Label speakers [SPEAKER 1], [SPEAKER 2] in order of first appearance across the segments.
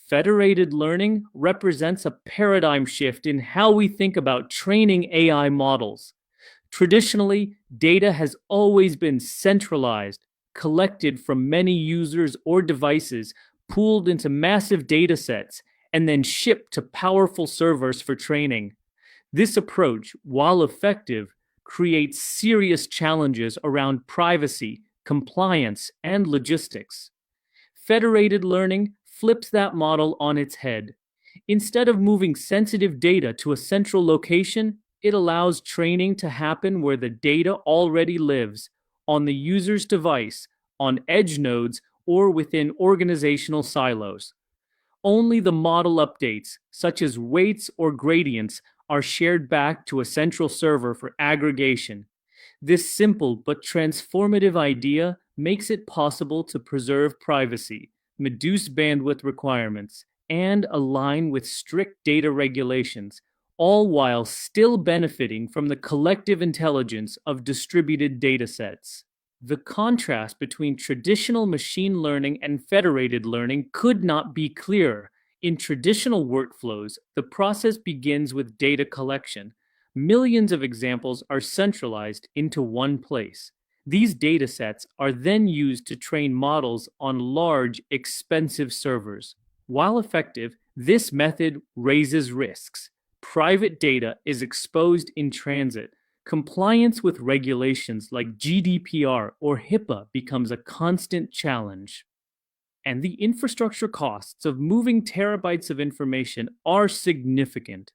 [SPEAKER 1] Federated learning represents a paradigm shift in how we think about training AI models. Traditionally, data has always been centralized, collected from many users or devices, pooled into massive data sets, and then shipped to powerful servers for training. This approach, while effective, creates serious challenges around privacy, compliance, and logistics. Federated learning flips that model on its head. Instead of moving sensitive data to a central location, it allows training to happen where the data already lives, on the user's device, on edge nodes, or within organizational silos. Only the model updates, such as weights or gradients, are shared back to a central server for aggregation. This simple but transformative idea makes it possible to preserve privacy, reduce bandwidth requirements, and align with strict data regulations, all while still benefiting from the collective intelligence of distributed datasets. The contrast between traditional machine learning and federated learning could not be clearer. In traditional workflows, the process begins with data collection. Millions of examples are centralized into one place. These datasets are then used to train models on large, expensive servers. While effective, this method raises risks. Private data is exposed in transit. Compliance with regulations like GDPR or HIPAA becomes a constant challenge. And the infrastructure costs of moving terabytes of information are significant.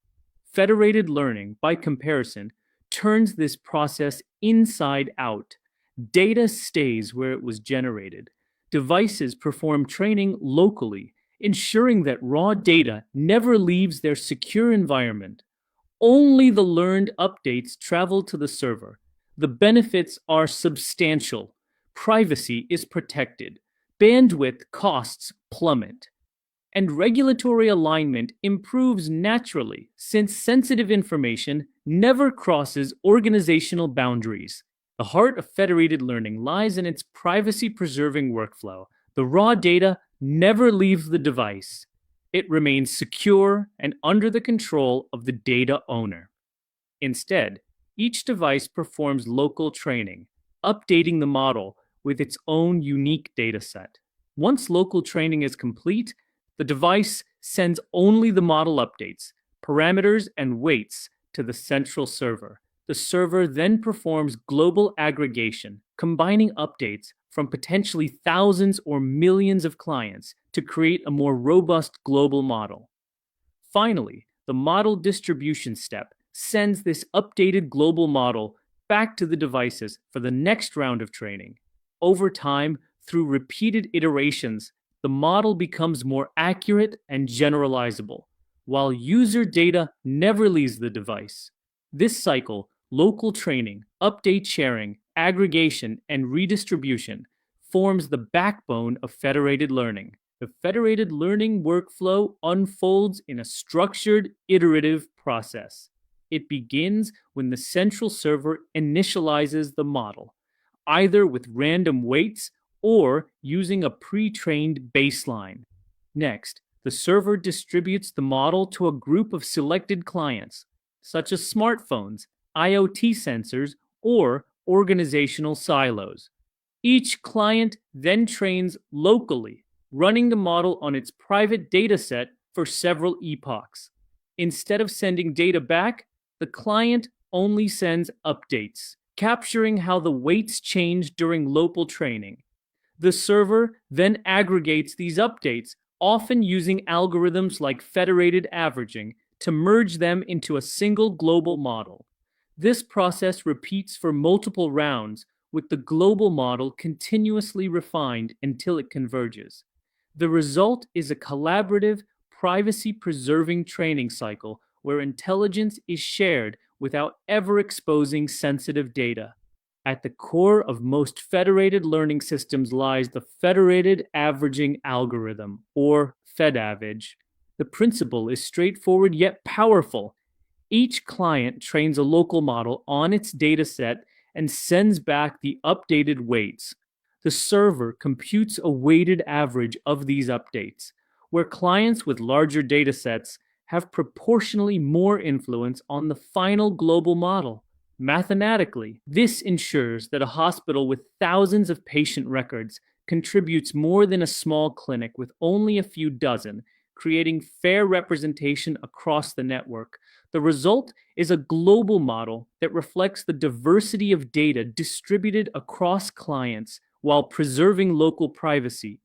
[SPEAKER 1] Federated learning, by comparison, turns this process inside out. Data stays where it was generated. Devices perform training locally, ensuring that raw data never leaves their secure environment. Only the learned updates travel to the server. The benefits are substantial. Privacy is protected. Bandwidth costs plummet. And regulatory alignment improves naturally since sensitive information never crosses organizational boundaries. The heart of federated learning lies in its privacy-preserving workflow. The raw data never leaves the device. It remains secure and under the control of the data owner. Instead, each device performs local training, updating the model with its own unique dataset. Once local training is complete, the device sends only the model updates, parameters, and weights to the central server. The server then performs global aggregation, combining updates from potentially thousands or millions of clients to create a more robust global model. Finally, the model distribution step sends this updated global model back to the devices for the next round of training. Over time, through repeated iterations, the model becomes more accurate and generalizable, while user data never leaves the device. This cycle, local training, update sharing, aggregation, and redistribution, forms the backbone of federated learning. The federated learning workflow unfolds in a structured, iterative process. It begins when the central server initializes the model, either with random weights or using a pre-trained baseline. Next, the server distributes the model to a group of selected clients, such as smartphones, IoT sensors, or organizational silos. Each client then trains locally, running the model on its private dataset for several epochs. Instead of sending data back, the client only sends updates, capturing how the weights change during local training. The server then aggregates these updates, often using algorithms like federated averaging, to merge them into a single global model. This process repeats for multiple rounds, with the global model continuously refined until it converges. The result is a collaborative, privacy-preserving training cycle where intelligence is shared without ever exposing sensitive data. At the core of most federated learning systems lies the federated averaging algorithm, or FedAverage. The principle is straightforward yet powerful. Each client trains a local model on its dataset and sends back the updated weights. The server computes a weighted average of these updates. where clients with larger datasets have proportionally more influence on the final global model. Mathematically, this ensures that a hospital with thousands of patient records contributes more than a small clinic with only a few dozen, creating fair representation across the network. The result is a global model that reflects the diversity of data distributed across clients while preserving local privacy.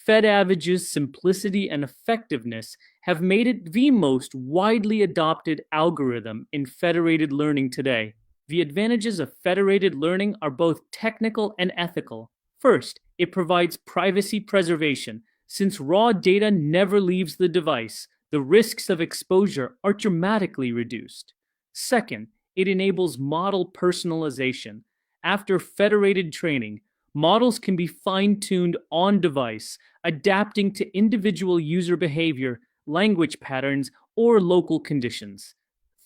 [SPEAKER 1] FedAvage's simplicity and effectiveness have made it the most widely adopted algorithm in federated learning today. The advantages of federated learning are both technical and ethical. First, it provides privacy preservation. Since raw data never leaves the device, the risks of exposure are dramatically reduced. Second, it enables model personalization. After federated training, models can be fine-tuned on device, adapting to individual user behavior, language patterns, or local conditions.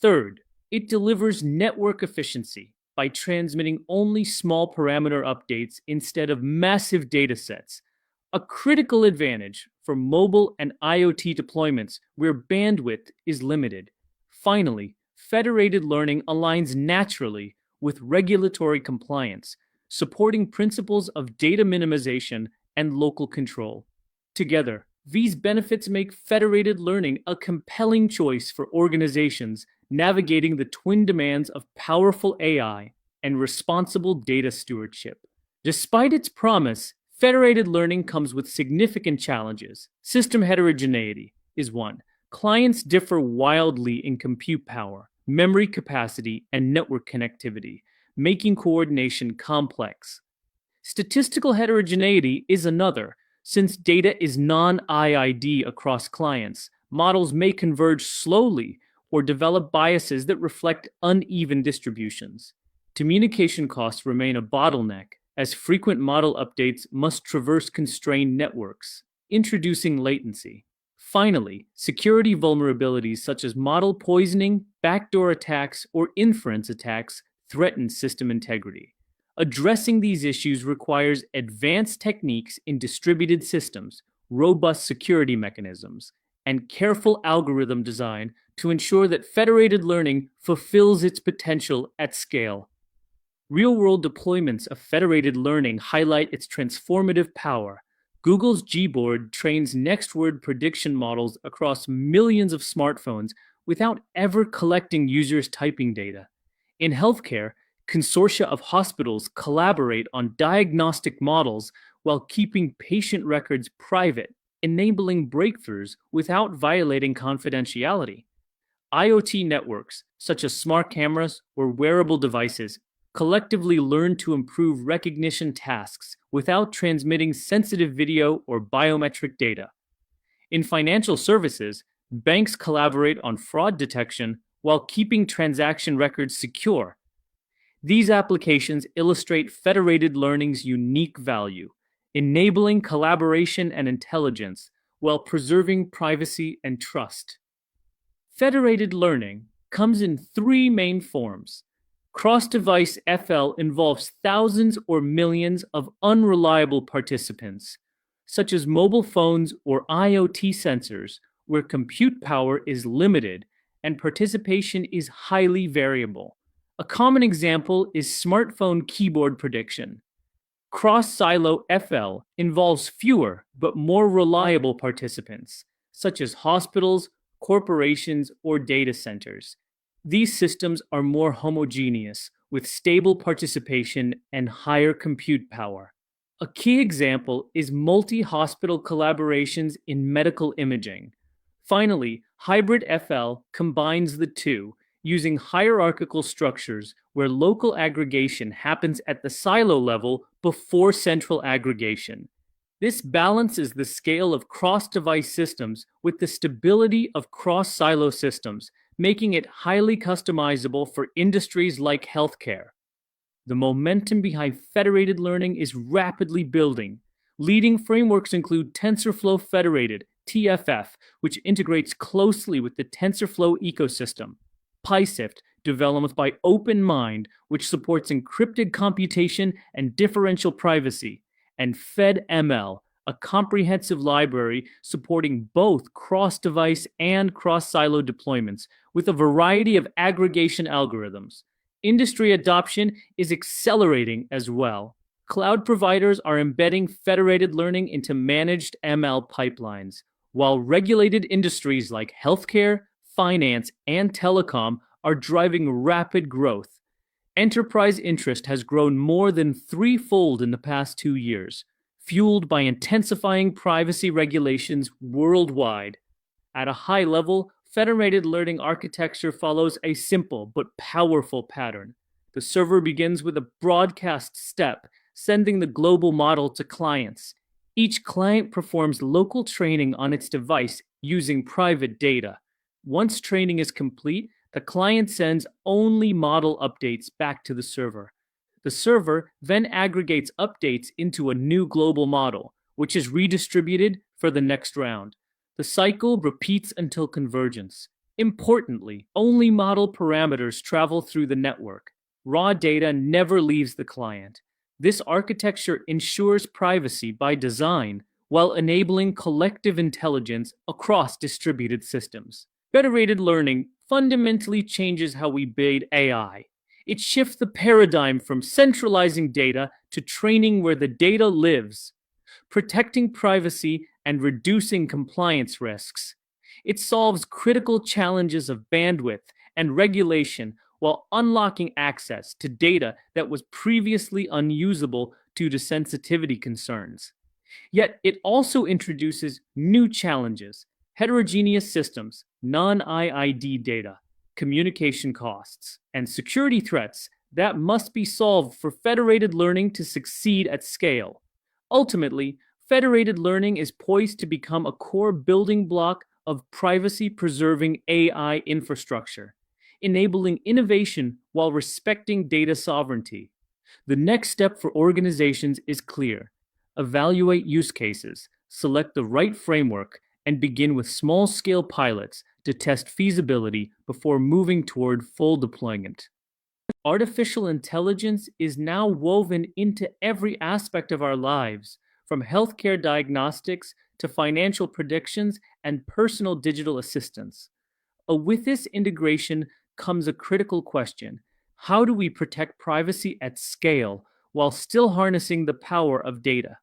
[SPEAKER 1] Third, it delivers network efficiency by transmitting only small parameter updates instead of massive datasets, a critical advantage for mobile and IoT deployments where bandwidth is limited. Finally, federated learning aligns naturally with regulatory compliance, supporting principles of data minimization and local control. Together, these benefits make federated learning a compelling choice for organizations navigating the twin demands of powerful AI and responsible data stewardship. Despite its promise, federated learning comes with significant challenges. System heterogeneity is one. Clients differ wildly in compute power, memory capacity, and network connectivity, making coordination complex. Statistical heterogeneity is another. Since data is non-IID across clients, models may converge slowly or develop biases that reflect uneven distributions. Communication costs remain a bottleneck, as frequent model updates must traverse constrained networks, introducing latency. Finally, security vulnerabilities such as model poisoning, backdoor attacks, or inference attacks threaten system integrity. Addressing these issues requires advanced techniques in distributed systems, robust security mechanisms, and careful algorithm design to ensure that federated learning fulfills its potential at scale. Real-world deployments of federated learning highlight its transformative power. Google's Gboard trains next word prediction models across millions of smartphones without ever collecting users' typing data. In healthcare, consortia of hospitals collaborate on diagnostic models while keeping patient records private, enabling breakthroughs without violating confidentiality. IoT networks, such as smart cameras or wearable devices, collectively learn to improve recognition tasks without transmitting sensitive video or biometric data. In financial services, banks collaborate on fraud detection while keeping transaction records secure. These applications illustrate federated learning's unique value, enabling collaboration and intelligence while preserving privacy and trust. Federated learning comes in three main forms. Cross-device FL involves thousands or millions of unreliable participants, such as mobile phones or IoT sensors, where compute power is limited and participation is highly variable. A common example is smartphone keyboard prediction. Cross-silo FL involves fewer but more reliable participants, such as hospitals, corporations, or data centers. These systems are more homogeneous, with stable participation and higher compute power. A key example is multi-hospital collaborations in medical imaging. Finally, hybrid FL combines the two, using hierarchical structures where local aggregation happens at the silo level before central aggregation. This balances the scale of cross-device systems with the stability of cross-silo systems, making it highly customizable for industries like healthcare. The momentum behind federated learning is rapidly building. Leading frameworks include TensorFlow Federated, TFF, which integrates closely with the TensorFlow ecosystem, PySift, developed by OpenMind, which supports encrypted computation and differential privacy, and FedML, a comprehensive library supporting both cross-device and cross-silo deployments with a variety of aggregation algorithms. Industry adoption is accelerating as well. Cloud providers are embedding federated learning into managed ML pipelines, while regulated industries like healthcare, finance, and telecom are driving rapid growth. Enterprise interest has grown more than threefold in the past 2 years, fueled by intensifying privacy regulations worldwide. At a high level, federated learning architecture follows a simple but powerful pattern. The server begins with a broadcast step, sending the global model to clients. Each client performs local training on its device using private data. Once training is complete, the client sends only model updates back to the server. The server then aggregates updates into a new global model, which is redistributed for the next round. The cycle repeats until convergence. Importantly, only model parameters travel through the network. Raw data never leaves the client. This architecture ensures privacy by design while enabling collective intelligence across distributed systems. Federated learning fundamentally changes how we build AI. It shifts the paradigm from centralizing data to training where the data lives, protecting privacy and reducing compliance risks. It solves critical challenges of bandwidth and regulation while unlocking access to data that was previously unusable due to sensitivity concerns. Yet it also introduces new challenges: heterogeneous systems, non-IID data, communication costs, and security threats that must be solved for federated learning to succeed at scale. Ultimately, federated learning is poised to become a core building block of privacy-preserving AI infrastructure, enabling innovation while respecting data sovereignty. The next step for organizations is clear: evaluate use cases, select the right framework, and begin with small-scale pilots to test feasibility before moving toward full deployment. Artificial intelligence is now woven into every aspect of our lives, from healthcare diagnostics to financial predictions and personal digital assistants. With this integration comes a critical question: how do we protect privacy at scale while still harnessing the power of data?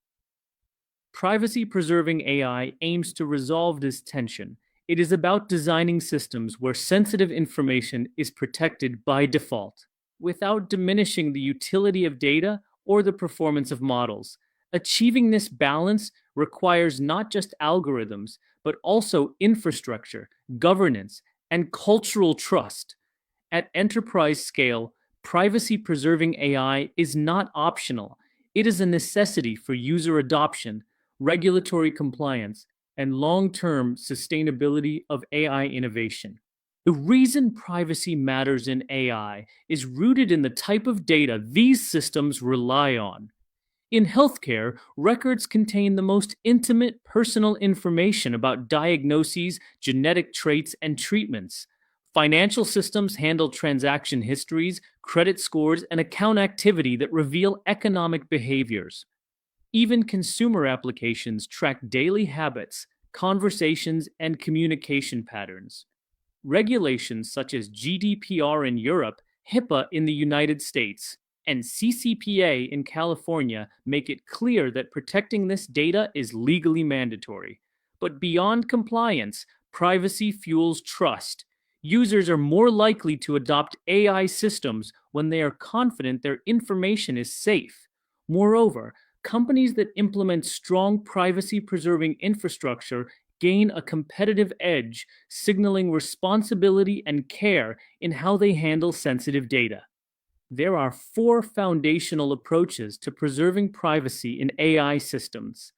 [SPEAKER 1] Privacy-preserving AI aims to resolve this tension. It is about designing systems where sensitive information is protected by default, without diminishing the utility of data or the performance of models. Achieving this balance requires not just algorithms, but also infrastructure, governance, and cultural trust. At enterprise scale, privacy-preserving AI is not optional. It is a necessity for user adoption, regulatory compliance, and long-term sustainability of AI innovation. The reason privacy matters in AI is rooted in the type of data these systems rely on. In healthcare, records contain the most intimate personal information about diagnoses, genetic traits, and treatments. Financial systems handle transaction histories, credit scores, and account activity that reveal economic behaviors. Even consumer applications track daily habits, conversations, and communication patterns. Regulations such as GDPR in Europe, HIPAA in the United States, and CCPA in California make it clear that protecting this data is legally mandatory. But beyond compliance, privacy fuels trust. Users are more likely to adopt AI systems when they are confident their information is safe. Moreover, companies that implement strong privacy-preserving infrastructure gain a competitive edge, signaling responsibility and care in how they handle sensitive data. There are 4 foundational approaches to preserving privacy in AI systems.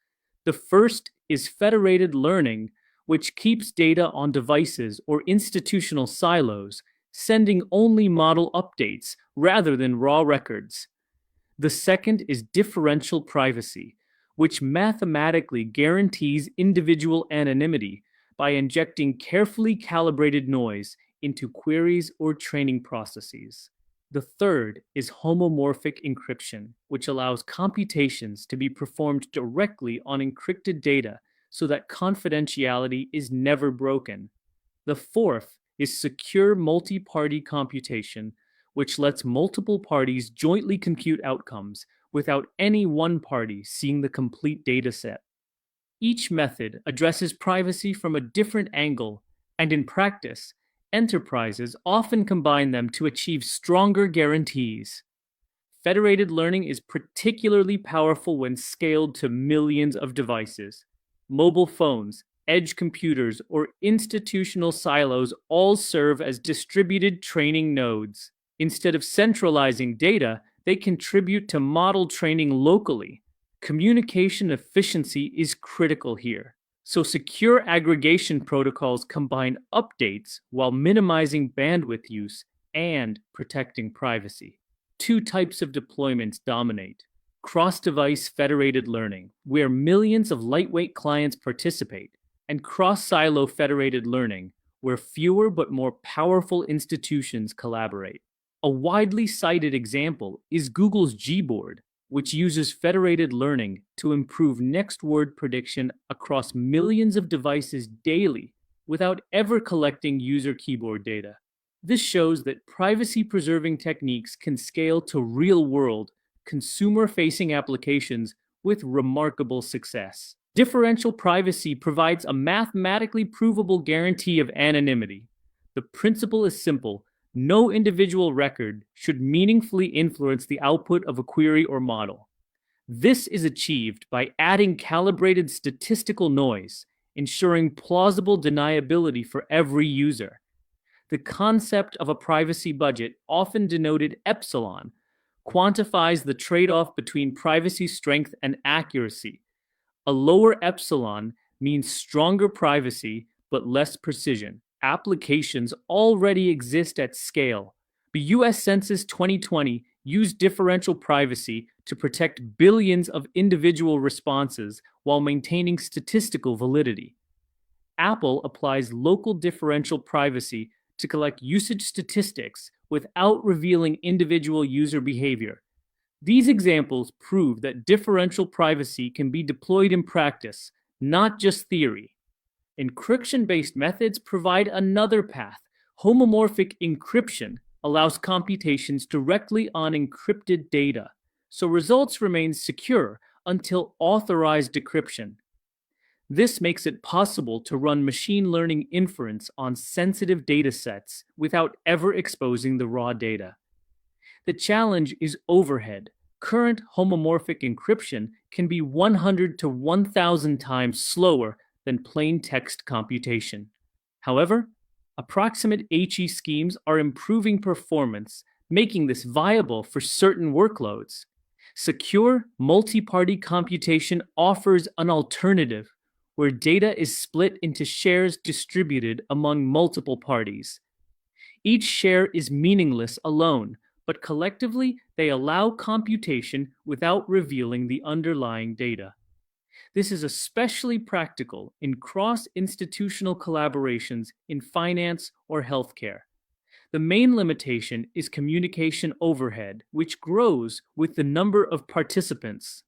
[SPEAKER 1] The first is federated learning, which keeps data on devices or institutional silos, sending only model updates rather than raw records. The second is differential privacy, which mathematically guarantees individual anonymity by injecting carefully calibrated noise into queries or training processes. The third is homomorphic encryption, which allows computations to be performed directly on encrypted data so that confidentiality is never broken. The fourth is secure multi-party computation, which lets multiple parties jointly compute outcomes without any one party seeing the complete dataset. Each method addresses privacy from a different angle, and in practice, enterprises often combine them to achieve stronger guarantees. Federated learning is particularly powerful when scaled to millions of devices. Mobile phones, edge computers, or institutional silos all serve as distributed training nodes. Instead of centralizing data, they contribute to model training locally. Communication efficiency is critical here. So secure aggregation protocols combine updates while minimizing bandwidth use and protecting privacy. Two types of deployments dominate. Cross-device federated learning, where millions of lightweight clients participate, and cross-silo federated learning, where fewer but more powerful institutions collaborate. A widely cited example is Google's Gboard, which uses federated learning to improve next word prediction across millions of devices daily without ever collecting user keyboard data. This shows that privacy-preserving techniques can scale to real-world, consumer-facing applications with remarkable success. Differential privacy provides a mathematically provable guarantee of anonymity. The principle is simple. No individual record should meaningfully influence the output of a query or model. This is achieved by adding calibrated statistical noise, ensuring plausible deniability for every user. The concept of a privacy budget, often denoted epsilon, quantifies the trade-off between privacy strength and accuracy. A lower epsilon means stronger privacy but less precision. Applications already exist at scale. The US Census 2020 used differential privacy to protect billions of individual responses while maintaining statistical validity. Apple applies local differential privacy to collect usage statistics without revealing individual user behavior. These examples prove that differential privacy can be deployed in practice, not just theory. Encryption-based methods provide another path. Homomorphic encryption allows computations directly on encrypted data, so results remain secure until authorized decryption. This makes it possible to run machine learning inference on sensitive datasets without ever exposing the raw data. The challenge is overhead. Current homomorphic encryption can be 100 to 1,000 times slower than plain text computation. However, approximate HE schemes are improving performance, making this viable for certain workloads. Secure multi-party computation offers an alternative where data is split into shares distributed among multiple parties. Each share is meaningless alone, but collectively they allow computation without revealing the underlying data. This is especially practical in cross-institutional collaborations in finance or healthcare. The main limitation is communication overhead, which grows with the number of participants.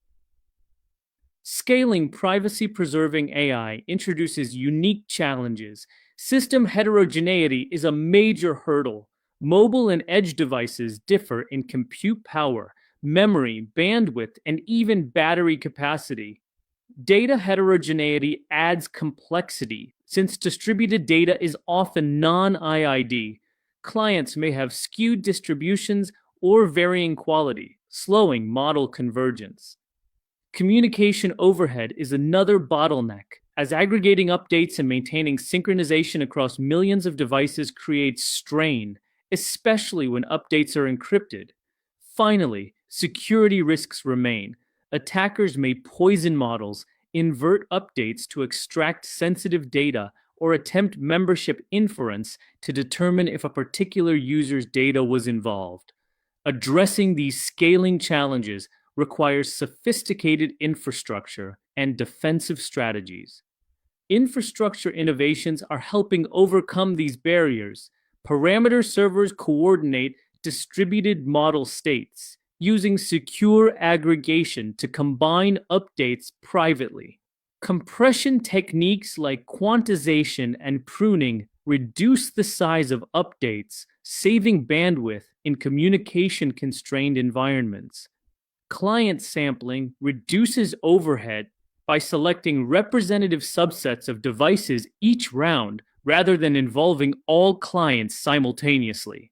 [SPEAKER 1] Scaling privacy-preserving AI introduces unique challenges. System heterogeneity is a major hurdle. Mobile and edge devices differ in compute power, memory, bandwidth, and even battery capacity. Data heterogeneity adds complexity. Since distributed data is often non-IID, clients may have skewed distributions or varying quality, slowing model convergence. Communication overhead is another bottleneck, as aggregating updates and maintaining synchronization across millions of devices creates strain, especially when updates are encrypted. Finally, security risks remain. Attackers may poison models, invert updates to extract sensitive data, or attempt membership inference to determine if a particular user's data was involved. Addressing these scaling challenges requires sophisticated infrastructure and defensive strategies. Infrastructure innovations are helping overcome these barriers. Parameter servers coordinate distributed model states, using secure aggregation to combine updates privately. Compression techniques like quantization and pruning reduce the size of updates, saving bandwidth in communication-constrained environments. Client sampling reduces overhead by selecting representative subsets of devices each round rather than involving all clients simultaneously.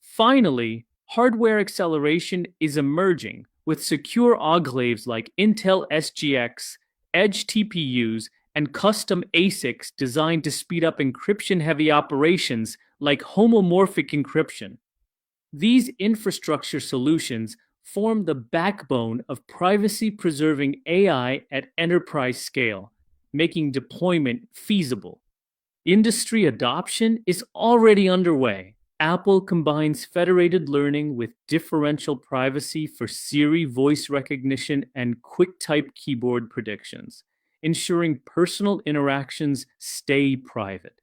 [SPEAKER 1] Finally, hardware acceleration is emerging with secure enclaves like Intel SGX, edge TPUs, and custom ASICs designed to speed up encryption-heavy operations like homomorphic encryption. These infrastructure solutions form the backbone of privacy-preserving AI at enterprise scale, making deployment feasible. Industry adoption is already underway. Apple combines federated learning with differential privacy for Siri voice recognition and QuickType keyboard predictions, ensuring personal interactions stay private.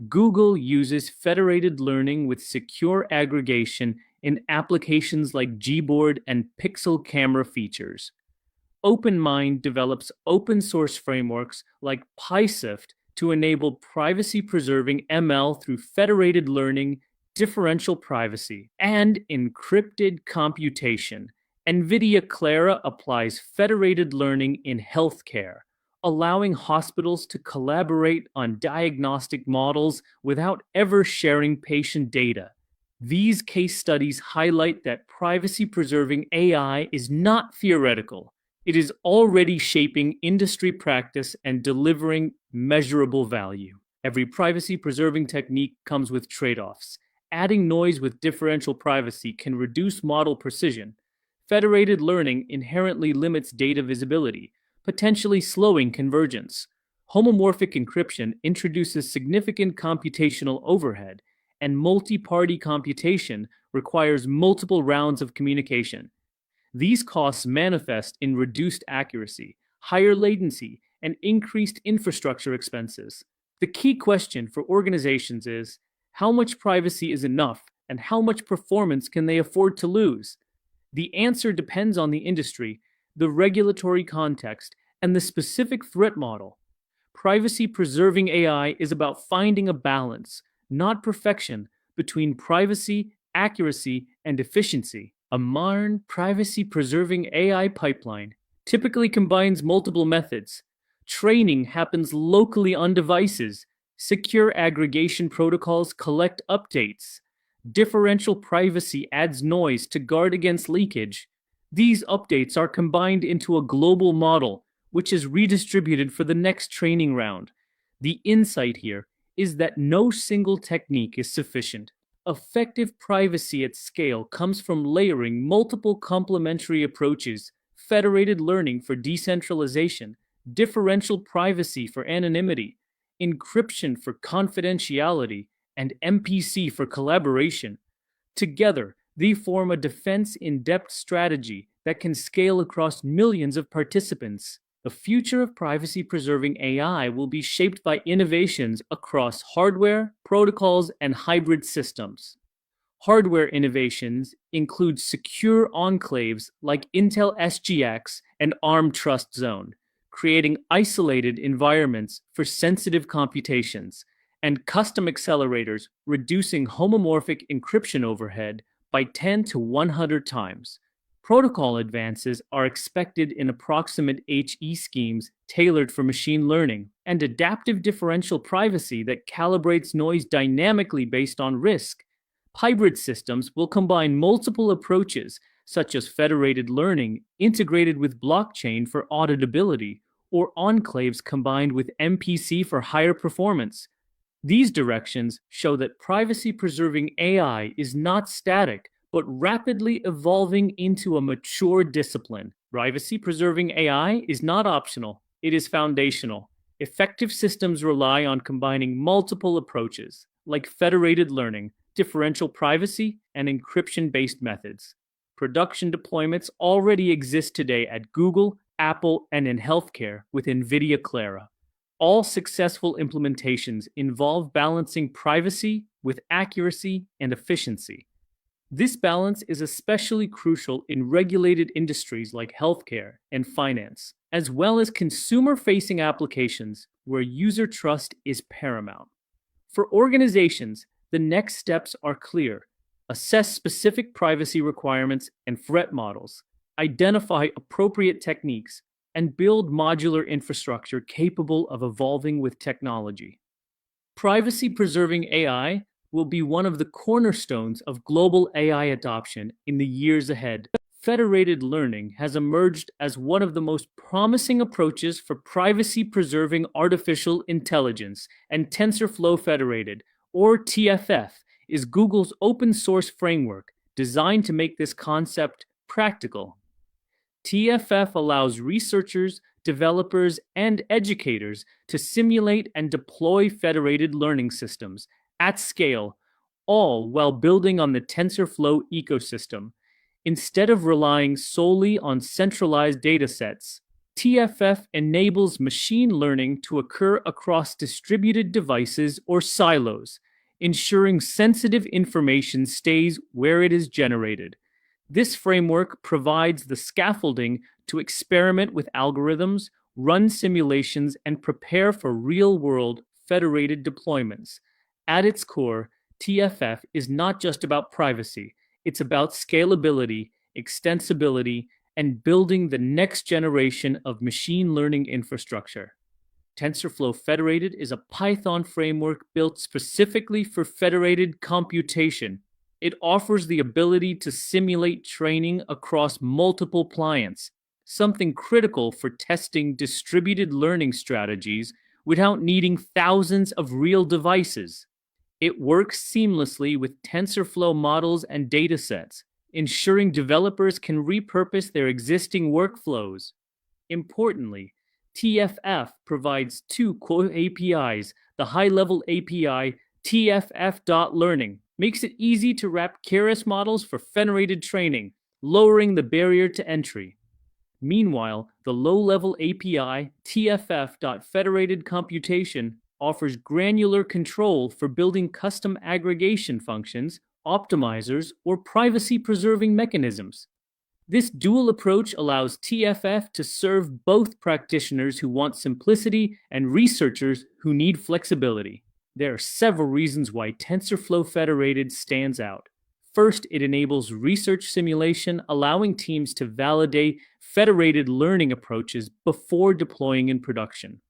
[SPEAKER 1] Google uses federated learning with secure aggregation in applications like Gboard and Pixel camera features. OpenMind develops open source frameworks like PySift to enable privacy-preserving ML through federated learning, differential privacy, and encrypted computation. NVIDIA Clara applies federated learning in healthcare, allowing hospitals to collaborate on diagnostic models without ever sharing patient data. These case studies highlight that privacy-preserving AI is not theoretical. It is already shaping industry practice and delivering measurable value. Every privacy-preserving technique comes with trade-offs. Adding noise with differential privacy can reduce model precision. Federated learning inherently limits data visibility, potentially slowing convergence. Homomorphic encryption introduces significant computational overhead, and multi-party computation requires multiple rounds of communication. These costs manifest in reduced accuracy, higher latency, and increased infrastructure expenses. The key question for organizations is, how much privacy is enough, and how much performance can they afford to lose? The answer depends on the industry, the regulatory context, and the specific threat model. Privacy-preserving AI is about finding a balance, not perfection, between privacy, accuracy, and efficiency. A modern, privacy-preserving AI pipeline typically combines multiple methods. Training happens locally on devices. Secure aggregation protocols collect updates. Differential privacy adds noise to guard against leakage. These updates are combined into a global model, which is redistributed for the next training round. The insight here is that no single technique is sufficient. Effective privacy at scale comes from layering multiple complementary approaches: federated learning for decentralization, differential privacy for anonymity, encryption for confidentiality, and MPC for collaboration. Together, they form a defense-in-depth strategy that can scale across millions of participants. The future of privacy-preserving AI will be shaped by innovations across hardware, protocols, and hybrid systems. Hardware innovations include secure enclaves like Intel SGX and ARM Trust Zone, creating isolated environments for sensitive computations, and custom accelerators, reducing homomorphic encryption overhead by 10 to 100 times. Protocol advances are expected in approximate HE schemes tailored for machine learning, and adaptive differential privacy that calibrates noise dynamically based on risk. Hybrid systems will combine multiple approaches, such as federated learning integrated with blockchain for auditability, or enclaves combined with MPC for higher performance. These directions show that privacy-preserving AI is not static, but rapidly evolving into a mature discipline. Privacy-preserving AI is not optional, it is foundational. Effective systems rely on combining multiple approaches, like federated learning, differential privacy, and encryption-based methods. Production deployments already exist today at Google, Apple, and in healthcare with NVIDIA Clara. All successful implementations involve balancing privacy with accuracy and efficiency. This balance is especially crucial in regulated industries like healthcare and finance, as well as consumer-facing applications where user trust is paramount. For organizations, the next steps are clear. Assess specific privacy requirements and threat models, identify appropriate techniques, and build modular infrastructure capable of evolving with technology. Privacy-preserving AI will be one of the cornerstones of global AI adoption in the years ahead. Federated learning has emerged as one of the most promising approaches for privacy-preserving artificial intelligence, and TensorFlow Federated, or TFF, is Google's open-source framework designed to make this concept practical. TFF allows researchers, developers, and educators to simulate and deploy federated learning systems at scale, all while building on the TensorFlow ecosystem. Instead of relying solely on centralized datasets, TFF enables machine learning to occur across distributed devices or silos, ensuring sensitive information stays where it is generated. This framework provides the scaffolding to experiment with algorithms, run simulations, and prepare for real-world federated deployments. At its core, TFF is not just about privacy. It's about scalability, extensibility, and building the next generation of machine learning infrastructure. TensorFlow Federated is a Python framework built specifically for federated computation. It offers the ability to simulate training across multiple clients, something critical for testing distributed learning strategies without needing thousands of real devices. It works seamlessly with TensorFlow models and datasets, ensuring developers can repurpose their existing workflows. Importantly, TFF provides two core APIs. The high-level API, TFF.Learning, makes it easy to wrap Keras models for federated training, lowering the barrier to entry. Meanwhile, the low-level API, TFF.Federated Computation, offers granular control for building custom aggregation functions, optimizers, or privacy-preserving mechanisms. This dual approach allows TFF to serve both practitioners who want simplicity and researchers who need flexibility. There are several reasons why TensorFlow Federated stands out. First, it enables research simulation, allowing teams to validate federated learning approaches before deploying in production.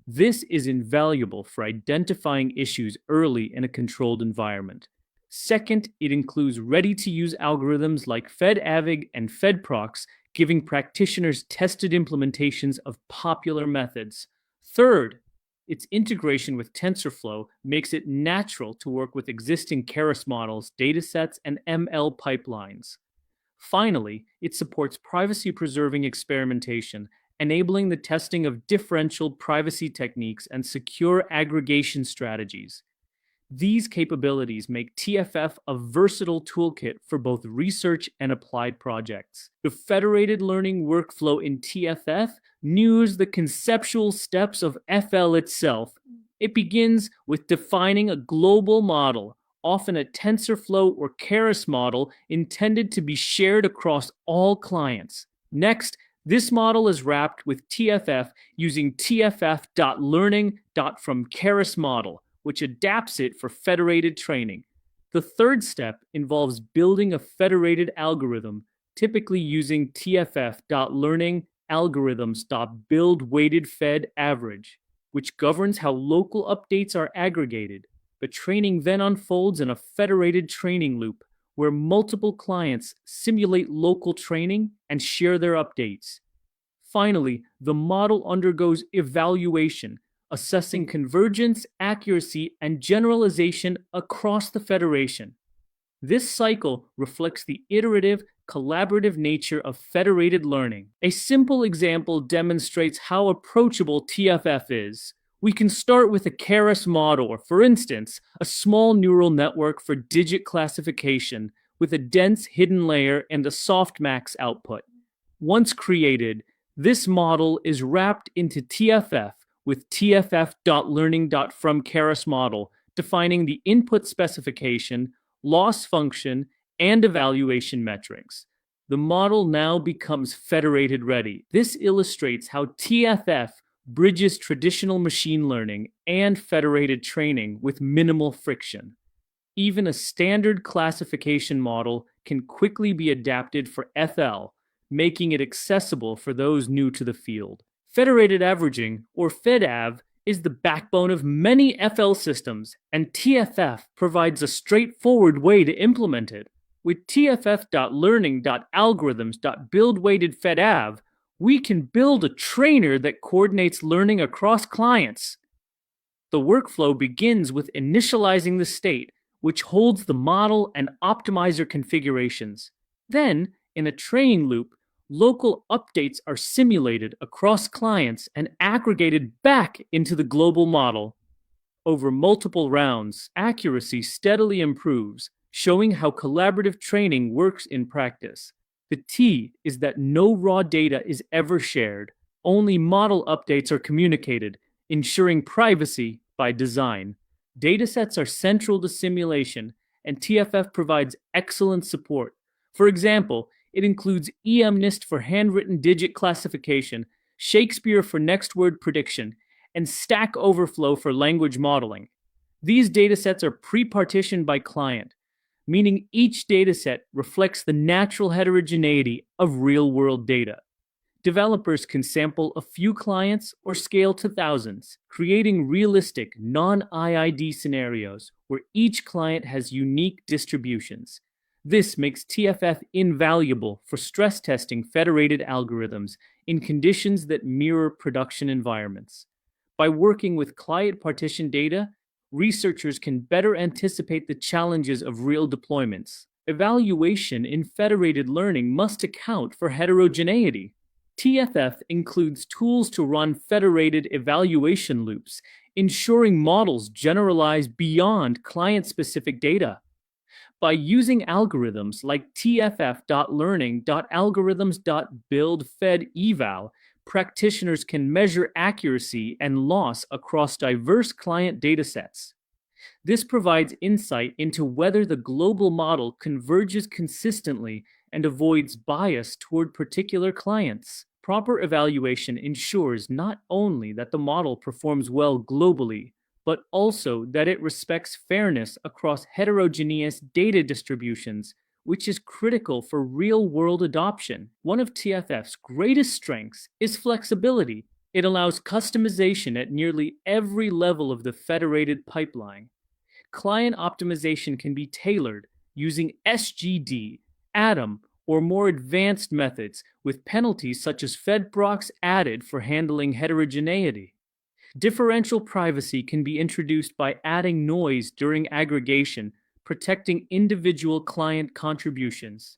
[SPEAKER 1] This is invaluable for identifying issues early in a controlled environment. Second, it includes ready-to-use algorithms like FedAvig and FedProx, giving practitioners tested implementations of popular methods. Third, its integration with TensorFlow makes it natural to work with existing Keras models, datasets, and ML pipelines. Finally, it supports privacy-preserving experimentation, enabling the testing of differential privacy techniques and secure aggregation strategies. These capabilities make TFF a versatile toolkit for both research and applied projects. The federated learning workflow in TFF mirrors the conceptual steps of FL itself. It begins with defining a global model, often a TensorFlow or Keras model intended to be shared across all clients. Next, this model is wrapped with TFF using TFF.Learning.From-Keras model, which adapts it for federated training. The third step involves building a federated algorithm, typically using TFF.Learning algorithms.build weighted fed average, which governs how local updates are aggregated. The training then unfolds in a federated training loop, where multiple clients simulate local training and share their updates. Finally, the model undergoes evaluation, assessing convergence, accuracy, and generalization across the federation. This cycle reflects the iterative, collaborative nature of federated learning. A simple example demonstrates how approachable TFF is. We can start with a Keras model, or for instance, a small neural network for digit classification with a dense hidden layer and a softmax output. Once created, this model is wrapped into TFF with TFF.Learning.From-Keras model, defining the input specification, loss function, and evaluation metrics. The model now becomes federated ready. This illustrates how TFF bridges traditional machine learning and federated training with minimal friction. Even a standard classification model can quickly be adapted for FL, making it accessible for those new to the field. Federated averaging, or FedAv, is the backbone of many FL systems, and TFF provides a straightforward way to implement it. With tff.learning.algorithms.build-weighted FedAv, we can build a trainer that coordinates learning across clients. The workflow begins with initializing the state, which holds the model and optimizer configurations. Then, in a training loop, local updates are simulated across clients and aggregated back into the global model. Over multiple rounds, accuracy steadily improves, showing how collaborative training works in practice. The T is that no raw data is ever shared. Only model updates are communicated, ensuring privacy by design. Datasets are central to simulation, and TFF provides excellent support. For example, it includes emNIST for handwritten digit classification, Shakespeare for next word prediction, and Stack Overflow for language modeling. These datasets are pre-partitioned by client, meaning each dataset reflects the natural heterogeneity of real-world data. Developers can sample a few clients or scale to thousands, creating realistic, non-IID scenarios where each client has unique distributions. This makes TFF invaluable for stress testing federated algorithms in conditions that mirror production environments. By working with client-partitioned data, researchers can better anticipate the challenges of real deployments. Evaluation in federated learning must account for heterogeneity. TFF includes tools to run federated evaluation loops, ensuring models generalize beyond client-specific data. By using algorithms like tff.learning.algorithms.build-fed-eval, practitioners can measure accuracy and loss across diverse client datasets. This provides insight into whether the global model converges consistently and avoids bias toward particular clients. Proper evaluation ensures not only that the model performs well globally, but also that it respects fairness across heterogeneous data distributions, which is critical for real-world adoption. One of TFF's greatest strengths is flexibility. It allows customization at nearly every level of the federated pipeline. Client optimization can be tailored using SGD, Atom, or more advanced methods with penalties such as FedProx added for handling heterogeneity. Differential privacy can be introduced by adding noise during aggregation, protecting individual client contributions.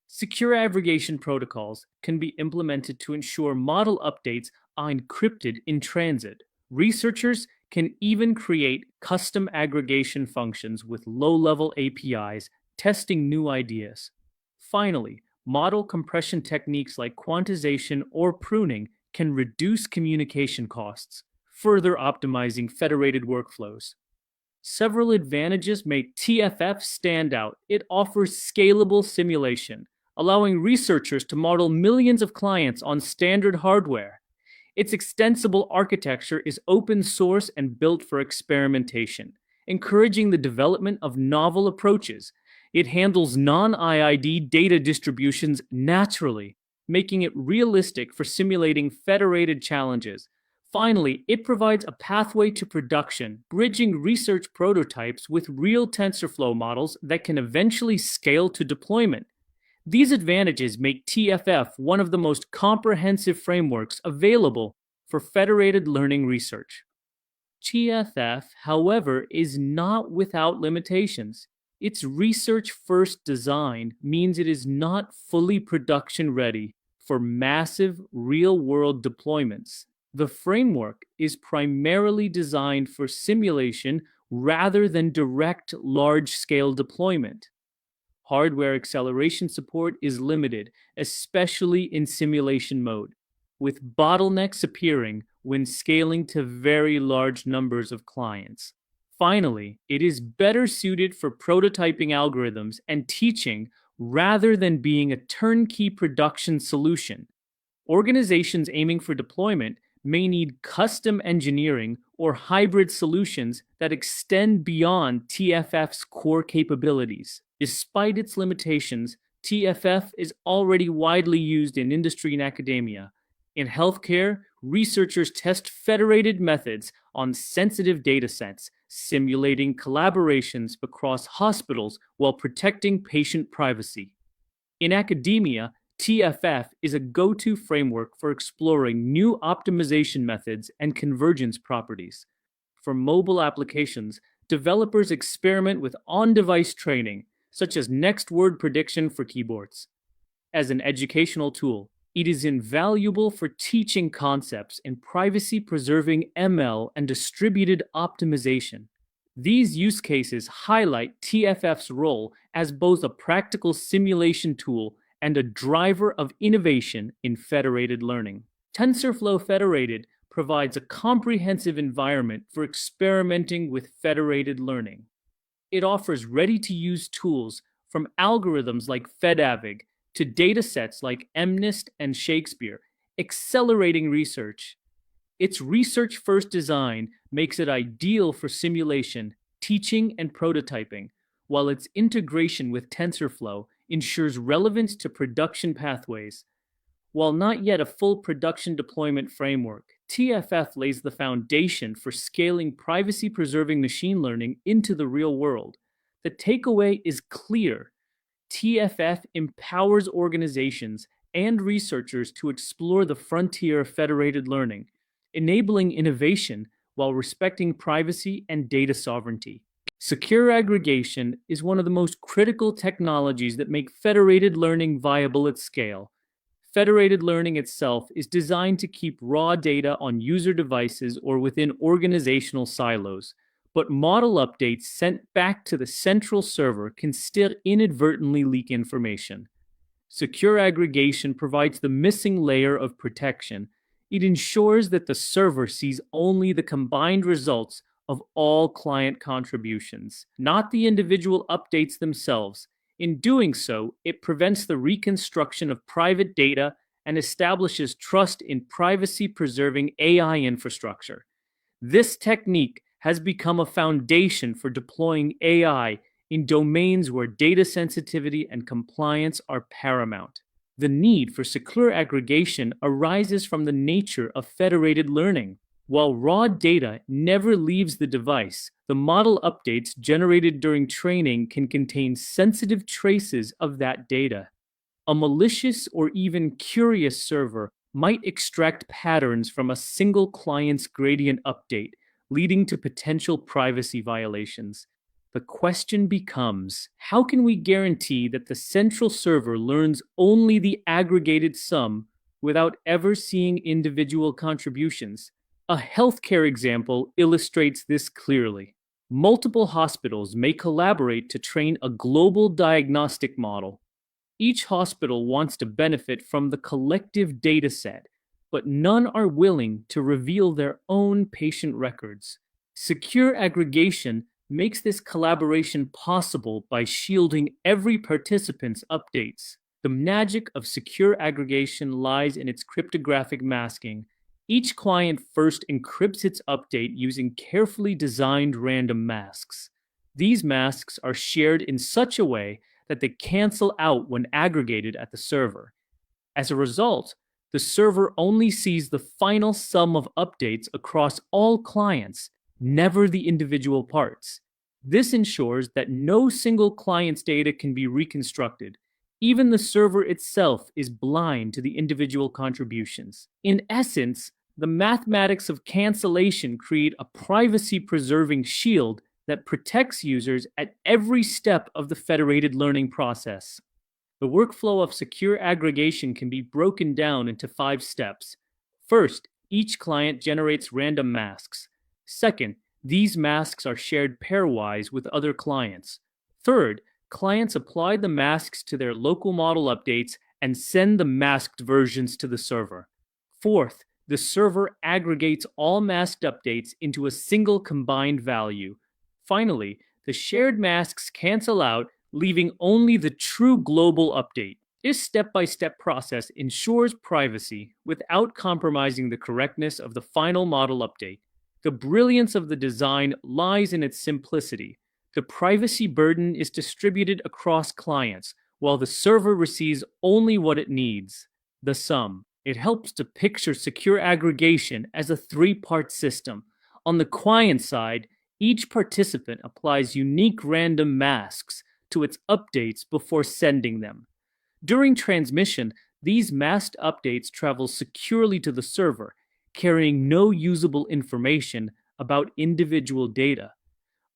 [SPEAKER 1] Secure aggregation protocols can be implemented to ensure model updates are encrypted in transit. Researchers can even create custom aggregation functions with low-level APIs, testing new ideas. Finally, model compression techniques like quantization or pruning can reduce communication costs, further optimizing federated workflows. Several advantages make TFF stand out. It offers scalable simulation, allowing researchers to model millions of clients on standard hardware. Its extensible architecture is open source and built for experimentation, encouraging the development of novel approaches. It handles non-IID data distributions naturally, making it realistic for simulating federated challenges. Finally, it provides a pathway to production, bridging research prototypes with real TensorFlow models that can eventually scale to deployment. These advantages make TFF one of the most comprehensive frameworks available for federated learning research. TFF, however, is not without limitations. Its research-first design means it is not fully production-ready for massive, real-world deployments. The framework is primarily designed for simulation rather than direct large-scale deployment. Hardware acceleration support is limited, especially in simulation mode, with bottlenecks appearing when scaling to very large numbers of clients. Finally, it is better suited for prototyping algorithms and teaching rather than being a turnkey production solution. Organizations aiming for deployment may need custom engineering or hybrid solutions that extend beyond TFF's core capabilities. Despite its limitations, TFF is already widely used in industry and academia. In healthcare, researchers test federated methods on sensitive datasets, simulating collaborations across hospitals while protecting patient privacy. In academia, TFF is a go-to framework for exploring new optimization methods and convergence properties. For mobile applications, developers experiment with on-device training, such as next word prediction for keyboards. As an educational tool, it is invaluable for teaching concepts in privacy-preserving ML and distributed optimization. These use cases highlight TFF's role as both a practical simulation tool and a driver of innovation in federated learning. TensorFlow Federated provides a comprehensive environment for experimenting with federated learning. It offers ready-to-use tools from algorithms like FedAvig to datasets like MNIST and Shakespeare, accelerating research. Its research-first design makes it ideal for simulation, teaching, and prototyping, while its integration with TensorFlow ensures relevance to production pathways. While not yet a full production deployment framework, TFF lays the foundation for scaling privacy-preserving machine learning into the real world. The takeaway is clear. TFF empowers organizations and researchers to explore the frontier of federated learning, enabling innovation while respecting privacy and data sovereignty. Secure aggregation is one of the most critical technologies that make federated learning viable at scale. Federated learning itself is designed to keep raw data on user devices or within organizational silos, but model updates sent back to the central server can still inadvertently leak information. Secure aggregation provides the missing layer of protection. It ensures that the server sees only the combined results of all client contributions, not the individual updates themselves. In doing so, it prevents the reconstruction of private data and establishes trust in privacy-preserving AI infrastructure. This technique has become a foundation for deploying AI in domains where data sensitivity and compliance are paramount. The need for secure aggregation arises from the nature of federated learning. While raw data never leaves the device, the model updates generated during training can contain sensitive traces of that data. A malicious or even curious server might extract patterns from a single client's gradient update, leading to potential privacy violations. The question becomes, how can we guarantee that the central server learns only the aggregated sum without ever seeing individual contributions? A healthcare example illustrates this clearly. Multiple hospitals may collaborate to train a global diagnostic model. Each hospital wants to benefit from the collective data set, but none are willing to reveal their own patient records. Secure aggregation makes this collaboration possible by shielding every participant's updates. The magic of secure aggregation lies in its cryptographic masking. Each client first encrypts its update using carefully designed random masks. These masks are shared in such a way that they cancel out when aggregated at the server. As a result, the server only sees the final sum of updates across all clients, never the individual parts. This ensures that no single client's data can be reconstructed. Even the server itself is blind to the individual contributions. In essence, the mathematics of cancellation create a privacy-preserving shield that protects users at every step of the federated learning process. The workflow of secure aggregation can be broken down into 5 steps. First, each client generates random masks. Second, these masks are shared pairwise with other clients. Third, clients apply the masks to their local model updates and send the masked versions to the server. Fourth, the server aggregates all masked updates into a single combined value. Finally, the shared masks cancel out, leaving only the true global update. This step-by-step process ensures privacy without compromising the correctness of the final model update. The brilliance of the design lies in its simplicity. The privacy burden is distributed across clients, while the server receives only what it needs, the sum. It helps to picture secure aggregation as a three-part system. On the client side, each participant applies unique random masks to its updates before sending them. During transmission, these masked updates travel securely to the server, carrying no usable information about individual data.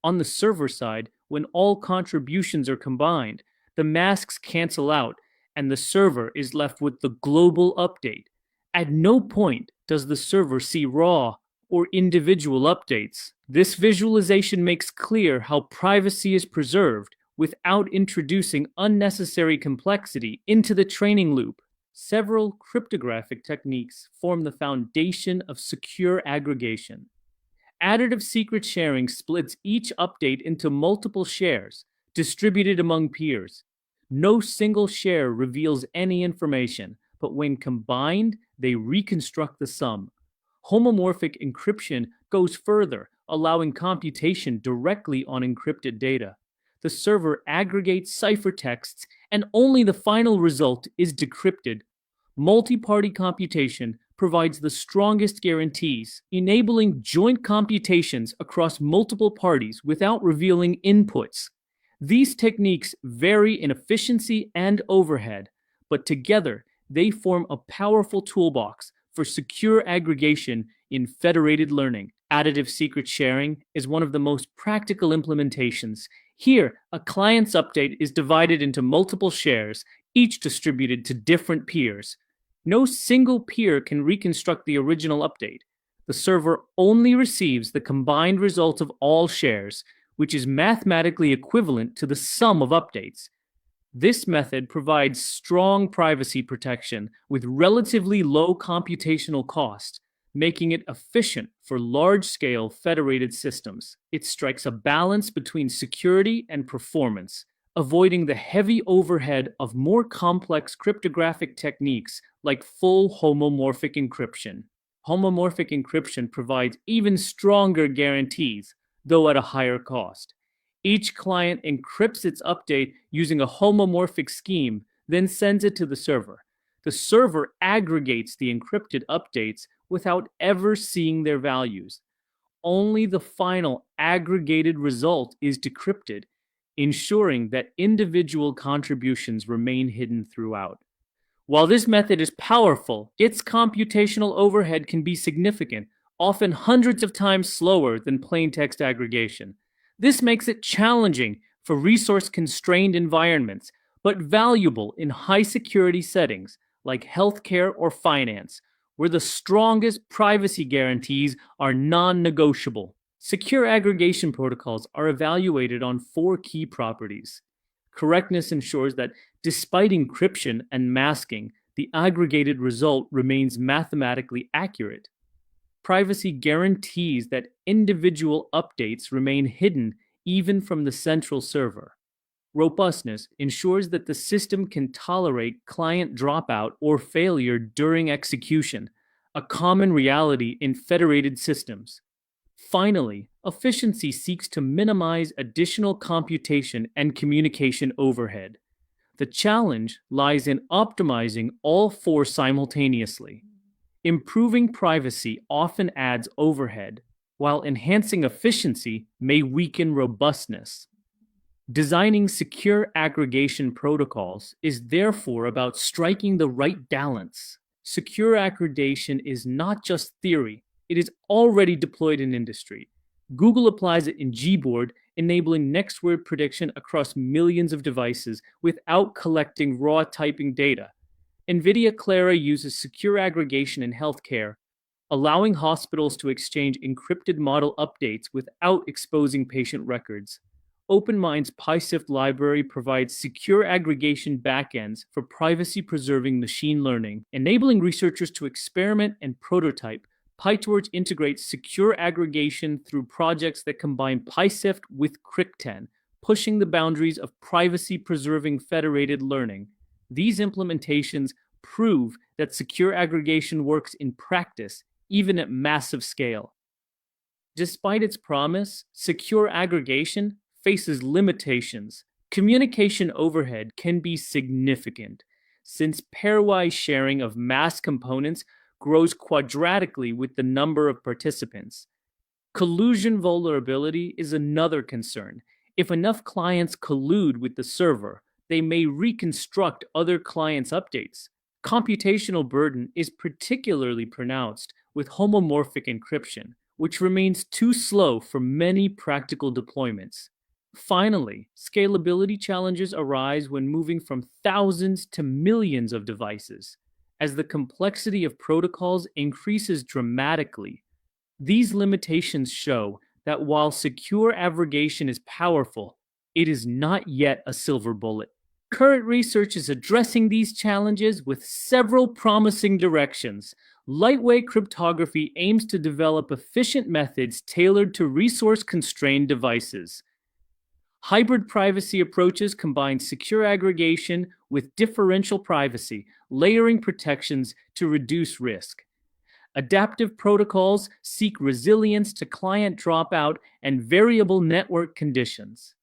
[SPEAKER 1] On the server side, when all contributions are combined, the masks cancel out and the server is left with the global update. At no point does the server see raw or individual updates. This visualization makes clear how privacy is preserved without introducing unnecessary complexity into the training loop. Several cryptographic techniques form the foundation of secure aggregation. Additive secret sharing splits each update into multiple shares, distributed among peers. No single share reveals any information, but when combined, they reconstruct the sum. Homomorphic encryption goes further, allowing computation directly on encrypted data. The server aggregates ciphertexts, and only the final result is decrypted. Multi-party computation provides the strongest guarantees, enabling joint computations across multiple parties without revealing inputs. These techniques vary in efficiency and overhead, but together they form a powerful toolbox for secure aggregation in federated learning. Additive secret sharing is one of the most practical implementations. Here, a client's update is divided into multiple shares, each distributed to different peers. No single peer can reconstruct the original update. The server only receives the combined result of all shares, which is mathematically equivalent to the sum of updates. This method provides strong privacy protection with relatively low computational cost, making it efficient for large-scale federated systems. It strikes a balance between security and performance, avoiding the heavy overhead of more complex cryptographic techniques like full homomorphic encryption. Homomorphic encryption provides even stronger guarantees, though at a higher cost. Each client encrypts its update using a homomorphic scheme, then sends it to the server. The server aggregates the encrypted updates without ever seeing their values. Only the final aggregated result is decrypted, ensuring that individual contributions remain hidden throughout. While this method is powerful, its computational overhead can be significant, often hundreds of times slower than plain text aggregation. This makes it challenging for resource-constrained environments, but valuable in high-security settings like healthcare or finance, where the strongest privacy guarantees are non-negotiable. Secure aggregation protocols are evaluated on 4 key properties. Correctness ensures that despite encryption and masking, the aggregated result remains mathematically accurate. Privacy guarantees that individual updates remain hidden even from the central server. Robustness ensures that the system can tolerate client dropout or failure during execution, a common reality in federated systems. Finally, efficiency seeks to minimize additional computation and communication overhead. The challenge lies in optimizing all 4 simultaneously. Improving privacy often adds overhead, while enhancing efficiency may weaken robustness. Designing secure aggregation protocols is therefore about striking the right balance. Secure aggregation is not just theory, it is already deployed in industry. Google applies it in Gboard, enabling next word prediction across millions of devices without collecting raw typing data. NVIDIA Clara uses secure aggregation in healthcare, allowing hospitals to exchange encrypted model updates without exposing patient records. OpenMind's PySift library provides secure aggregation backends for privacy-preserving machine learning, enabling researchers to experiment and prototype PyTorch integrates secure aggregation through projects that combine PySift with CRIC10, pushing the boundaries of privacy-preserving federated learning. These implementations prove that secure aggregation works in practice, even at massive scale. Despite its promise, secure aggregation faces limitations. Communication overhead can be significant, since pairwise sharing of mass components grows quadratically with the number of participants. Collusion vulnerability is another concern. If enough clients collude with the server, they may reconstruct other clients' updates. Computational burden is particularly pronounced with homomorphic encryption, which remains too slow for many practical deployments. Finally, scalability challenges arise when moving from thousands to millions of devices. As the complexity of protocols increases dramatically, these limitations show that while secure aggregation is powerful, it is not yet a silver bullet. Current research is addressing these challenges with several promising directions. Lightweight cryptography aims to develop efficient methods tailored to resource-constrained devices. Hybrid privacy approaches combine secure aggregation with differential privacy, layering protections to reduce risk. Adaptive protocols seek resilience to client dropout and variable network conditions.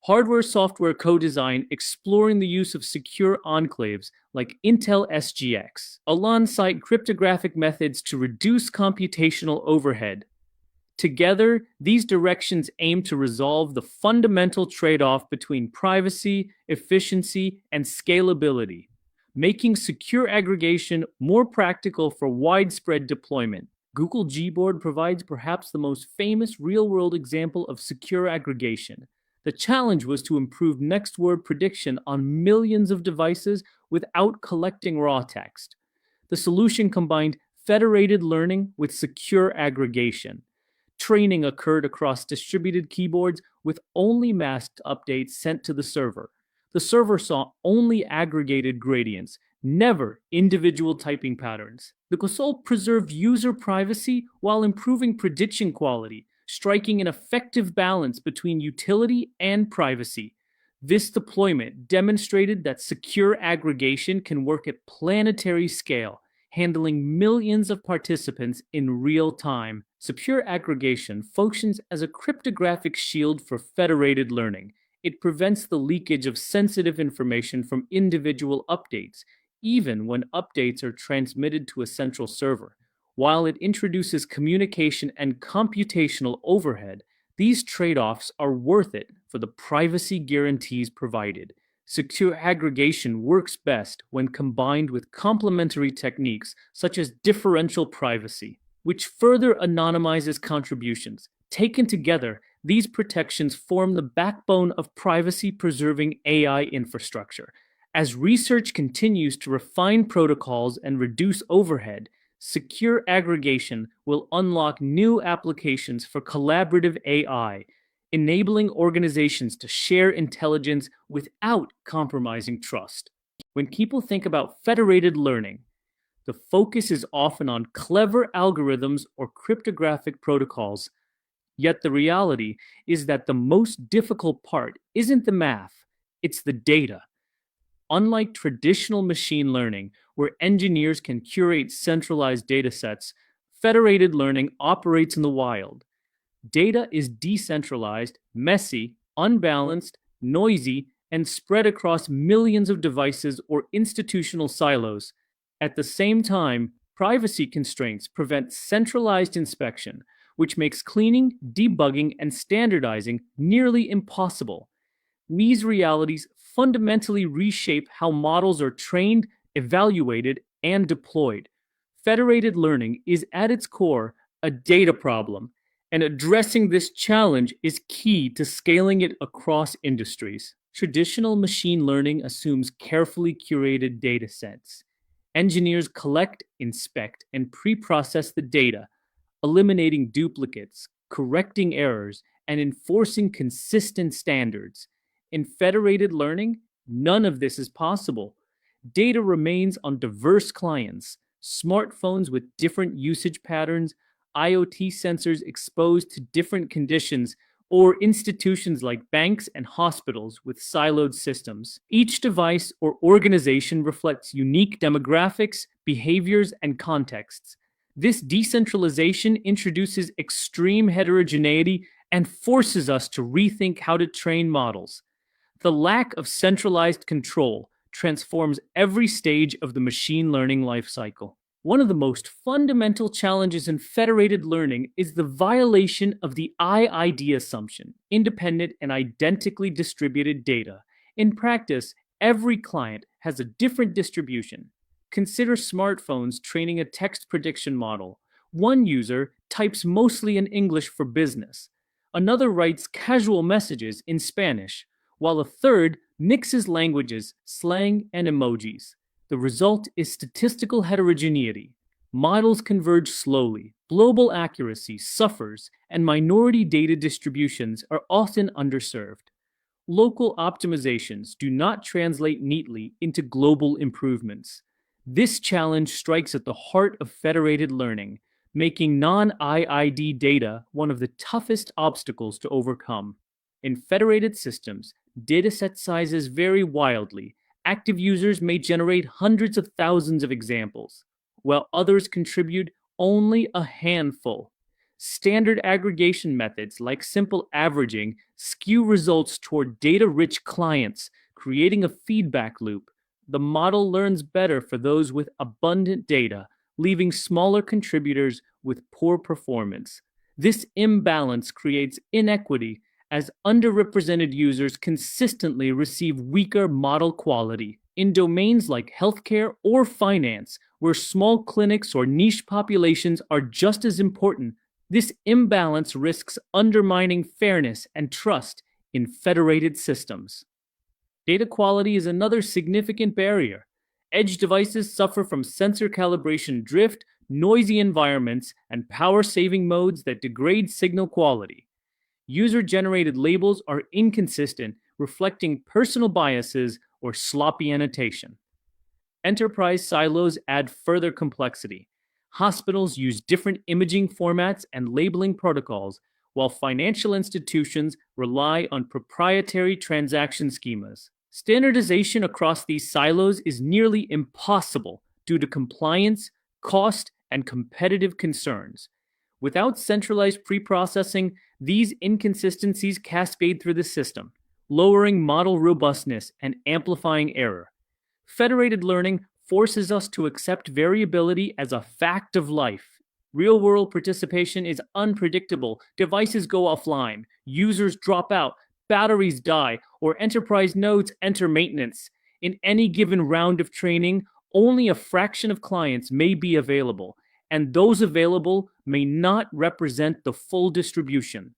[SPEAKER 1] Hardware-software co-design exploring the use of secure enclaves like Intel SGX, alongside cryptographic methods to reduce computational overhead. Together, these directions aim to resolve the fundamental trade-off between privacy, efficiency, and scalability, making secure aggregation more practical for widespread deployment. Google Gboard provides perhaps the most famous real-world example of secure aggregation. The challenge was to improve next word prediction on millions of devices without collecting raw text. The solution combined federated learning with secure aggregation. Training occurred across distributed keyboards with only masked updates sent to the server. The server saw only aggregated gradients, never individual typing patterns. The console preserved user privacy while improving prediction quality, striking an effective balance between utility and privacy. This deployment demonstrated that secure aggregation can work at planetary scale, handling millions of participants in real time. Secure aggregation functions as a cryptographic shield for federated learning. It prevents the leakage of sensitive information from individual updates, even when updates are transmitted to a central server. While it introduces communication and computational overhead, these trade-offs are worth it for the privacy guarantees provided. Secure aggregation works best when combined with complementary techniques such as differential privacy, which further anonymizes contributions. Taken together, these protections form the backbone of privacy-preserving AI infrastructure. As research continues to refine protocols and reduce overhead, secure aggregation will unlock new applications for collaborative AI, enabling organizations to share intelligence without compromising trust. When people think about federated learning, the focus is often on clever algorithms or cryptographic protocols. Yet the reality is that the most difficult part isn't the math, it's the data. Unlike traditional machine learning, where engineers can curate centralized datasets, federated learning operates in the wild. Data is decentralized, messy, unbalanced, noisy, and spread across millions of devices or institutional silos. At the same time, privacy constraints prevent centralized inspection, which makes cleaning, debugging, and standardizing nearly impossible. These realities fundamentally reshape how models are trained, evaluated, and deployed. Federated learning is at its core a data problem, and addressing this challenge is key to scaling it across industries. Traditional machine learning assumes carefully curated data sets. Engineers collect, inspect, and pre-process the data, eliminating duplicates, correcting errors, and enforcing consistent standards. In federated learning, none of this is possible. Data remains on diverse clients, Smartphones with different usage patterns, IoT sensors exposed to different conditions, or institutions like banks and hospitals with siloed systems. Each device or organization reflects unique demographics, behaviors, and contexts. This decentralization introduces extreme heterogeneity and forces us to rethink how to train models. The lack of centralized control transforms every stage of the machine learning lifecycle. One of the most fundamental challenges in federated learning is the violation of the IID assumption, independent and identically distributed data. In practice, every client has a different distribution. Consider smartphones training a text prediction model. One user types mostly in English for business. Another writes casual messages in Spanish, while a third mixes languages, slang, and emojis. The result is statistical heterogeneity. Models converge slowly, global accuracy suffers, and minority data distributions are often underserved. Local optimizations do not translate neatly into global improvements. This challenge strikes at the heart of federated learning, making non-IID data one of the toughest obstacles to overcome. In federated systems, dataset sizes vary wildly. Active users may generate hundreds of thousands of examples, while others contribute only a handful. Standard aggregation methods like simple averaging skew results toward data-rich clients, creating a feedback loop. The model learns better for those with abundant data, leaving smaller contributors with poor performance. This imbalance creates inequity as underrepresented users consistently receive weaker model quality. In domains like healthcare or finance, where small clinics or niche populations are just as important, this imbalance risks undermining fairness and trust in federated systems. Data quality is another significant barrier. Edge devices suffer from sensor calibration drift, noisy environments, and power-saving modes that degrade signal quality. User-generated labels are inconsistent, reflecting personal biases or sloppy annotation. Enterprise silos add further complexity. Hospitals use different imaging formats and labeling protocols, while financial institutions rely on proprietary transaction schemas. Standardization across these silos is nearly impossible due to compliance, cost, and competitive concerns. Without centralized preprocessing, these inconsistencies cascade through the system, lowering model robustness and amplifying error. Federated learning forces us to accept variability as a fact of life. Real-world participation is unpredictable. Devices go offline, users drop out, batteries die, or enterprise nodes enter maintenance. In any given round of training, only a fraction of clients may be available, and those available may not represent the full distribution.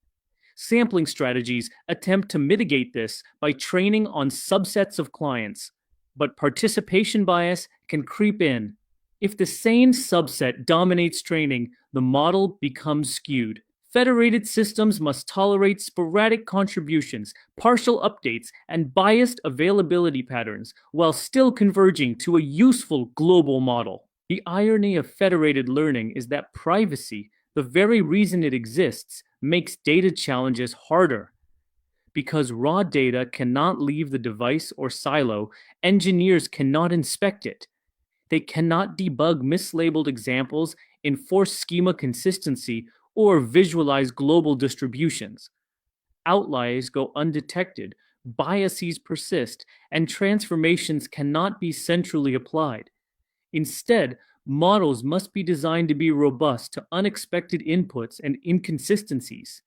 [SPEAKER 1] Sampling strategies attempt to mitigate this by training on subsets of clients, but participation bias can creep in. If the same subset dominates training, the model becomes skewed. Federated systems must tolerate sporadic contributions, partial updates, and biased availability patterns while still converging to a useful global model. The irony of federated learning is that privacy, the very reason it exists, makes data challenges harder. Because raw data cannot leave the device or silo, engineers cannot inspect it. They cannot debug mislabeled examples, enforce schema consistency, or visualize global distributions. Outliers go undetected, biases persist, and transformations cannot be centrally applied. Instead, models must be designed to be robust to unexpected inputs and inconsistencies.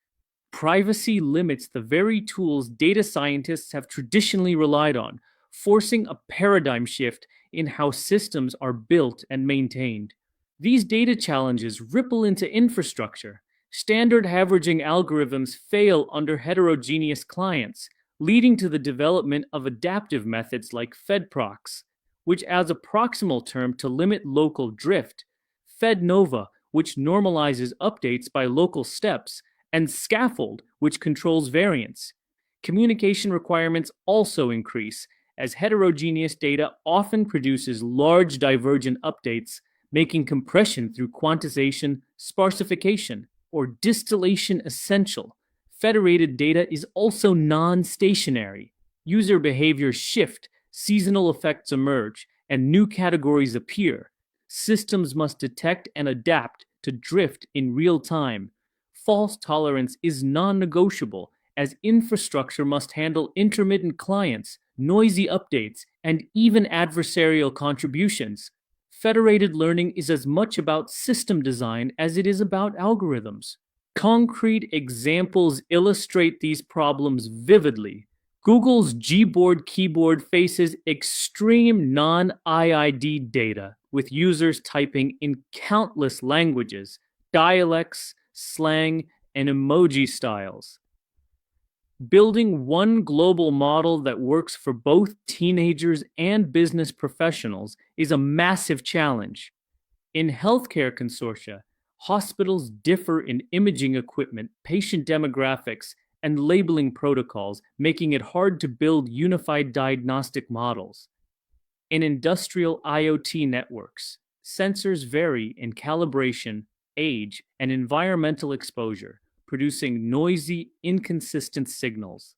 [SPEAKER 1] Privacy limits the very tools data scientists have traditionally relied on, forcing a paradigm shift in how systems are built and maintained. These data challenges ripple into infrastructure. Standard averaging algorithms fail under heterogeneous clients, leading to the development of adaptive methods like FedProx, which adds a proximal term to limit local drift, FedNova, which normalizes updates by local steps, and Scaffold, which controls variance. Communication requirements also increase, as heterogeneous data often produces large divergent updates making compression through quantization, sparsification, or distillation essential. Federated data is also non-stationary. User behaviors shift, seasonal effects emerge, and new categories appear. Systems must detect and adapt to drift in real time. False tolerance is non-negotiable, as infrastructure must handle intermittent clients, noisy updates, and even adversarial contributions. Federated learning is as much about system design as it is about algorithms. Concrete examples illustrate these problems vividly. Google's Gboard keyboard faces extreme non-IID data, with users typing in countless languages, dialects, slang, and emoji styles. Building one global model that works for both teenagers and business professionals is a massive challenge. In healthcare consortia, hospitals differ in imaging equipment, patient demographics, and labeling protocols, making it hard to build unified diagnostic models. In industrial IoT networks, sensors vary in calibration, age, and environmental exposure, producing noisy, inconsistent signals.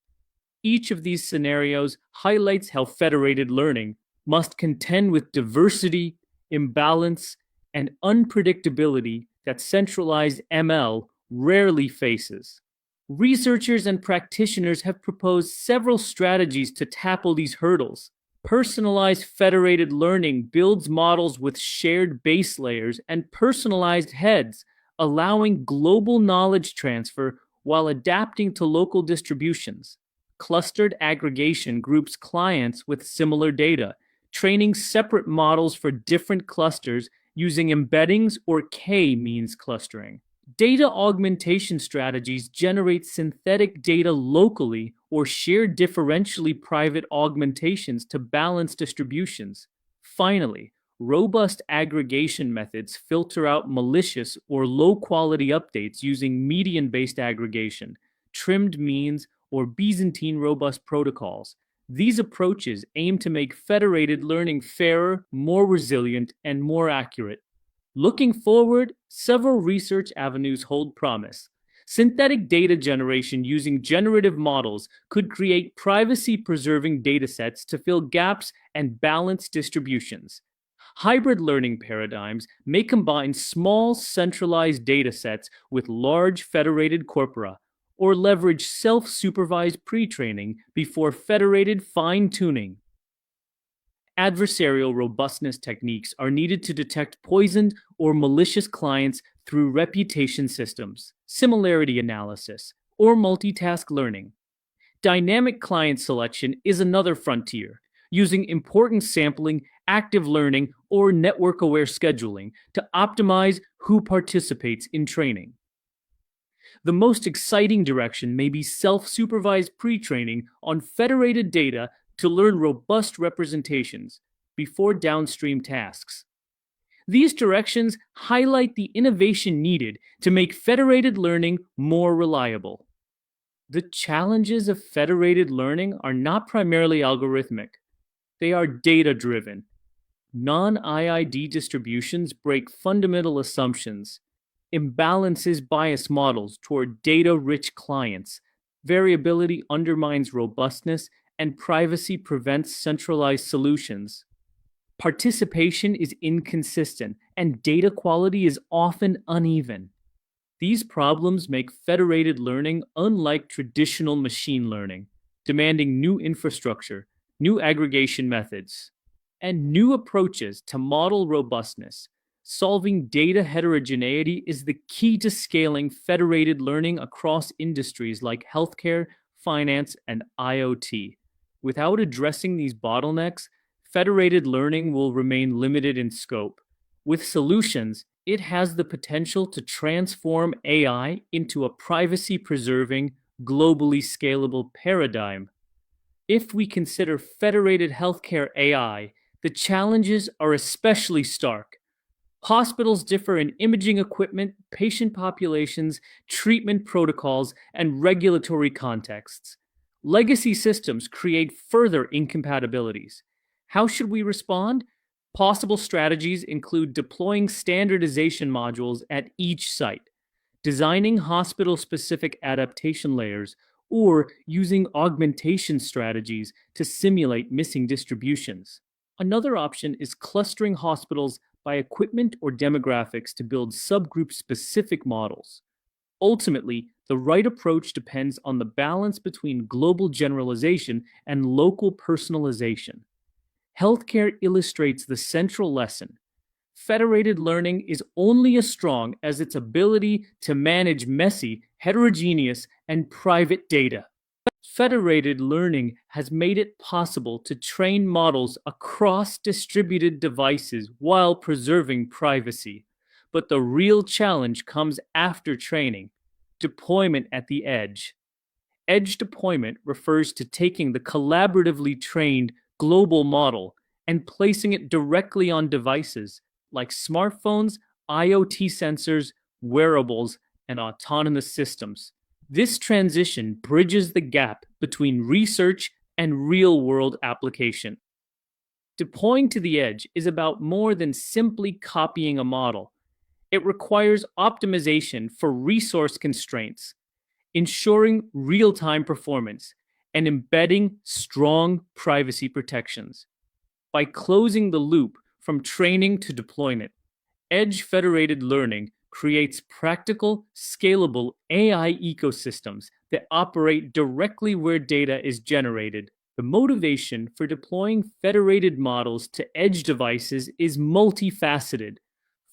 [SPEAKER 1] Each of these scenarios highlights how federated learning must contend with diversity, imbalance, and unpredictability that centralized ML rarely faces. Researchers and practitioners have proposed several strategies to tackle these hurdles. Personalized federated learning builds models with shared base layers and personalized heads, allowing global knowledge transfer while adapting to local distributions. Clustered aggregation groups clients with similar data, training separate models for different clusters using embeddings or k-means clustering. Data augmentation strategies generate synthetic data locally or share differentially private augmentations to balance distributions. Finally, robust aggregation methods filter out malicious or low-quality updates using median-based aggregation, trimmed means, or Byzantine robust protocols. These approaches aim to make federated learning fairer, more resilient, and more accurate. Looking forward, several research avenues hold promise. Synthetic data generation using generative models could create privacy-preserving datasets to fill gaps and balance distributions. Hybrid learning paradigms may combine small, centralized datasets with large federated corpora, or leverage self-supervised pre-training before federated fine-tuning. Adversarial robustness techniques are needed to detect poisoned or malicious clients through reputation systems, similarity analysis, or multitask learning. Dynamic client selection is another frontier, using importance sampling, active learning, or network-aware scheduling to optimize who participates in training. The most exciting direction may be self-supervised pre-training on federated data to learn robust representations before downstream tasks. These directions highlight the innovation needed to make federated learning more reliable. The challenges of federated learning are not primarily algorithmic. They are data-driven. Non-IID distributions break fundamental assumptions. Imbalances bias models toward data-rich clients. Variability undermines robustness, and privacy prevents centralized solutions. Participation is inconsistent, and data quality is often uneven. These problems make federated learning unlike traditional machine learning, demanding new infrastructure, new aggregation methods, and new approaches to model robustness. Solving data heterogeneity is the key to scaling federated learning across industries like healthcare, finance, and IoT. Without addressing these bottlenecks, federated learning will remain limited in scope. With solutions, it has the potential to transform AI into a privacy-preserving, globally scalable paradigm. If we consider federated healthcare AI, the challenges are especially stark. Hospitals differ in imaging equipment, patient populations, treatment protocols, and regulatory contexts. Legacy systems create further incompatibilities. How should we respond? Possible strategies include deploying standardization modules at each site, designing hospital-specific adaptation layers, or using augmentation strategies to simulate missing distributions. Another option is clustering hospitals by equipment or demographics to build subgroup-specific models. Ultimately, the right approach depends on the balance between global generalization and local personalization. Healthcare illustrates the central lesson. Federated learning is only as strong as its ability to manage messy, heterogeneous, and private data. Federated learning has made it possible to train models across distributed devices while preserving privacy. But the real challenge comes after training: deployment at the edge. Edge deployment refers to taking the collaboratively trained global model and placing it directly on devices like smartphones, IoT sensors, wearables, and autonomous systems. This transition bridges the gap between research and real-world application. Deploying to the edge is about more than simply copying a model. It requires optimization for resource constraints, ensuring real-time performance, and embedding strong privacy protections. By closing the loop from training to deployment, edge federated learning creates practical, scalable AI ecosystems that operate directly where data is generated. The motivation for deploying federated models to edge devices is multifaceted.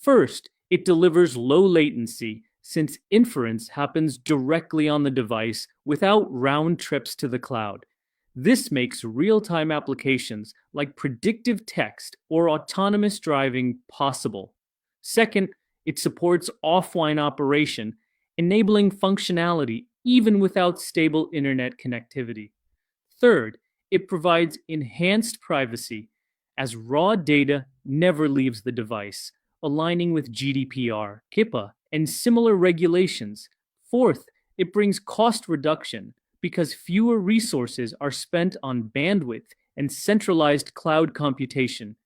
[SPEAKER 1] First, it delivers low latency, since inference happens directly on the device without round trips to the cloud. This makes real-time applications like predictive text or autonomous driving possible. Second, it supports offline operation, enabling functionality even without stable internet connectivity. Third, it provides enhanced privacy, as raw data never leaves the device, aligning with GDPR, HIPAA, and similar regulations. Fourth, it brings cost reduction because fewer resources are spent on bandwidth and centralized cloud computation.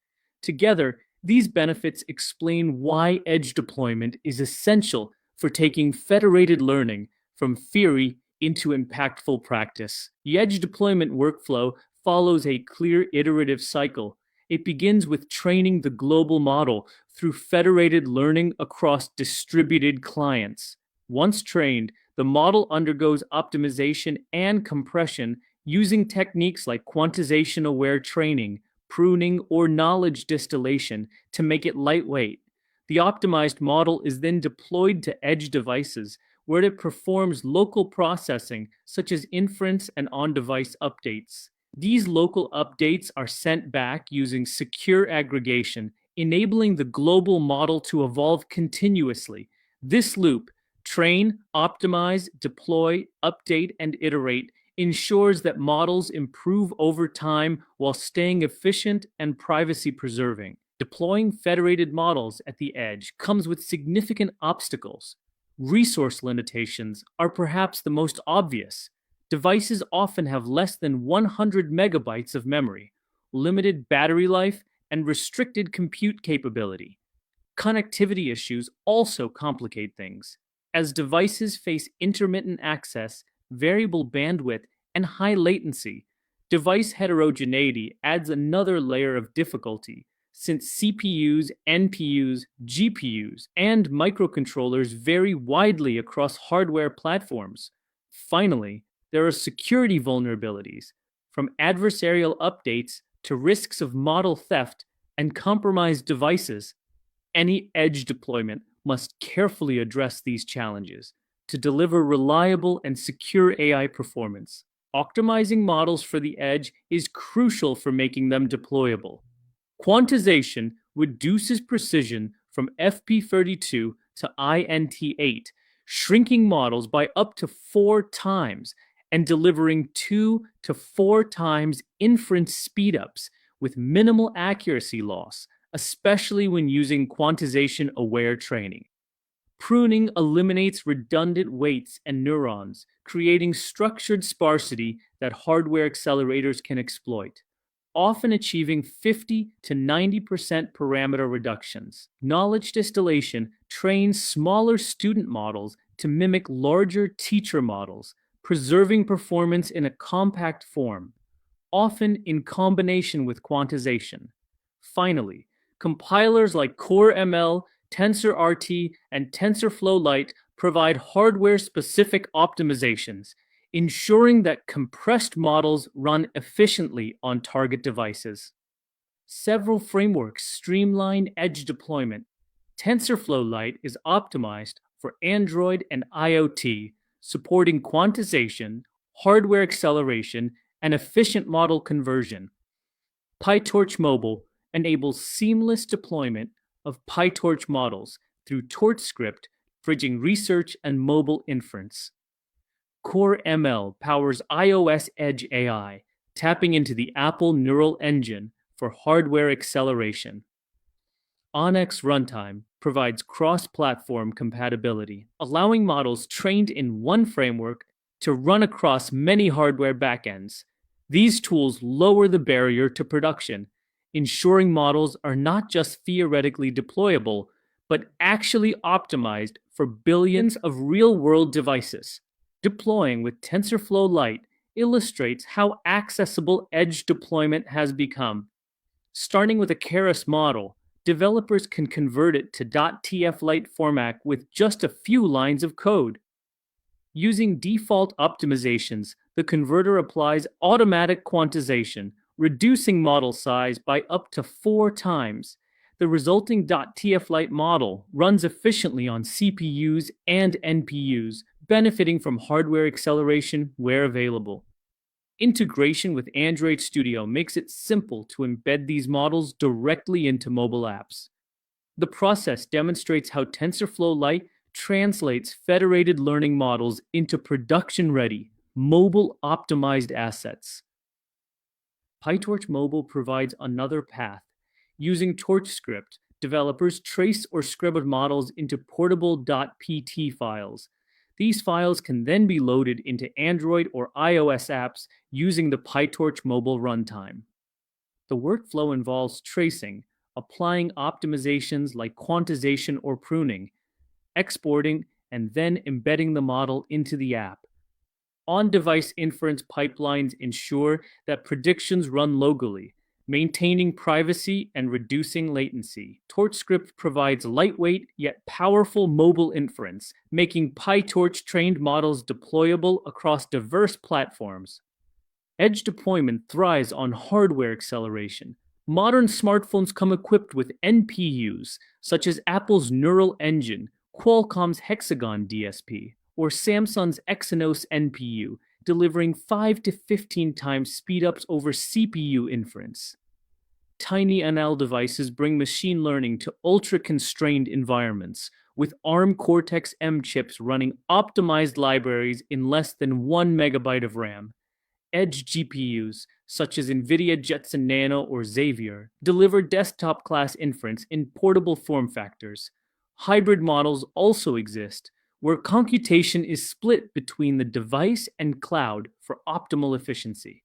[SPEAKER 1] Together, these benefits explain why edge deployment is essential for taking federated learning from theory into impactful practice. The edge deployment workflow follows a clear iterative cycle. It begins with training the global model through federated learning across distributed clients. Once trained, the model undergoes optimization and compression using techniques like quantization-aware training, pruning, or knowledge distillation to make it lightweight. The optimized model is then deployed to edge devices, where it performs local processing such as inference and on-device updates. These local updates are sent back using secure aggregation, enabling the global model to evolve continuously. This loop, train, optimize, deploy, update, and iterate, ensures that models improve over time while staying efficient and privacy-preserving. Deploying federated models at the edge comes with significant obstacles. Resource limitations are perhaps the most obvious. Devices often have less than 100 megabytes of memory, limited battery life, and restricted compute capability. Connectivity issues also complicate things. As devices face intermittent access, variable bandwidth, and high latency, device heterogeneity adds another layer of difficulty, since CPUs, NPUs, GPUs, and microcontrollers vary widely across hardware platforms. Finally, there are security vulnerabilities, from adversarial updates to risks of model theft and compromised devices. Any edge deployment must carefully address these challenges to deliver reliable and secure AI performance. Optimizing models for the edge is crucial for making them deployable. Quantization reduces precision from FP32 to INT8, shrinking models by up to 4 times and delivering 2 to 4 times inference speedups with minimal accuracy loss, especially when using quantization-aware training. Pruning eliminates redundant weights and neurons, creating structured sparsity that hardware accelerators can exploit. often achieving 50 to 90% parameter reductions. Knowledge distillation trains smaller student models to mimic larger teacher models, preserving performance in a compact form, often in combination with quantization. Finally, compilers like CoreML, TensorRT, and TensorFlow Lite provide hardware-specific optimizations, ensuring that compressed models run efficiently on target devices. Several frameworks streamline edge deployment. TensorFlow Lite is optimized for Android and IoT, supporting quantization, hardware acceleration, and efficient model conversion. PyTorch Mobile enables seamless deployment of PyTorch models through TorchScript, bridging research and mobile inference. CoreML powers iOS Edge AI, tapping into the Apple Neural Engine for hardware acceleration. Onyx Runtime provides cross-platform compatibility, allowing models trained in one framework to run across many hardware backends. These tools lower the barrier to production, ensuring models are not just theoretically deployable, but actually optimized for billions of real-world devices. Deploying with TensorFlow Lite illustrates how accessible edge deployment has become. Starting with a Keras model, developers can convert it to .tf-lite format with just a few lines of code. Using default optimizations, the converter applies automatic quantization, reducing model size by up to 4 times. The resulting .tf-lite model runs efficiently on CPUs and NPUs, benefiting from hardware acceleration where available. Integration with Android Studio makes it simple to embed these models directly into mobile apps. The process demonstrates how TensorFlow Lite translates federated learning models into production-ready, mobile-optimized assets. PyTorch Mobile provides another path. Using TorchScript, developers trace or scribble models into portable .pt files. These files can then be loaded into Android or iOS apps using the PyTorch Mobile runtime. The workflow involves tracing, applying optimizations like quantization or pruning, exporting, and then embedding the model into the app. On-device inference pipelines ensure that predictions run locally, maintaining privacy and reducing latency. TorchScript provides lightweight yet powerful mobile inference, making PyTorch-trained models deployable across diverse platforms. Edge deployment thrives on hardware acceleration. Modern smartphones come equipped with NPUs, such as Apple's Neural Engine, Qualcomm's Hexagon DSP, or Samsung's Exynos NPU, delivering 5 to 15 times speedups over CPU inference. TinyML devices bring machine learning to ultra-constrained environments, with ARM Cortex-M chips running optimized libraries in less than 1 megabyte of RAM. Edge GPUs, such as NVIDIA Jetson Nano or Xavier, deliver desktop-class inference in portable form factors. Hybrid models also exist, where computation is split between the device and cloud for optimal efficiency.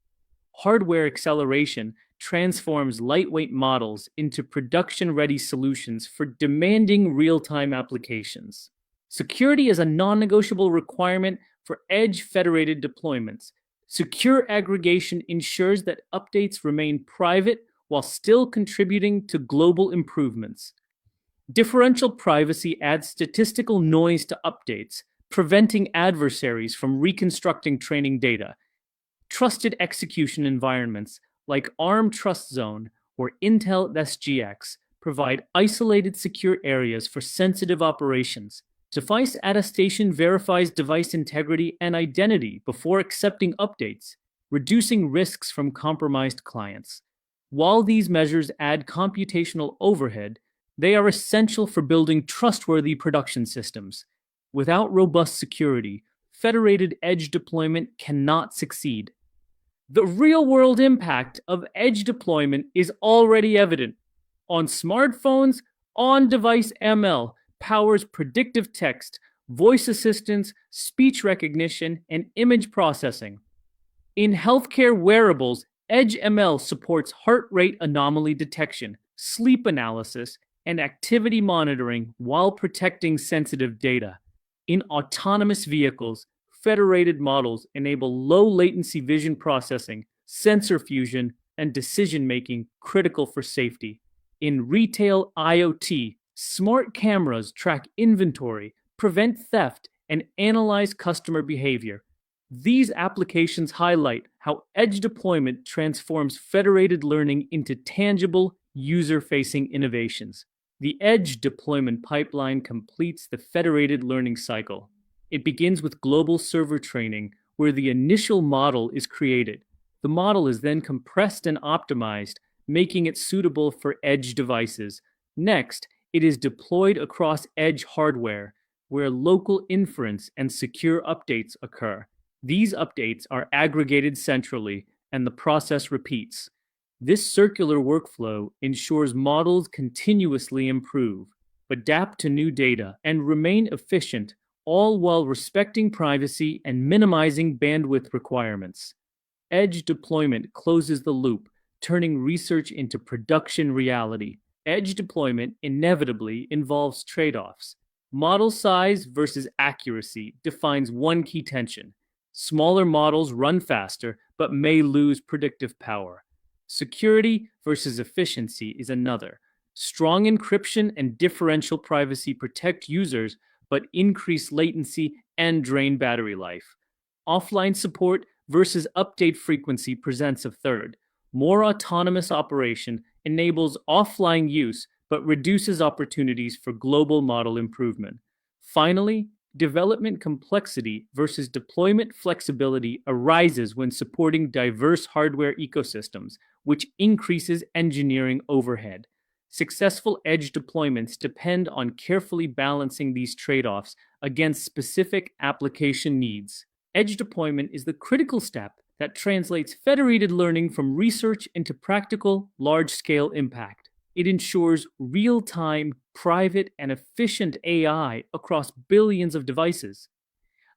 [SPEAKER 1] Hardware acceleration transforms lightweight models into production-ready solutions for demanding real-time applications. Security is a non-negotiable requirement for edge federated deployments. Secure aggregation ensures that updates remain private while still contributing to global improvements. Differential privacy adds statistical noise to updates, preventing adversaries from reconstructing training data. Trusted execution environments like ARM Trust Zone or Intel SGX provide isolated secure areas for sensitive operations. Device attestation verifies device integrity and identity before accepting updates, reducing risks from compromised clients. While these measures add computational overhead, they are essential for building trustworthy production systems. Without robust security, federated edge deployment cannot succeed. The real-world impact of edge deployment is already evident. On smartphones, on-device ML powers predictive text, voice assistance, speech recognition, and image processing. In healthcare wearables, Edge ML supports heart rate anomaly detection, sleep analysis, and activity monitoring while protecting sensitive data. In autonomous vehicles, federated models enable low latency vision processing, sensor fusion, and decision making critical for safety. In retail IoT, smart cameras track inventory, prevent theft, and analyze customer behavior. These applications highlight how edge deployment transforms federated learning into tangible, user facing innovations. The edge deployment pipeline completes the federated learning cycle. It begins with global server training, where the initial model is created. The model is then compressed and optimized, making it suitable for edge devices. Next, it is deployed across edge hardware, where local inference and secure updates occur. These updates are aggregated centrally, and the process repeats. This circular workflow ensures models continuously improve, adapt to new data, and remain efficient, all while respecting privacy and minimizing bandwidth requirements. Edge deployment closes the loop, turning research into production reality. Edge deployment inevitably involves trade-offs. Model size versus accuracy defines one key tension. Smaller models run faster, but may lose predictive power. Security versus efficiency is another. Strong encryption and differential privacy protect users, but increase latency and drain battery life. Offline support versus update frequency presents a third. More autonomous operation enables offline use, but reduces opportunities for global model improvement. Finally, development complexity versus deployment flexibility arises when supporting diverse hardware ecosystems, which increases engineering overhead. Successful edge deployments depend on carefully balancing these trade-offs against specific application needs. Edge deployment is the critical step that translates federated learning from research into practical, large-scale impact. It ensures real-time, private, and efficient AI across billions of devices.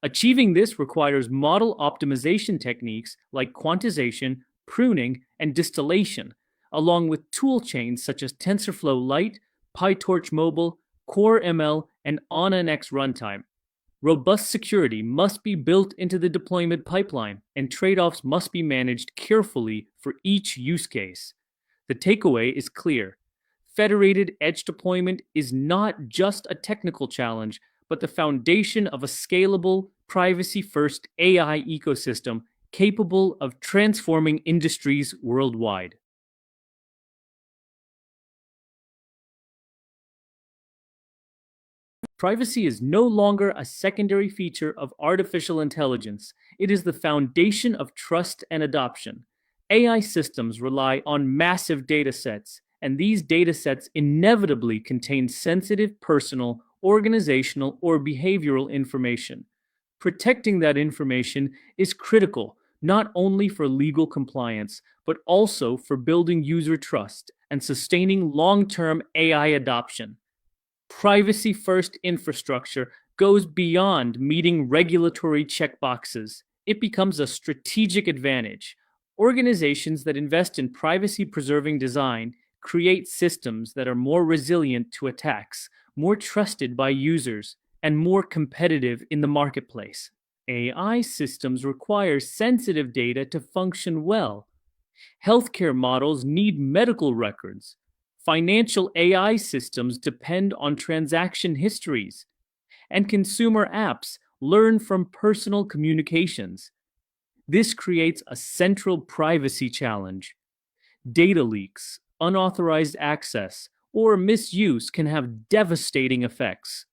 [SPEAKER 1] Achieving this requires model optimization techniques like quantization, pruning, and distillation, along with tool chains such as TensorFlow Lite, PyTorch Mobile, Core ML, and OnNX runtime. Robust security must be built into the deployment pipeline, and trade-offs must be managed carefully for each use case. The takeaway is clear. Federated edge deployment is not just a technical challenge, but the foundation of a scalable, privacy-first AI ecosystem capable of transforming industries worldwide. Privacy is no longer a secondary feature of artificial intelligence. It is the foundation of trust and adoption. AI systems rely on massive data sets, and these data sets inevitably contain sensitive personal, organizational, or behavioral information. Protecting that information is critical, not only for legal compliance, but also for building user trust and sustaining long-term AI adoption. Privacy-first infrastructure goes beyond meeting regulatory checkboxes. It becomes a strategic advantage. Organizations that invest in privacy-preserving design create systems that are more resilient to attacks, more trusted by users, and more competitive in the marketplace. AI systems require sensitive data to function well. Healthcare models need medical records. Financial AI systems depend on transaction histories, and consumer apps learn from personal communications. This creates a central privacy challenge. Data leaks, unauthorized access, or misuse can have devastating effects.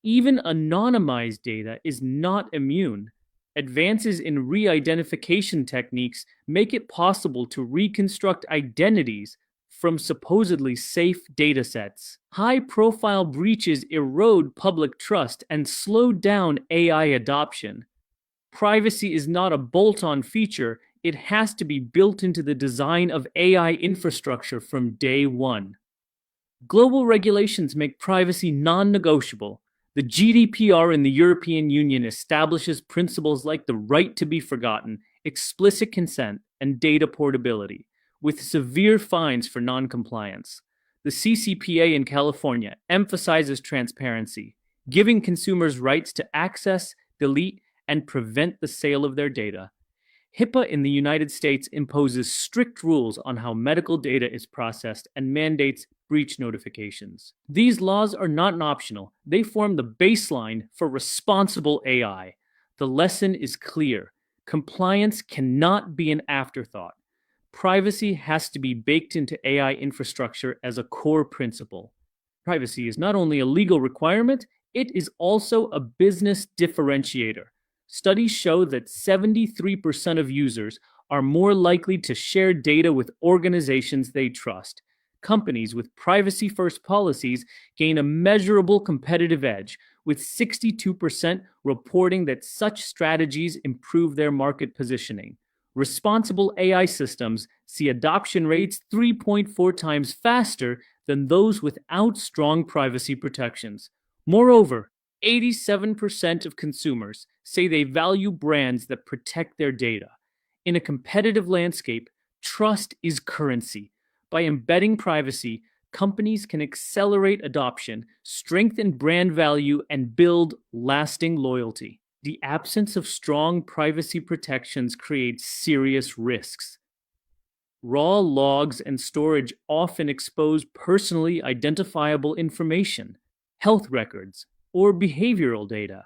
[SPEAKER 1] Even anonymized data is not immune. Advances in re-identification techniques make it possible to reconstruct identities from supposedly safe datasets. High-profile breaches erode public trust and slow down AI adoption. Privacy is not a bolt-on feature, it has to be built into the design of AI infrastructure from day one. Global regulations make privacy non-negotiable. The GDPR in the European Union establishes principles like the right to be forgotten, explicit consent, and data portability, with severe fines for noncompliance. The CCPA in California emphasizes transparency, giving consumers rights to access, delete, and prevent the sale of their data. HIPAA in the United States imposes strict rules on how medical data is processed and mandates breach notifications. These laws are not optional, they form the baseline for responsible AI. The lesson is clear: compliance cannot be an afterthought. Privacy has to be baked into AI infrastructure as a core principle. Privacy is not only a legal requirement, it is also a business differentiator. Studies show that 73% of users are more likely to share data with organizations they trust. Companies with privacy-first policies gain a measurable competitive edge, with 62% reporting that such strategies improve their market positioning. Responsible AI systems see adoption rates 3.4 times faster than those without strong privacy protections. Moreover, 87% of consumers say they value brands that protect their data. In a competitive landscape, trust is currency. By embedding privacy, companies can accelerate adoption, strengthen brand value, and build lasting loyalty. The absence of strong privacy protections creates serious risks. Raw logs and storage often expose personally identifiable information, health records, or behavioral data.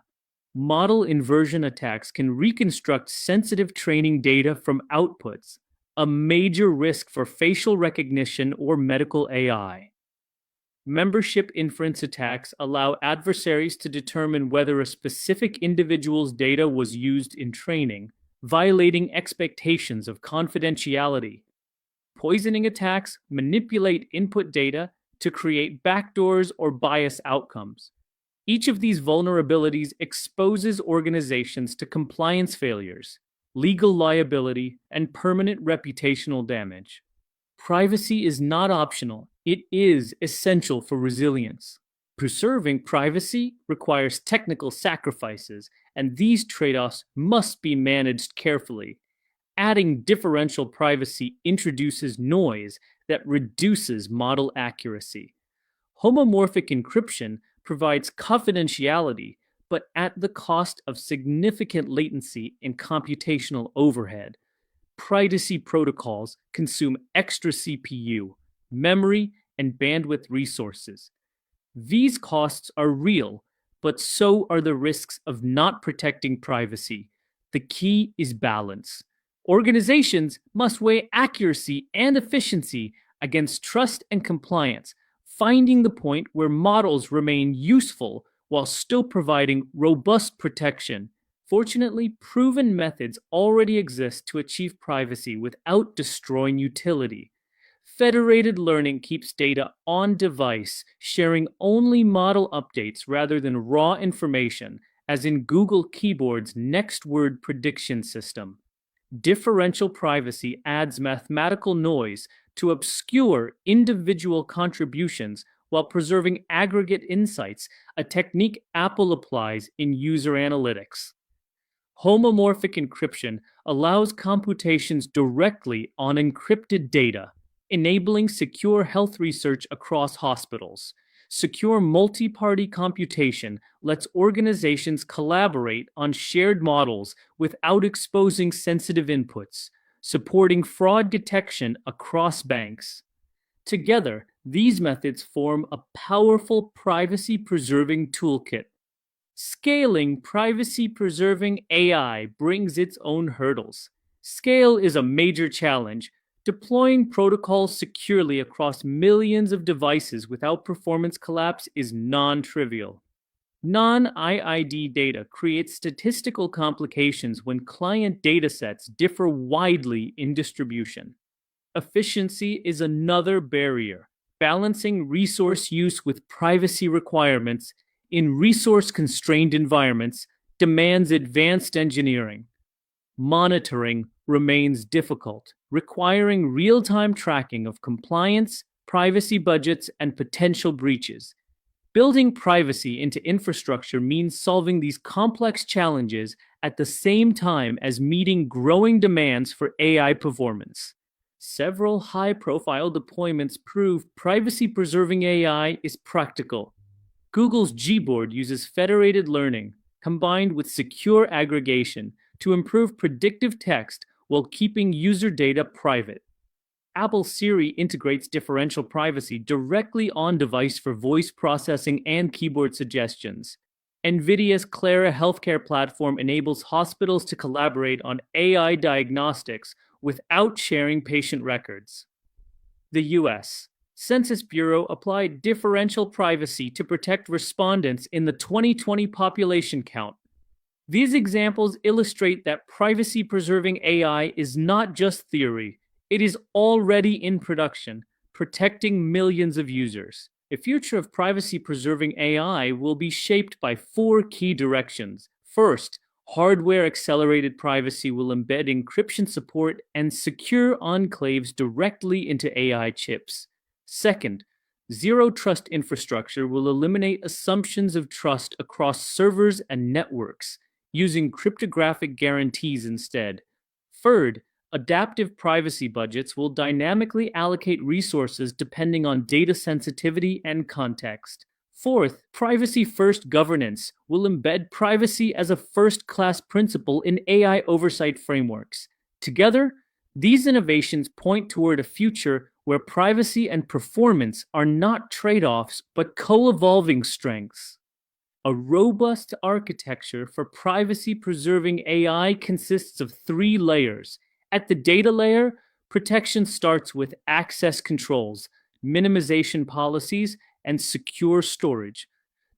[SPEAKER 1] Model inversion attacks can reconstruct sensitive training data from outputs, a major risk for facial recognition or medical AI. Membership inference attacks allow adversaries to determine whether a specific individual's data was used in training, violating expectations of confidentiality. Poisoning attacks manipulate input data to create backdoors or bias outcomes. Each of these vulnerabilities exposes organizations to compliance failures, legal liability, and permanent reputational damage. Privacy is not optional, it is essential for resilience. Preserving privacy requires technical sacrifices, and these trade-offs must be managed carefully. Adding differential privacy introduces noise that reduces model accuracy. Homomorphic encryption provides confidentiality, but at the cost of significant latency and computational overhead. Privacy protocols consume extra CPU, memory, and bandwidth resources. These costs are real, but so are the risks of not protecting privacy. The key is balance. Organizations must weigh accuracy and efficiency against trust and compliance, finding the point where models remain useful while still providing robust protection. Fortunately, proven methods already exist to achieve privacy without destroying utility. Federated learning keeps data on device, sharing only model updates rather than raw information, as in Google Keyboard's next word prediction system. Differential privacy adds mathematical noise to obscure individual contributions while preserving aggregate insights, a technique Apple applies in user analytics. Homomorphic encryption allows computations directly on encrypted data, enabling secure health research across hospitals. Secure multi-party computation lets organizations collaborate on shared models without exposing sensitive inputs, supporting fraud detection across banks. Together, these methods form a powerful privacy-preserving toolkit. Scaling privacy-preserving AI brings its own hurdles. Scale is a major challenge. Deploying protocols securely across millions of devices without performance collapse is non-trivial. Non-IID data creates statistical complications when client datasets differ widely in distribution. Efficiency is another barrier. Balancing resource use with privacy requirements in resource-constrained environments demands advanced engineering. Monitoring remains difficult, requiring real-time tracking of compliance, privacy budgets, and potential breaches. Building privacy into infrastructure means solving these complex challenges at the same time as meeting growing demands for AI performance. Several high-profile deployments prove privacy-preserving AI is practical. Google's Gboard uses federated learning, combined with secure aggregation, to improve predictive text while keeping user data private. Apple Siri integrates differential privacy directly on device for voice processing and keyboard suggestions. NVIDIA's Clara healthcare platform enables hospitals to collaborate on AI diagnostics without sharing patient records. The U.S. Census Bureau applied differential privacy to protect respondents in the 2020 population count. These examples illustrate that privacy-preserving AI is not just theory. It is already in production, protecting millions of users. The future of privacy-preserving AI will be shaped by four key directions. First, hardware-accelerated privacy will embed encryption support and secure enclaves directly into AI chips. Second, zero-trust infrastructure will eliminate assumptions of trust across servers and networks, using cryptographic guarantees instead. Third, adaptive privacy budgets will dynamically allocate resources depending on data sensitivity and context. Fourth, privacy-first governance will embed privacy as a first-class principle in AI oversight frameworks. Together, these innovations point toward a future where privacy and performance are not trade-offs but co-evolving strengths. A robust architecture for privacy-preserving AI consists of three layers. At the data layer, protection starts with access controls, minimization policies, and secure storage.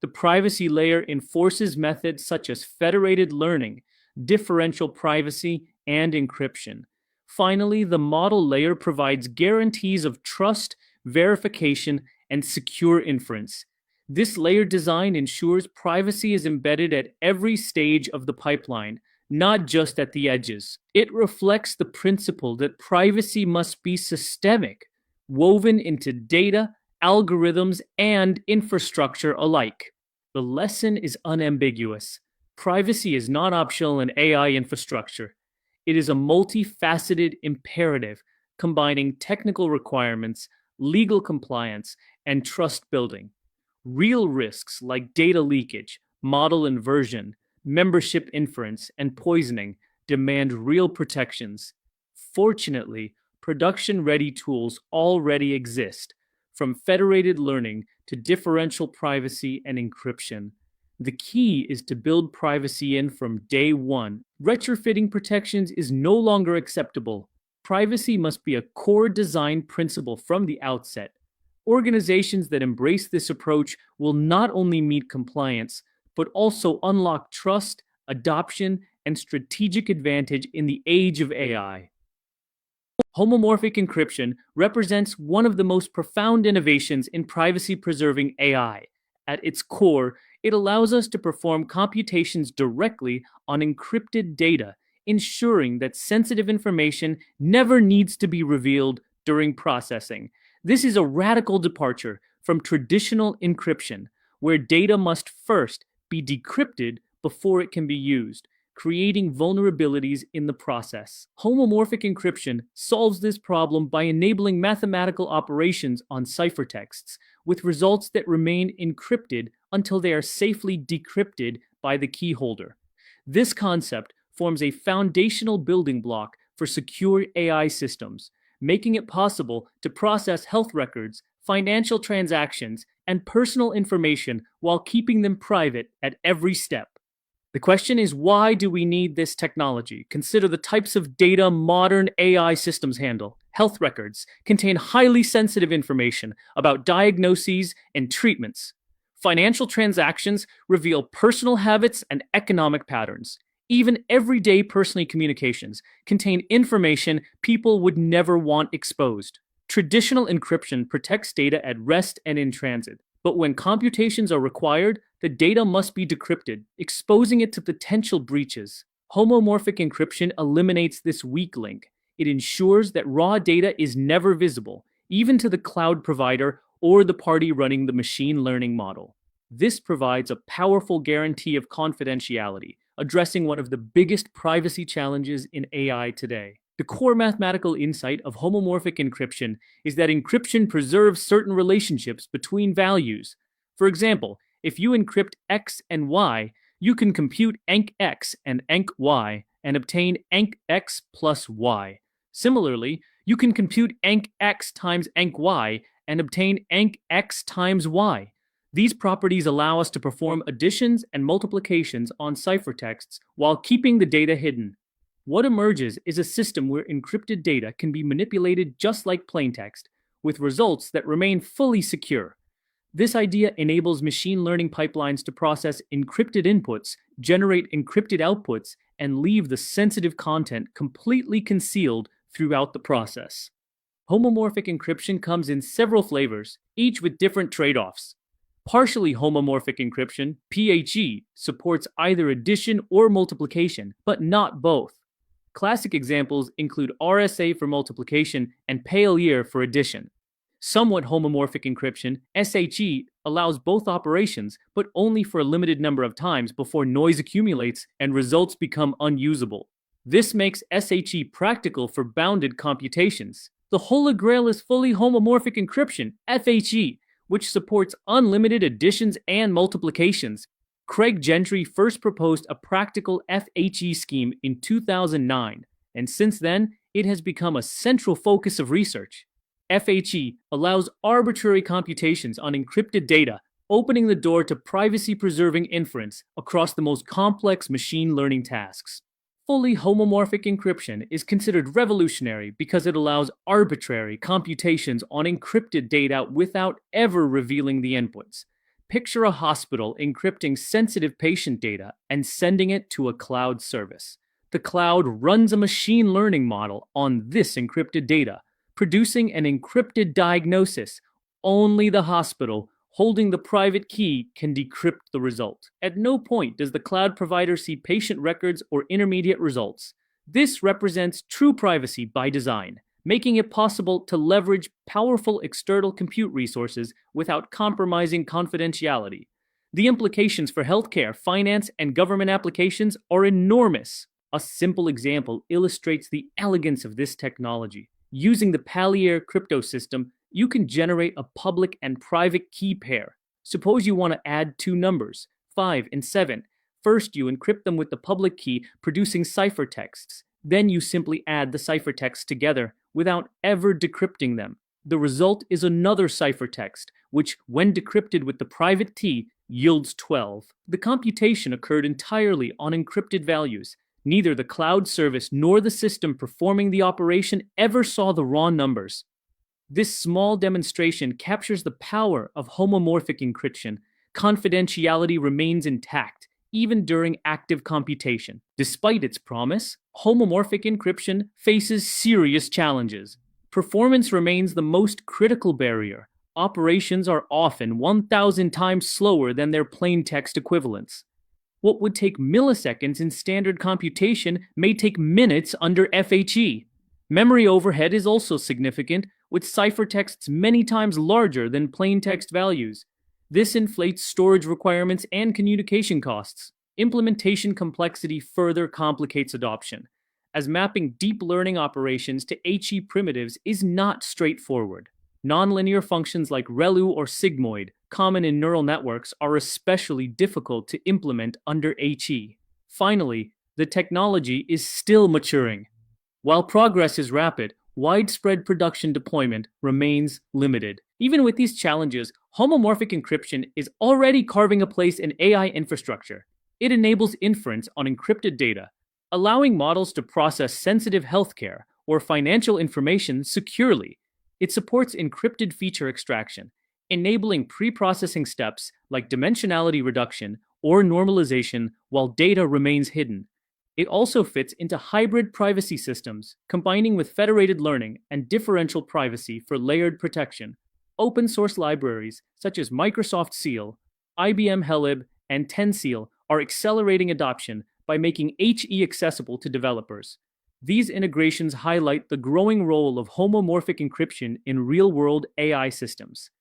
[SPEAKER 1] The privacy layer enforces methods such as federated learning, differential privacy, and encryption. Finally, the model layer provides guarantees of trust, verification, and secure inference. This layer design ensures privacy is embedded at every stage of the pipeline, not just at the edges. It reflects the principle that privacy must be systemic, woven into data, algorithms, and infrastructure alike. The lesson is unambiguous. Privacy is not optional in AI infrastructure. It is a multifaceted imperative, combining technical requirements, legal compliance, and trust building. Real risks like data leakage, model inversion, membership inference, and poisoning demand real protections. Fortunately, production-ready tools already exist, from federated learning to differential privacy and encryption. The key is to build privacy in from day one. Retrofitting protections is no longer acceptable. Privacy must be a core design principle from the outset. Organizations that embrace this approach will not only meet compliance, but also unlock trust, adoption, and strategic advantage in the age of AI. Homomorphic encryption represents one of the most profound innovations in privacy-preserving AI. At its core, it allows us to perform computations directly on encrypted data, ensuring that sensitive information never needs to be revealed during processing. This is a radical departure from traditional encryption, where data must first be decrypted before it can be used, creating vulnerabilities in the process. Homomorphic encryption solves this problem by enabling mathematical operations on ciphertexts, with results that remain encrypted until they are safely decrypted by the key holder. This concept forms a foundational building block for secure AI systems, making it possible to process health records, financial transactions, and personal information while keeping them private at every step. The question is, why do we need this technology? Consider the types of data modern AI systems handle. Health records contain highly sensitive information about diagnoses and treatments. Financial transactions reveal personal habits and economic patterns. Even everyday personal communications contain information people would never want exposed. Traditional encryption protects data at rest and in transit, but when computations are required, the data must be decrypted, exposing it to potential breaches. Homomorphic encryption eliminates this weak link. It ensures that raw data is never visible, even to the cloud provider or the party running the machine learning model. This provides a powerful guarantee of confidentiality, addressing one of the biggest privacy challenges in AI today. The core mathematical insight of homomorphic encryption is that encryption preserves certain relationships between values. For example, if you encrypt x and y, you can compute enc(x) and enc(y) and obtain enc(x) plus y. Similarly, you can compute enc(x) times enc(y) and obtain enc(x) times y. These properties allow us to perform additions and multiplications on ciphertexts while keeping the data hidden. What emerges is a system where encrypted data can be manipulated just like plaintext, with results that remain fully secure. This idea enables machine learning pipelines to process encrypted inputs, generate encrypted outputs, and leave the sensitive content completely concealed throughout the process. Homomorphic encryption comes in several flavors, each with different trade-offs. Partially homomorphic encryption, PHE, supports either addition or multiplication, but not both. Classic examples include RSA for multiplication and Pale-Year for addition. Somewhat homomorphic encryption, SHE, allows both operations, but only for a limited number of times before noise accumulates and results become unusable. This makes SHE practical for bounded computations. The Holy Grail is fully homomorphic encryption, FHE, which supports unlimited additions and multiplications. Craig Gentry first proposed a practical FHE scheme in 2009, and since then, it has become a central focus of research. FHE allows arbitrary computations on encrypted data, opening the door to privacy-preserving inference across the most complex machine learning tasks. Fully homomorphic encryption is considered revolutionary because it allows arbitrary computations on encrypted data without ever revealing the inputs. Picture a hospital encrypting sensitive patient data and sending it to a cloud service. The cloud runs a machine learning model on this encrypted data, producing an encrypted diagnosis. Only the hospital, holding the private key, can decrypt the result. At no point does the cloud provider see patient records or intermediate results. This represents true privacy by design, making it possible to leverage powerful external compute resources without compromising confidentiality. The implications for healthcare, finance, and government applications are enormous. A simple example illustrates the elegance of this technology. Using the Pale-Year crypto system, you can generate a public and private key pair. Suppose you want to add two numbers, 5 and 7. First, you encrypt them with the public key, producing ciphertexts. Then you simply add the ciphertexts together without ever decrypting them. The result is another ciphertext, which, when decrypted with the private key, yields 12. The computation occurred entirely on encrypted values. Neither the cloud service nor the system performing the operation ever saw the raw numbers. This small demonstration captures the power of homomorphic encryption. Confidentiality remains intact, even during active computation. Despite its promise, homomorphic encryption faces serious challenges. Performance remains the most critical barrier. Operations are often 1,000 times slower than their plain-text equivalents. What would take milliseconds in standard computation may take minutes under FHE. Memory overhead is also significant, with ciphertexts many times larger than plain-text values. This inflates storage requirements and communication costs. Implementation complexity further complicates adoption, as mapping deep learning operations to HE primitives is not straightforward. Nonlinear functions like ReLU or sigmoid, common in neural networks, are especially difficult to implement under HE. Finally, the technology is still maturing. While progress is rapid, widespread production deployment remains limited. Even with these challenges, homomorphic encryption is already carving a place in AI infrastructure. It enables inference on encrypted data, allowing models to process sensitive healthcare or financial information securely. It supports encrypted feature extraction, enabling pre-processing steps like dimensionality reduction or normalization while data remains hidden. It also fits into hybrid privacy systems, combining with federated learning and differential privacy for layered protection. Open source libraries such as Microsoft Seal, IBM Helib, and Tenseal are accelerating adoption by making HE accessible to developers. These integrations highlight the growing role of homomorphic encryption in real-world AI systems.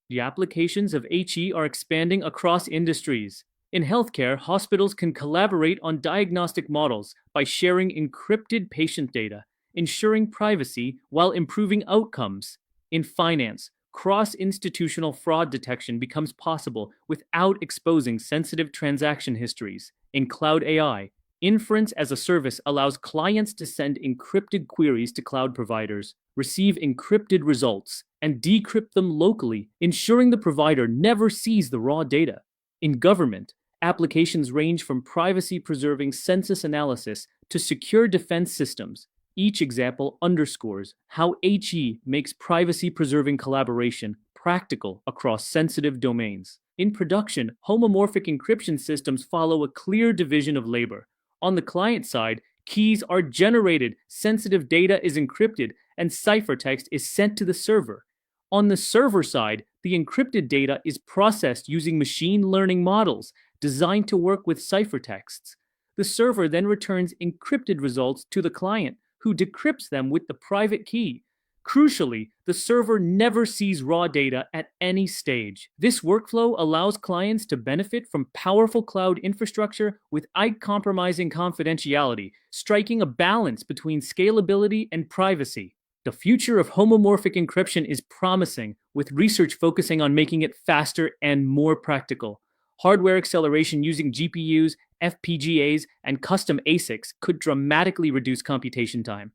[SPEAKER 1] The applications of HE are expanding across industries. In healthcare, hospitals can collaborate on diagnostic models by sharing encrypted patient data, ensuring privacy while improving outcomes. In finance, cross-institutional fraud detection becomes possible without exposing sensitive transaction histories. In cloud AI, inference as a service allows clients to send encrypted queries to cloud providers, receive encrypted results, and decrypt them locally, ensuring the provider never sees the raw data. In government, applications range from privacy-preserving census analysis to secure defense systems. Each example underscores how HE makes privacy-preserving collaboration practical across sensitive domains. In production, homomorphic encryption systems follow a clear division of labor. On the client side, keys are generated, sensitive data is encrypted, and ciphertext is sent to the server. On the server side, the encrypted data is processed using machine learning models designed to work with ciphertexts. The server then returns encrypted results to the client, who decrypts them with the private key. Crucially, the server never sees raw data at any stage. This workflow allows clients to benefit from powerful cloud infrastructure without compromising confidentiality, striking a balance between scalability and privacy. The future of homomorphic encryption is promising, with research focusing on making it faster and more practical. Hardware acceleration using GPUs, FPGAs, and custom ASICs could dramatically reduce computation time.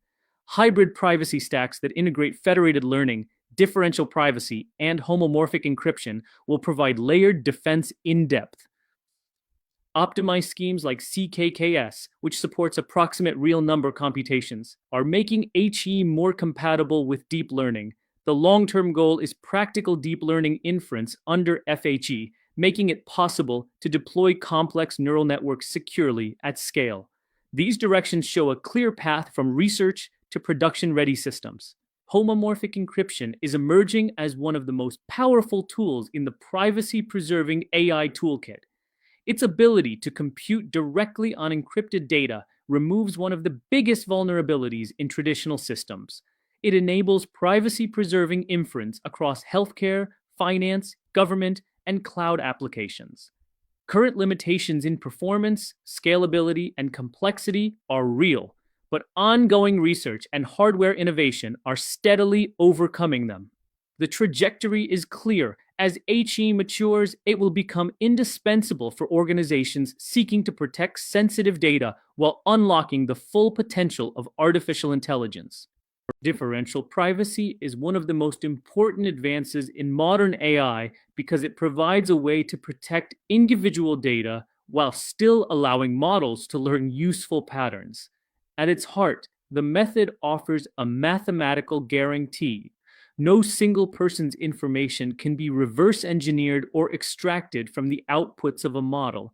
[SPEAKER 1] Hybrid privacy stacks that integrate federated learning, differential privacy, and homomorphic encryption will provide layered defense in depth. Optimized schemes like CKKS, which supports approximate real number computations, are making HE more compatible with deep learning. The long-term goal is practical deep learning inference under FHE, making it possible to deploy complex neural networks securely at scale. These directions show a clear path from research to production-ready systems. Homomorphic encryption is emerging as one of the most powerful tools in the privacy-preserving AI toolkit. Its ability to compute directly on encrypted data removes one of the biggest vulnerabilities in traditional systems. It enables privacy-preserving inference across healthcare, finance, government, and cloud applications. Current limitations in performance, scalability, and complexity are real, but ongoing research and hardware innovation are steadily overcoming them. The trajectory is clear. As HE matures, it will become indispensable for organizations seeking to protect sensitive data while unlocking the full potential of artificial intelligence. Differential privacy is one of the most important advances in modern AI because it provides a way to protect individual data while still allowing models to learn useful patterns. At its heart, the method offers a mathematical guarantee. No single person's information can be reverse engineered or extracted from the outputs of a model.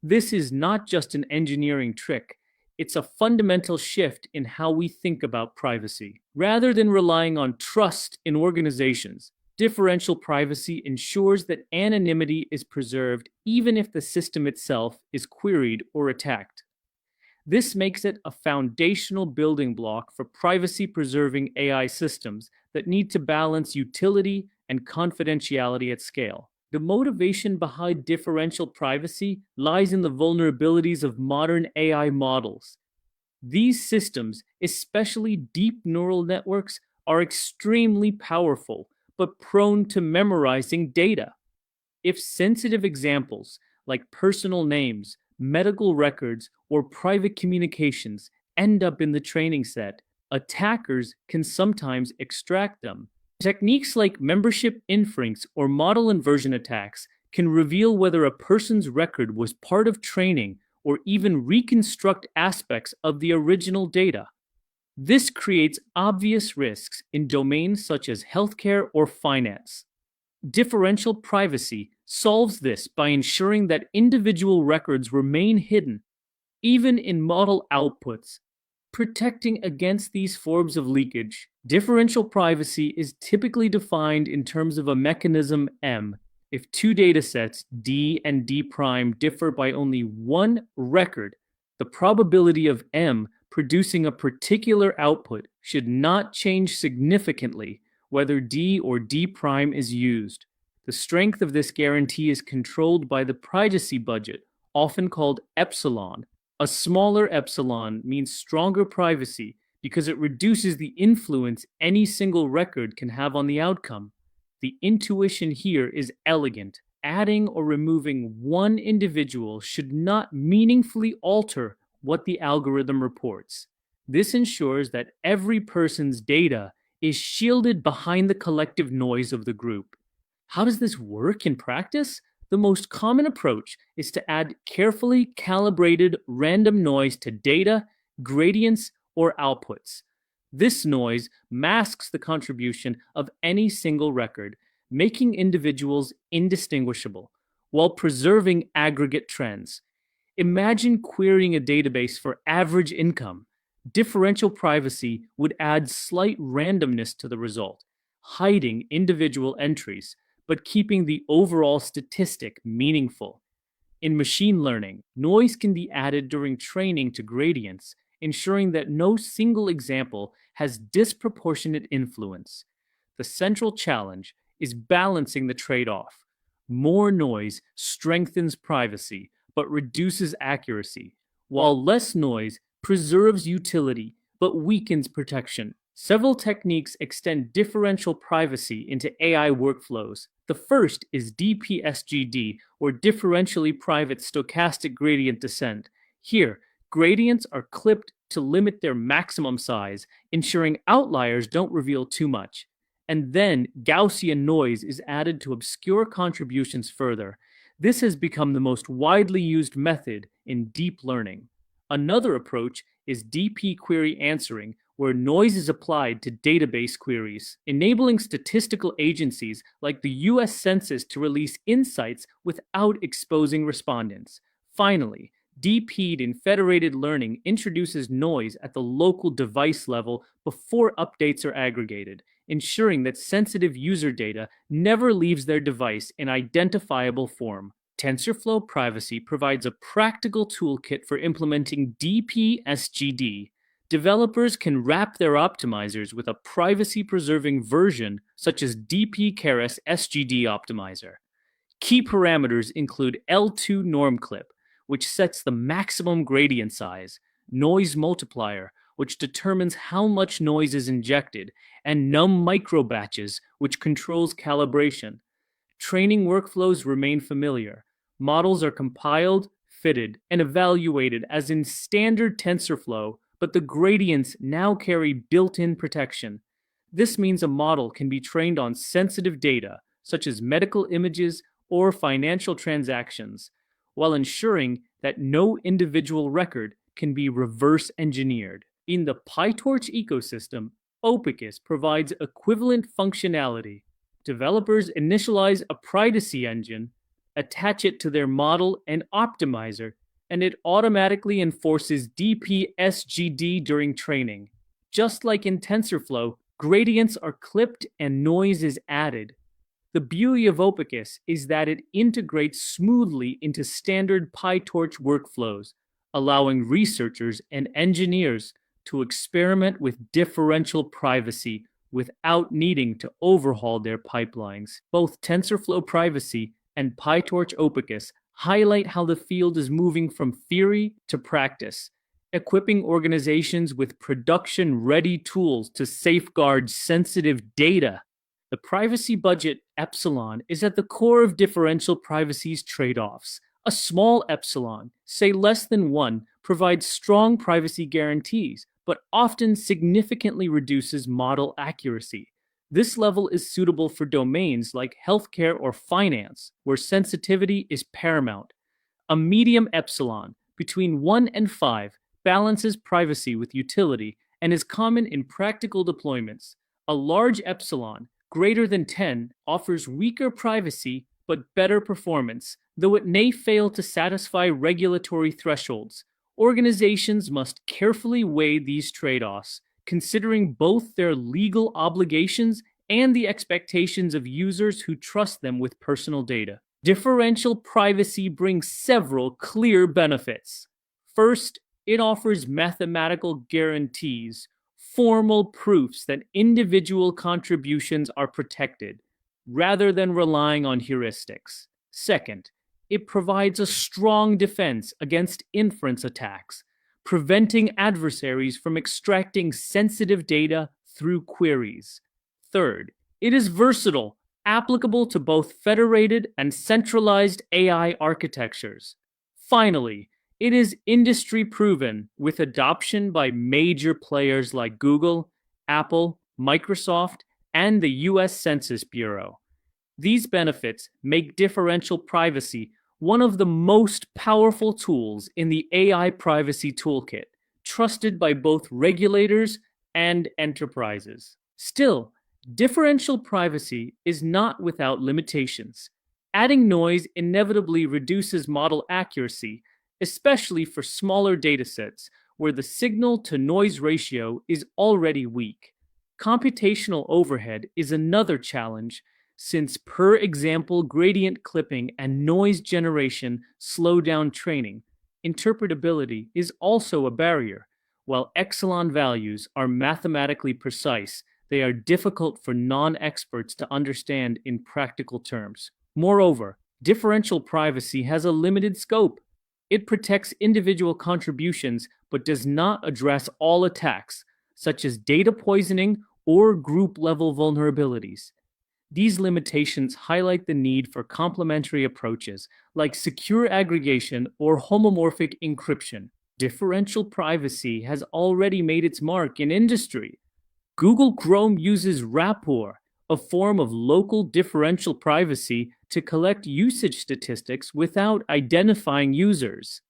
[SPEAKER 1] This is not just an engineering trick. It's a fundamental shift in how we think about privacy. Rather than relying on trust in organizations, differential privacy ensures that anonymity is preserved even if the system itself is queried or attacked. This makes it a foundational building block for privacy-preserving AI systems that need to balance utility and confidentiality at scale. The motivation behind differential privacy lies in the vulnerabilities of modern AI models. These systems, especially deep neural networks, are extremely powerful, but prone to memorizing data. If sensitive examples like personal names, medical records, or private communications end up in the training set, attackers can sometimes extract them. Techniques like membership inference or model inversion attacks can reveal whether a person's record was part of training or even reconstruct aspects of the original data. This creates obvious risks in domains such as healthcare or finance. Differential privacy solves this by ensuring that individual records remain hidden, even in model outputs. Protecting against these forms of leakage, differential privacy is typically defined in terms of a mechanism M. If two datasets, D and D prime, differ by only one record, the probability of M producing a particular output should not change significantly whether D or D prime is used. The strength of this guarantee is controlled by the privacy budget, often called epsilon. A smaller epsilon means stronger privacy because it reduces the influence any single record can have on the outcome. The intuition here is elegant. Adding or removing one individual should not meaningfully alter what the algorithm reports. This ensures that every person's data is shielded behind the collective noise of the group. How does this work in practice? The most common approach is to add carefully calibrated random noise to data, gradients, or outputs. This noise masks the contribution of any single record, making individuals indistinguishable, while preserving aggregate trends. Imagine querying a database for average income. Differential privacy would add slight randomness to the result, hiding individual entries, but keeping the overall statistic meaningful. In machine learning, noise can be added during training to gradients, ensuring that no single example has disproportionate influence. The central challenge is balancing the trade-off. More noise strengthens privacy, but reduces accuracy, while less noise preserves utility, but weakens protection. Several techniques extend differential privacy into AI workflows. The first is DPSGD, or differentially private stochastic gradient descent. Here, gradients are clipped to limit their maximum size, ensuring outliers don't reveal too much. And then Gaussian noise is added to obscure contributions further. This has become the most widely used method in deep learning. Another approach is DP query answering, where noise is applied to database queries, enabling statistical agencies like the US Census to release insights without exposing respondents. Finally, DP'd in federated learning introduces noise at the local device level before updates are aggregated, ensuring that sensitive user data never leaves their device in identifiable form. TensorFlow Privacy provides a practical toolkit for implementing DPSGD. Developers can wrap their optimizers with a privacy-preserving version such as DP-Keras SGD Optimizer. Key parameters include L2 norm clip, which sets the maximum gradient size, noise multiplier, which determines how much noise is injected, and num microbatches, which controls calibration. Training workflows remain familiar. Models are compiled, fitted, and evaluated as in standard TensorFlow, but the gradients now carry built-in protection. This means a model can be trained on sensitive data, such as medical images or financial transactions, while ensuring that no individual record can be reverse engineered. In the PyTorch ecosystem, Opicus provides equivalent functionality. Developers initialize a privacy engine, attach it to their model and optimizer, and it automatically enforces DPSGD during training. Just like in TensorFlow, gradients are clipped and noise is added. The beauty of Opicus is that it integrates smoothly into standard PyTorch workflows, allowing researchers and engineers to experiment with differential privacy without needing to overhaul their pipelines. Both TensorFlow Privacy and PyTorch Opicus highlight how the field is moving from theory to practice, equipping organizations with production-ready tools to safeguard sensitive data. The privacy budget epsilon is at the core of differential privacy's trade-offs. A small epsilon, say less than 1, provides strong privacy guarantees, but often significantly reduces model accuracy. This level is suitable for domains like healthcare or finance, where sensitivity is paramount. A medium epsilon, between 1 and 5, balances privacy with utility and is common in practical deployments. A large epsilon, greater than 10, offers weaker privacy but better performance, though it may fail to satisfy regulatory thresholds. Organizations must carefully weigh these trade-offs, considering both their legal obligations and the expectations of users who trust them with personal data. Differential privacy brings several clear benefits. First, it offers mathematical guarantees, formal proofs that individual contributions are protected. rather than relying on heuristics. Second, it provides a strong defense against inference attacks, preventing adversaries from extracting sensitive data through queries. Third, it is versatile, applicable to both federated and centralized AI architectures. Finally, it is industry proven with adoption by major players like Google, Apple, Microsoft, and the US Census Bureau. These benefits make differential privacy one of the most powerful tools in the AI privacy toolkit, trusted by both regulators and enterprises. Still, differential privacy is not without limitations. Adding noise inevitably reduces model accuracy, especially for smaller datasets where the signal-to-noise ratio is already weak. Computational overhead is another challenge, since per example gradient clipping and noise generation slow down training. Interpretability is also a barrier. While epsilon values are mathematically precise, they are difficult for non-experts to understand in practical terms. Moreover, differential privacy has a limited scope. It protects individual contributions but does not address all attacks, such as data poisoning or group-level vulnerabilities. These limitations highlight the need for complementary approaches like secure aggregation or homomorphic encryption. Differential privacy has already made its mark in industry. Google Chrome uses Rapport, a form of local differential privacy, to collect usage statistics without identifying users.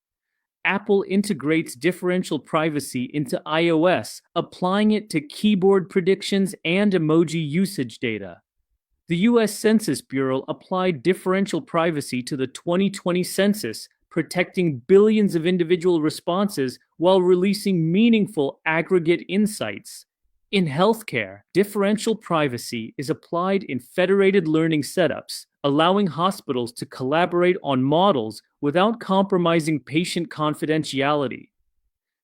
[SPEAKER 1] Apple integrates differential privacy into iOS, applying it to keyboard predictions and emoji usage data. The US Census Bureau applied differential privacy to the 2020 census, protecting billions of individual responses while releasing meaningful aggregate insights. In healthcare, differential privacy is applied in federated learning setups, allowing hospitals to collaborate on models without compromising patient confidentiality.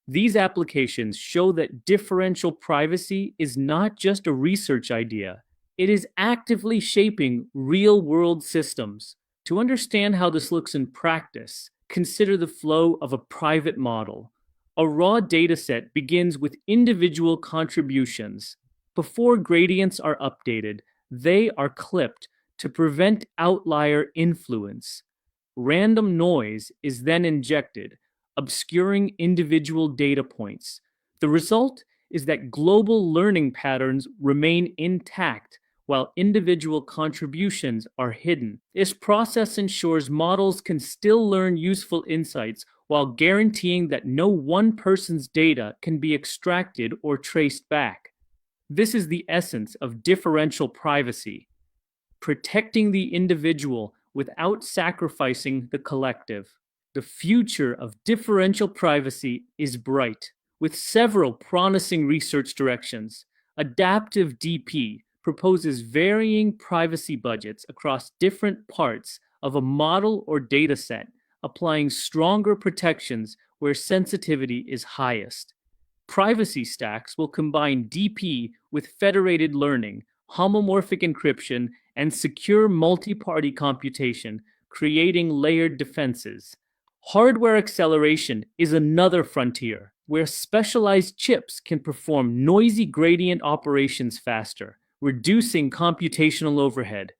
[SPEAKER 1] These applications show that differential privacy is not just a research idea. It is actively shaping real-world systems. To understand how this looks in practice, consider the flow of a private model. A raw dataset begins with individual contributions. Before gradients are updated, they are clipped to prevent outlier influence. Random noise is then injected, obscuring individual data points. The result is that global learning patterns remain intact while individual contributions are hidden. This process ensures models can still learn useful insights while guaranteeing that no one person's data can be extracted or traced back. This is the essence of differential privacy, protecting the individual without sacrificing the collective. The future of differential privacy is bright, with several promising research directions. Adaptive DP proposes varying privacy budgets across different parts of a model or dataset, applying stronger protections where sensitivity is highest. Privacy stacks will combine DP with federated learning, homomorphic encryption, and secure multi-party computation, creating layered defenses. Hardware acceleration is another frontier, where specialized chips can perform noisy gradient operations faster, reducing computational overhead.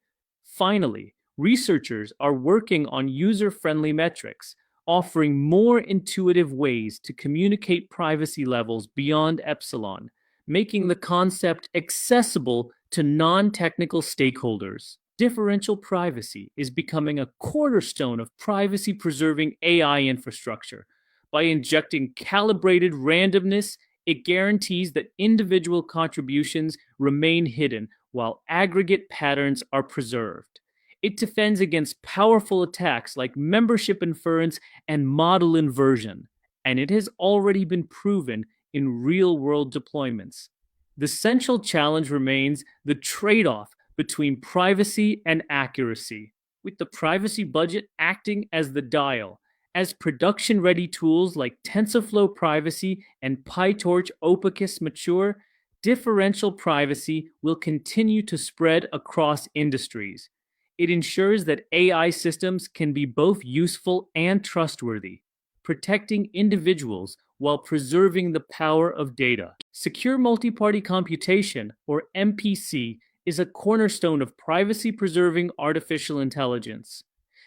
[SPEAKER 1] Finally, researchers are working on user-friendly metrics, offering more intuitive ways to communicate privacy levels beyond epsilon, making the concept accessible to non-technical stakeholders. Differential privacy is becoming a cornerstone of privacy-preserving AI infrastructure. By injecting calibrated randomness, it guarantees that individual contributions remain hidden while aggregate patterns are preserved. It defends against powerful attacks like membership inference and model inversion, and it has already been proven in real-world deployments. The central challenge remains the trade-off between privacy and accuracy, with the privacy budget acting as the dial. As production-ready tools like TensorFlow Privacy and PyTorch Opacus mature, Differential privacy will continue to spread across industries. It ensures that AI systems can be both useful and trustworthy, protecting individuals while preserving the power of data. Secure multi-party computation, or MPC, is a cornerstone of privacy-preserving artificial intelligence.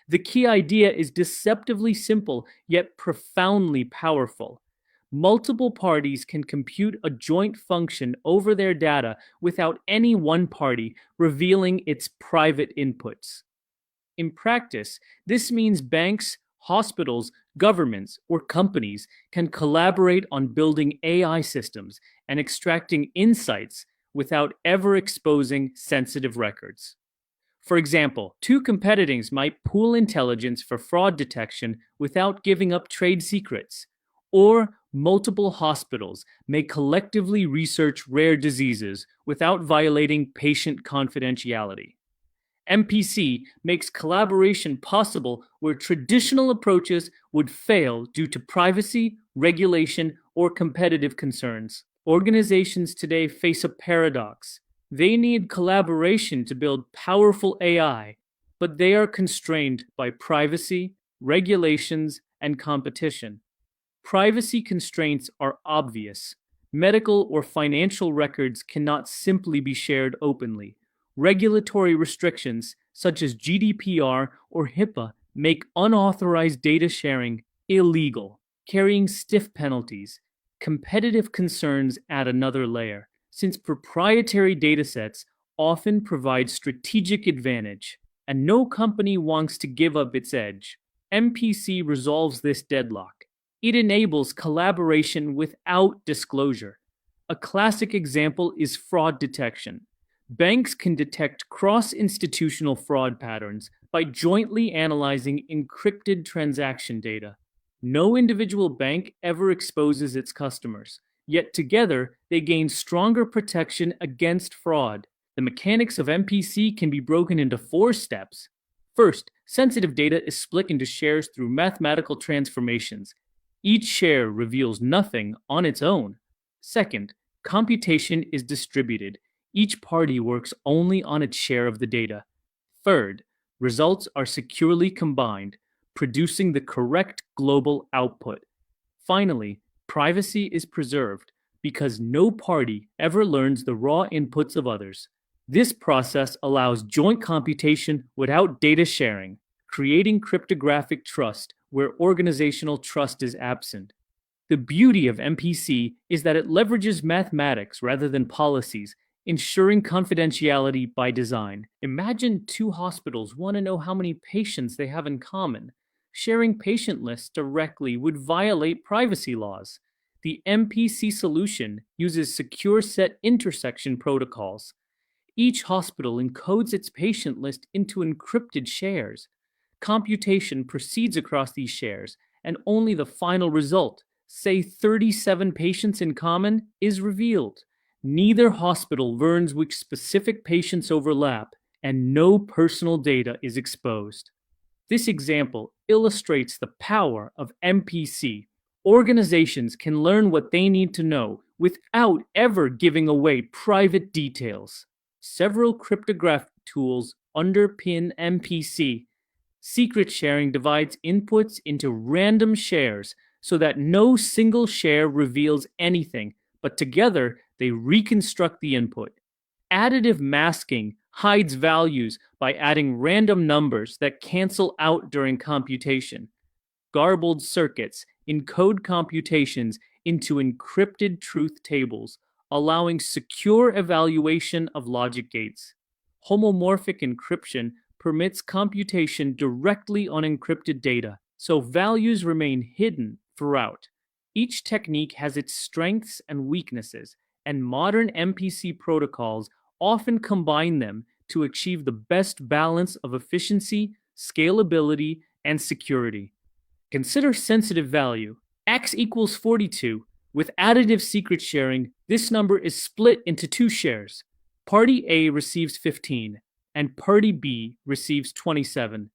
[SPEAKER 1] The key idea is deceptively simple yet profoundly powerful. Multiple parties can compute a joint function over their data without any one party revealing its private inputs. In practice, this means banks, hospitals, governments, or companies can collaborate on building AI systems and extracting insights without ever exposing sensitive records. For example, two competitors might pool intelligence for fraud detection without giving up trade secrets, or multiple hospitals may collectively research rare diseases without violating patient confidentiality. MPC makes collaboration possible where traditional approaches would fail due to privacy, regulation, or competitive concerns. Organizations today face a paradox. They need collaboration to build powerful AI, but they are constrained by privacy, regulations, and competition. Privacy constraints are obvious. Medical or financial records cannot simply be shared openly. Regulatory restrictions, such as GDPR or HIPAA, make unauthorized data sharing illegal, carrying stiff penalties. Competitive concerns add another layer, since proprietary datasets often provide strategic advantage, and no company wants to give up its edge. MPC resolves this deadlock. It enables collaboration without disclosure. A classic example is fraud detection. Banks can detect cross-institutional fraud patterns by jointly analyzing encrypted transaction data. No individual bank ever exposes its customers, yet together they gain stronger protection against fraud. The mechanics of MPC can be broken into 4 steps. First, sensitive data is split into shares through mathematical transformations. Each share reveals nothing on its own. Second, computation is distributed. Each party works only on its share of the data. Third, results are securely combined, producing the correct global output. Finally, privacy is preserved because no party ever learns the raw inputs of others. This process allows joint computation without data sharing, creating cryptographic trust where organizational trust is absent. The beauty of MPC is that it leverages mathematics rather than policies, ensuring confidentiality by design. Imagine 2 hospitals want to know how many patients they have in common. Sharing patient lists directly would violate privacy laws. The MPC solution uses secure set intersection protocols. Each hospital encodes its patient list into encrypted shares. Computation proceeds across these shares, and only the final result, say 37 patients in common, is revealed. Neither hospital learns which specific patients overlap, and no personal data is exposed. This example illustrates the power of MPC. Organizations can learn what they need to know without ever giving away private details. Several cryptographic tools underpin MPC. Secret sharing divides inputs into random shares so that no single share reveals anything, but together they reconstruct the input. Additive masking hides values by adding random numbers that cancel out during computation. Garbled circuits encode computations into encrypted truth tables, allowing secure evaluation of logic gates. Homomorphic encryption permits computation directly on encrypted data, so values remain hidden throughout. Each technique has its strengths and weaknesses, and modern MPC protocols often combine them to achieve the best balance of efficiency, scalability, and security. Consider sensitive value. X equals 42. With additive secret sharing, this number is split into 2 shares. Party A receives 15, and Party B receives 27.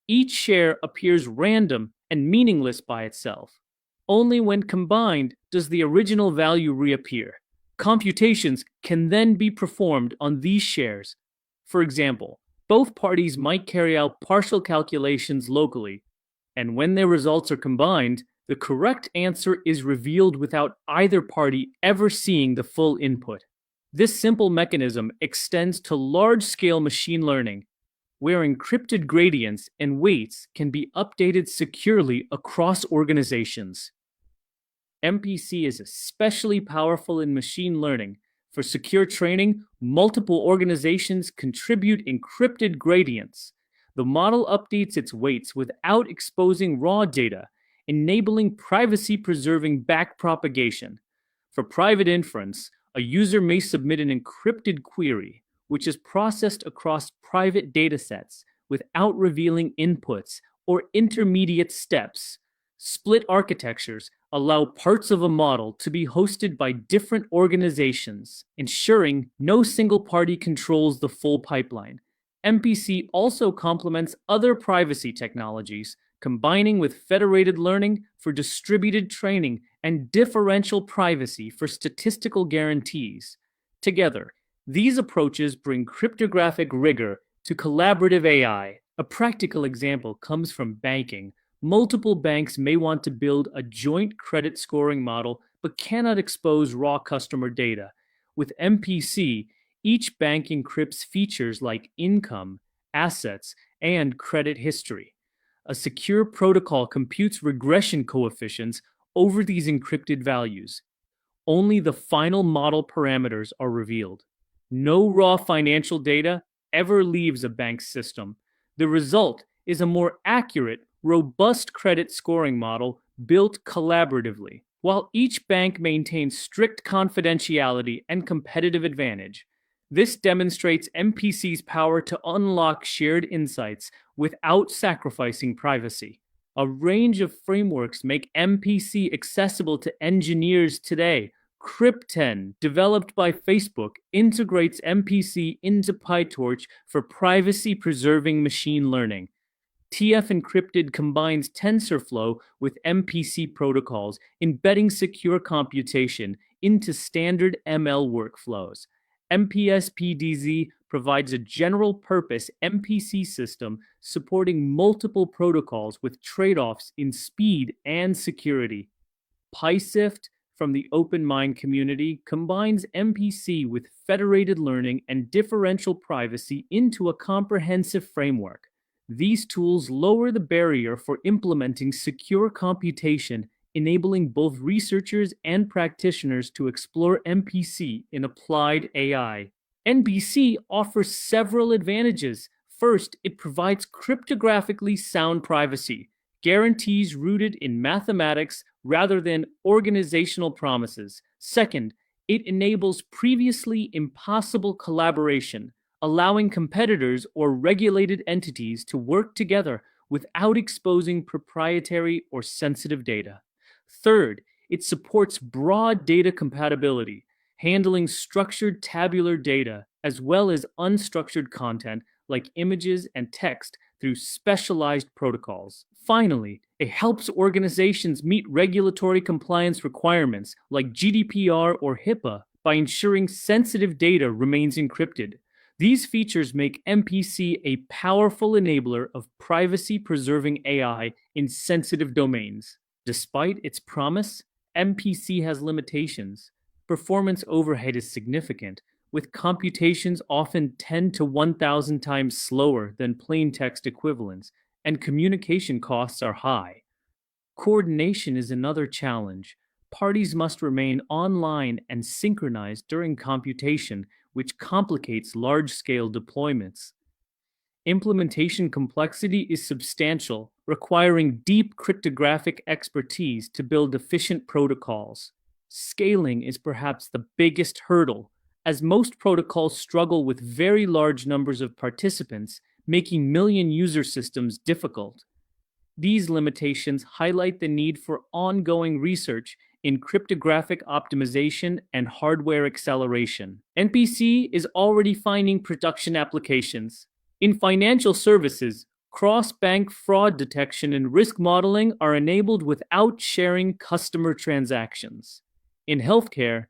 [SPEAKER 1] Each share appears random and meaningless by itself. Only when combined does the original value reappear. Computations can then be performed on these shares. For example, both parties might carry out partial calculations locally, and when their results are combined, the correct answer is revealed without either party ever seeing the full input. This simple mechanism extends to large-scale machine learning, where encrypted gradients and weights can be updated securely across organizations. MPC is especially powerful in machine learning. For secure training, multiple organizations contribute encrypted gradients. The model updates its weights without exposing raw data, enabling privacy-preserving backpropagation. For private inference, a user may submit an encrypted query, which is processed across private datasets without revealing inputs or intermediate steps. Split architectures allow parts of a model to be hosted by different organizations, ensuring no single party controls the full pipeline. MPC also complements other privacy technologies, combining with federated learning for distributed training and differential privacy for statistical guarantees. Together, these approaches bring cryptographic rigor to collaborative AI. A practical example comes from banking. Multiple banks may want to build a joint credit scoring model but cannot expose raw customer data. With MPC, each bank encrypts features like income, assets, and credit history. A secure protocol computes regression coefficients over these encrypted values. Only the final model parameters are revealed. No raw financial data ever leaves a bank's system. The result is a more accurate, robust credit scoring model built collaboratively. While each bank maintains strict confidentiality and competitive advantage, this demonstrates MPC's power to unlock shared insights without sacrificing privacy. A range of frameworks make MPC accessible to engineers today. Crypten, developed by Facebook, integrates MPC into PyTorch for privacy-preserving machine learning. TF Encrypted combines TensorFlow with MPC protocols, embedding secure computation into standard ML workflows. MPS-PDZ provides a general-purpose MPC system supporting multiple protocols with trade-offs in speed and security. PySift, from the OpenMind community, combines MPC with federated learning and differential privacy into a comprehensive framework. These tools lower the barrier for implementing secure computation, enabling both researchers and practitioners to explore MPC in applied AI. MPC offers several advantages. First, it provides cryptographically sound privacy, guarantees rooted in mathematics rather than organizational promises. Second, it enables previously impossible collaboration, allowing competitors or regulated entities to work together without exposing proprietary or sensitive data. Third, it supports broad data compatibility, handling structured tabular data as well as unstructured content like images and text through specialized protocols. Finally, it helps organizations meet regulatory compliance requirements like GDPR or HIPAA by ensuring sensitive data remains encrypted. These features make MPC a powerful enabler of privacy-preserving AI in sensitive domains. Despite its promise, MPC has limitations. Performance overhead is significant, with computations often 10 to 1,000 times slower than plain text equivalents, and communication costs are high. Coordination is another challenge. Parties must remain online and synchronized during computation, which complicates large-scale deployments. Implementation complexity is substantial, requiring deep cryptographic expertise to build efficient protocols. Scaling is perhaps the biggest hurdle, as most protocols struggle with very large numbers of participants, making million-user systems difficult. These limitations highlight the need for ongoing research in cryptographic optimization and hardware acceleration. MPC is already finding production applications. In financial services, cross-bank fraud detection and risk modeling are enabled without sharing customer transactions. In healthcare,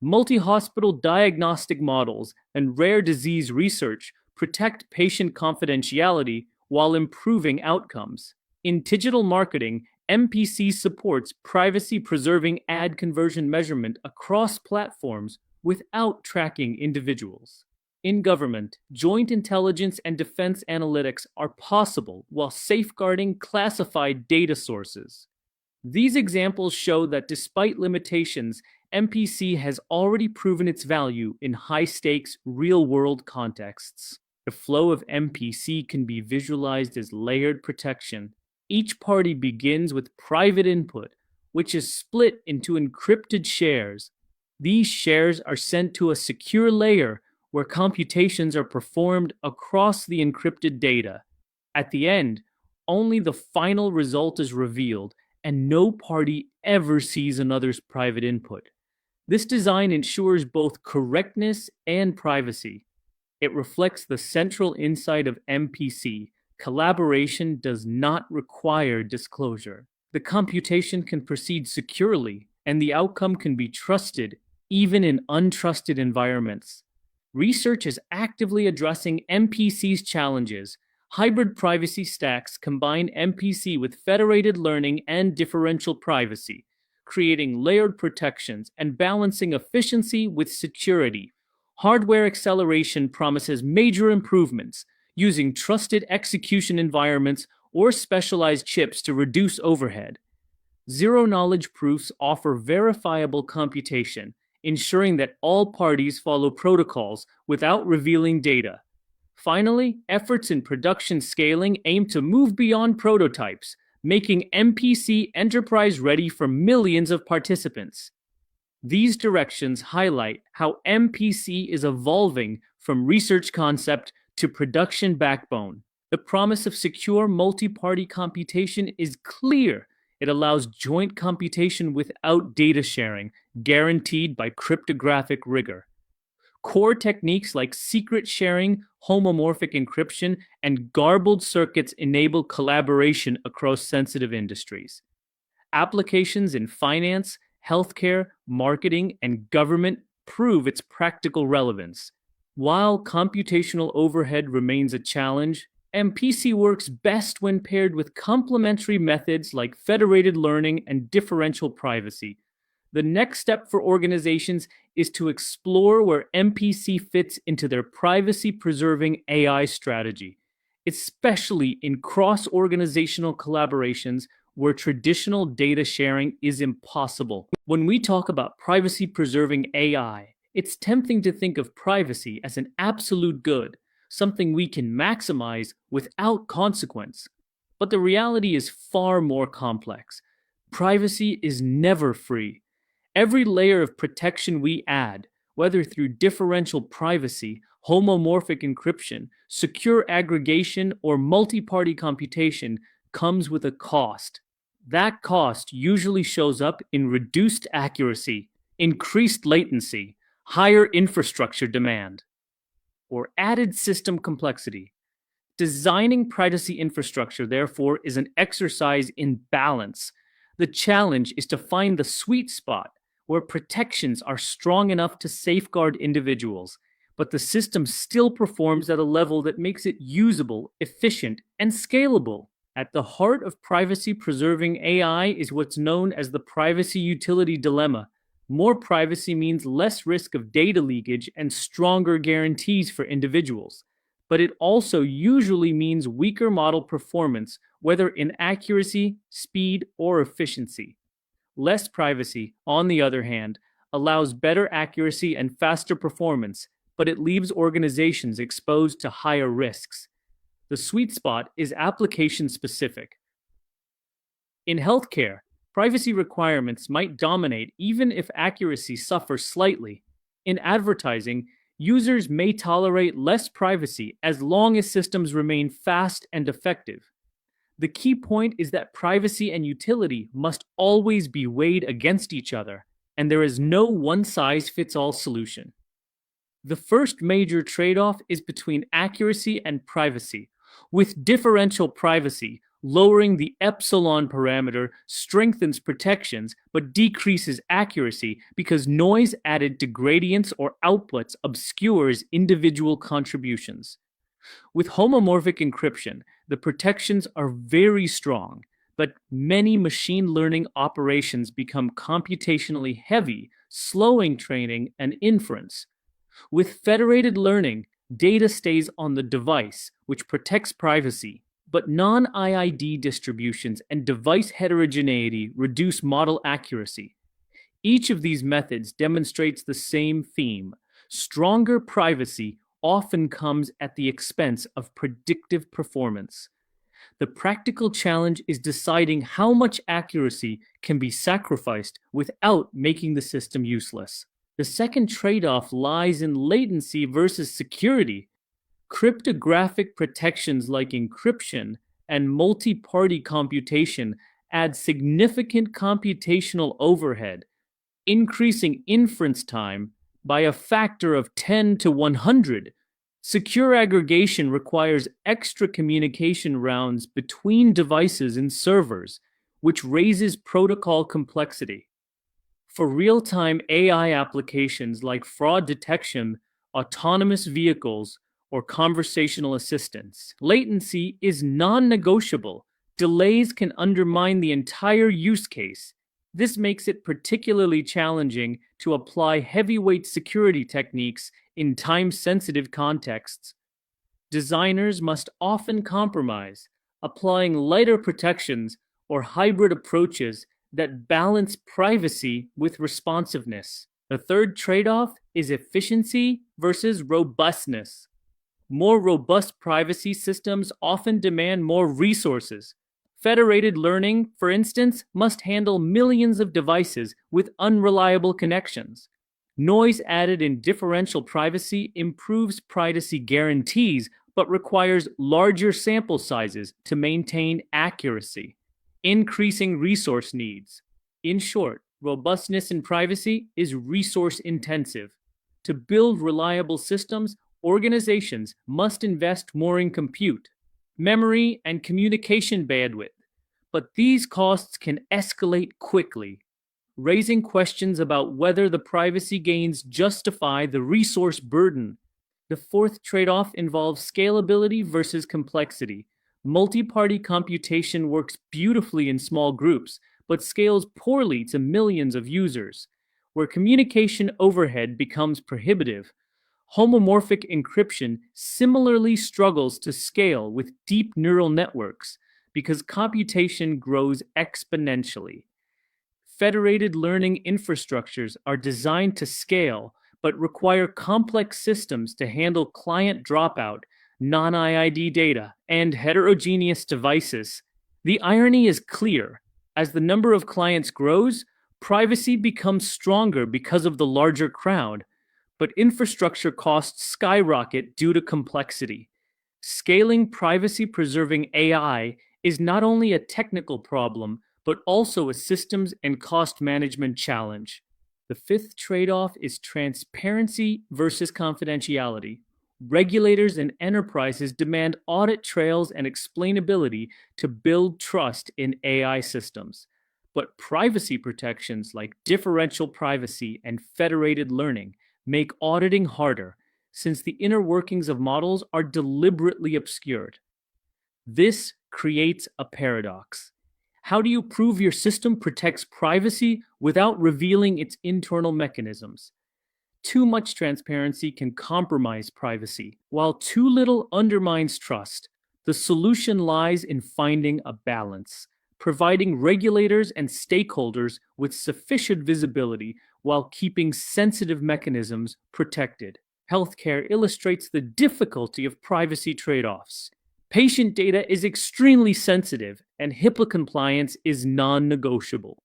[SPEAKER 1] Multi-hospital diagnostic models and rare disease research protect patient confidentiality while improving outcomes. In digital marketing, MPC supports privacy-preserving ad conversion measurement across platforms without tracking individuals. In government, joint intelligence and defense analytics are possible while safeguarding classified data sources. These examples show that despite limitations, MPC has already proven its value in high-stakes, real-world contexts. The flow of MPC can be visualized as layered protection. Each party begins with private input, which is split into encrypted shares. These shares are sent to a secure layer where computations are performed across the encrypted data. At the end, only the final result is revealed, and no party ever sees another's private input. This design ensures both correctness and privacy. It reflects the central insight of MPC. Collaboration does not require disclosure. The computation can proceed securely, and the outcome can be trusted, even in untrusted environments. Research is actively addressing MPC's challenges. Hybrid privacy stacks combine MPC with federated learning and differential privacy, creating layered protections and balancing efficiency with security. Hardware acceleration promises major improvements, using trusted execution environments or specialized chips to reduce overhead. Zero-knowledge proofs offer verifiable computation, ensuring that all parties follow protocols without revealing data. Finally, efforts in production scaling aim to move beyond prototypes, making MPC enterprise-ready for millions of participants. These directions highlight how MPC is evolving from research concept to production backbone. The promise of secure multi-party computation is clear. It allows joint computation without data sharing, guaranteed by cryptographic rigor. Core techniques like secret sharing, homomorphic encryption, and garbled circuits enable collaboration across sensitive industries. Applications in finance, healthcare, marketing, and government prove its practical relevance. While computational overhead remains a challenge, MPC works best when paired with complementary methods like federated learning and differential privacy. The next step for organizations is to explore where MPC fits into their privacy-preserving AI strategy, especially in cross-organizational collaborations where traditional data sharing is impossible. When we talk about privacy-preserving AI, it's tempting to think of privacy as an absolute good, something we can maximize without consequence. But the reality is far more complex. Privacy is never free. Every layer of protection we add, whether through differential privacy, homomorphic encryption, secure aggregation, or multi-party computation, comes with a cost. That cost usually shows up in reduced accuracy, increased latency, higher infrastructure demand, or added system complexity. Designing privacy infrastructure, therefore, is an exercise in balance. The challenge is to find the sweet spot where protections are strong enough to safeguard individuals, but the system still performs at a level that makes it usable, efficient, and scalable. At the heart of privacy-preserving AI is what's known as the privacy utility dilemma. More privacy means less risk of data leakage and stronger guarantees for individuals. But it also usually means weaker model performance, whether in accuracy, speed, or efficiency. Less privacy, on the other hand, allows better accuracy and faster performance, but it leaves organizations exposed to higher risks. The sweet spot is application-specific. In healthcare, privacy requirements might dominate even if accuracy suffers slightly. In advertising, users may tolerate less privacy as long as systems remain fast and effective. The key point is that privacy and utility must always be weighed against each other, and there is no one-size-fits-all solution. The first major trade-off is between accuracy and privacy. With differential privacy, Lowering the epsilon parameter strengthens protections but decreases accuracy because noise added to gradients or outputs obscures individual contributions. With homomorphic encryption, the protections are very strong, but many machine learning operations become computationally heavy, slowing training and inference. With federated learning, data stays on the device, which protects privacy, but non-IID distributions and device heterogeneity reduce model accuracy. Each of these methods demonstrates the same theme. Stronger privacy often comes at the expense of predictive performance. The practical challenge is deciding how much accuracy can be sacrificed without making the system useless. The second trade-off lies in latency versus security. Cryptographic protections like encryption and multi-party computation add significant computational overhead, increasing inference time by a factor of 10 to 100. Secure aggregation requires extra communication rounds between devices and servers, which raises protocol complexity. For real-time AI applications like fraud detection, autonomous vehicles, or conversational assistants, latency is non-negotiable. Delays can undermine the entire use case. This makes it particularly challenging to apply heavyweight security techniques in time-sensitive contexts. Designers must often compromise, applying lighter protections or hybrid approaches that balance privacy with responsiveness. The third trade-off is efficiency versus robustness. More robust privacy systems often demand more resources. Federated learning, for instance, must handle millions of devices with unreliable connections. Noise added in differential privacy improves privacy guarantees, but requires larger sample sizes to maintain accuracy, increasing resource needs. In short, robustness in privacy is resource intensive. To build reliable systems, organizations must invest more in compute, memory, and communication bandwidth, but these costs can escalate quickly, raising questions about whether the privacy gains justify the resource burden. The fourth trade-off involves scalability versus complexity. Multi-party computation works beautifully in small groups, but scales poorly to millions of users, where communication overhead becomes prohibitive. Homomorphic encryption similarly struggles to scale with deep neural networks because computation grows exponentially. Federated learning infrastructures are designed to scale, but require complex systems to handle client dropout, non-IID data, and heterogeneous devices. The irony is clear. As the number of clients grows, privacy becomes stronger because of the larger crowd, but infrastructure costs skyrocket due to complexity. Scaling privacy-preserving AI is not only a technical problem, but also a systems and cost management challenge. The fifth trade-off is transparency versus confidentiality. Regulators and enterprises demand audit trails and explainability to build trust in AI systems. But privacy protections like differential privacy and federated learning make auditing harder, since the inner workings of models are deliberately obscured. This creates a paradox. How do you prove your system protects privacy without revealing its internal mechanisms? Too much transparency can compromise privacy, while too little undermines trust. The solution lies in finding a balance, providing regulators and stakeholders with sufficient visibility while keeping sensitive mechanisms protected. Healthcare illustrates the difficulty of privacy trade-offs. Patient data is extremely sensitive, and HIPAA compliance is non-negotiable.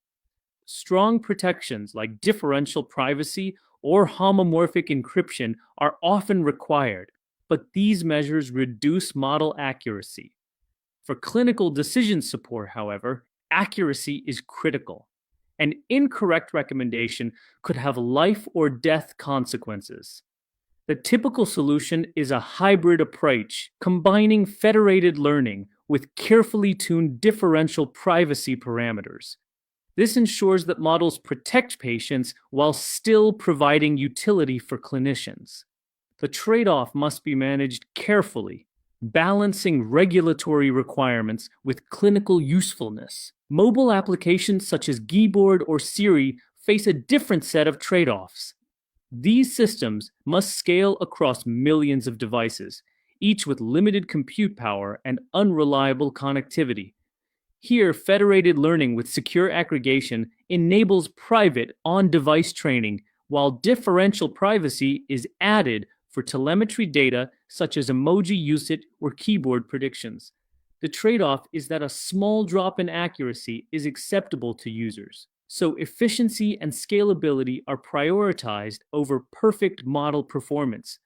[SPEAKER 1] Strong protections like differential privacy or homomorphic encryption are often required, but these measures reduce model accuracy. For clinical decision support, however, accuracy is critical. An incorrect recommendation could have life or death consequences. The typical solution is a hybrid approach, combining federated learning with carefully tuned differential privacy parameters. This ensures that models protect patients while still providing utility for clinicians. The trade-off must be managed carefully, balancing regulatory requirements with clinical usefulness. Mobile applications such as Gboard or Siri face a different set of trade-offs. These systems must scale across millions of devices, each with limited compute power and unreliable connectivity. Here, federated learning with secure aggregation enables private on-device training, while differential privacy is added for telemetry data such as emoji usage or keyboard predictions. The trade-off is that a small drop in accuracy is acceptable to users, so efficiency and scalability are prioritized over perfect model performance.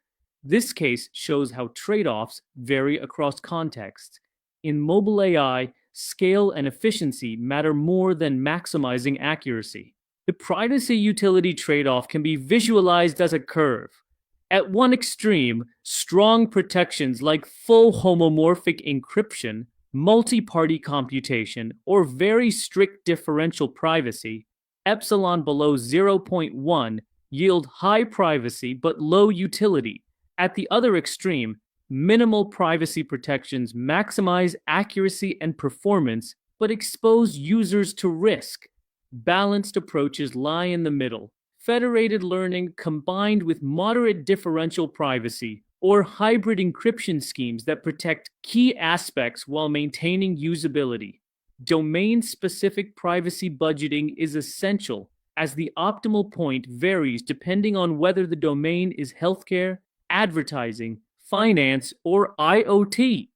[SPEAKER 1] This case shows how trade-offs vary across contexts. In mobile AI, scale and efficiency matter more than maximizing accuracy. The privacy utility trade-off can be visualized as a curve. At one extreme, strong protections like full homomorphic encryption, multi-party computation, or very strict differential privacy, epsilon below 0.1, yield high privacy but low utility. At the other extreme, minimal privacy protections maximize accuracy and performance but expose users to risk. Balanced approaches lie in the middle. Federated learning combined with moderate differential privacy or hybrid encryption schemes that protect key aspects while maintaining usability. Domain-specific privacy budgeting is essential, as the optimal point varies depending on whether the domain is healthcare, advertising, finance, or IoT.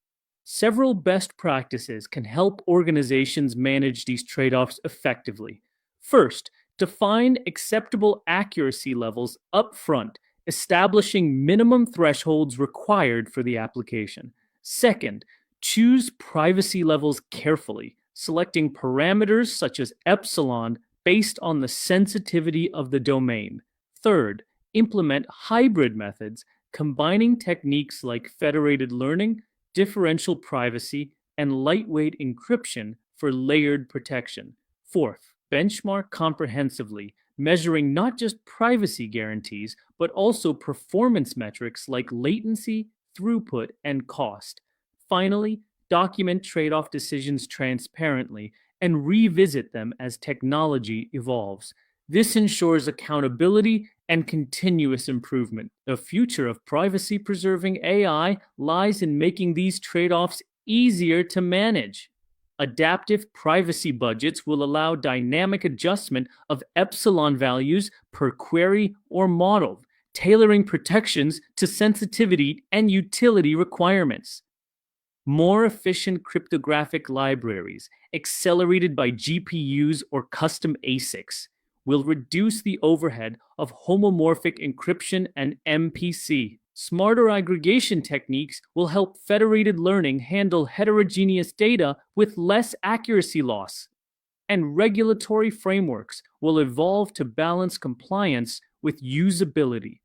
[SPEAKER 1] Several best practices can help organizations manage these trade-offs effectively. First, define acceptable accuracy levels upfront, establishing minimum thresholds required for the application. Second, choose privacy levels carefully, selecting parameters such as epsilon based on the sensitivity of the domain. Third, implement hybrid methods, combining techniques like federated learning, differential privacy, and lightweight encryption for layered protection. Fourth, benchmark comprehensively, measuring not just privacy guarantees, but also performance metrics like latency, throughput, and cost. Finally, document trade-off decisions transparently and revisit them as technology evolves. This ensures accountability and continuous improvement. The future of privacy-preserving AI lies in making these trade-offs easier to manage. Adaptive privacy budgets will allow dynamic adjustment of epsilon values per query or model, tailoring protections to sensitivity and utility requirements. More efficient cryptographic libraries, accelerated by GPUs or custom ASICs, will reduce the overhead of homomorphic encryption and MPC. Smarter aggregation techniques will help federated learning handle heterogeneous data with less accuracy loss. And regulatory frameworks will evolve to balance compliance with usability,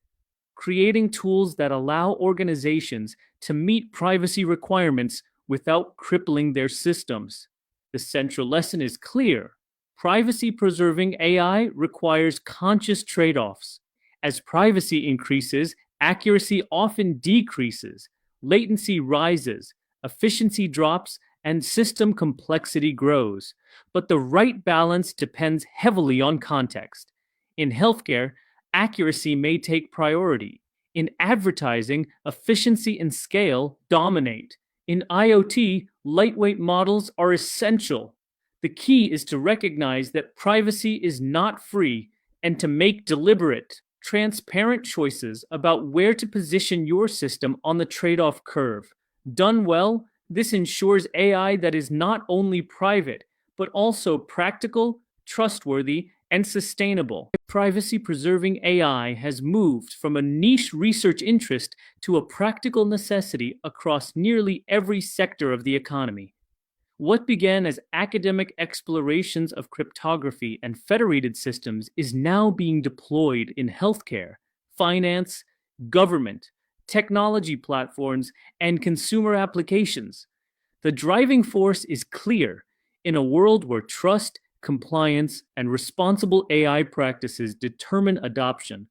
[SPEAKER 1] creating tools that allow organizations to meet privacy requirements without crippling their systems. The central lesson is clear. Privacy-preserving AI requires conscious trade-offs. As privacy increases, accuracy often decreases, latency rises, efficiency drops, and system complexity grows. But the right balance depends heavily on context. In healthcare, accuracy may take priority. In advertising, efficiency and scale dominate. In IoT, lightweight models are essential. The key is to recognize that privacy is not free and to make deliberate, transparent choices about where to position your system on the trade-off curve. Done well, this ensures AI that is not only private, but also practical, trustworthy, and sustainable. Privacy-preserving AI has moved from a niche research interest to a practical necessity across nearly every sector of the economy. What began as academic explorations of cryptography and federated systems is now being deployed in healthcare, finance, government, technology platforms, and consumer applications. The driving force is clear. In a world where trust, compliance, and responsible AI practices determine adoption,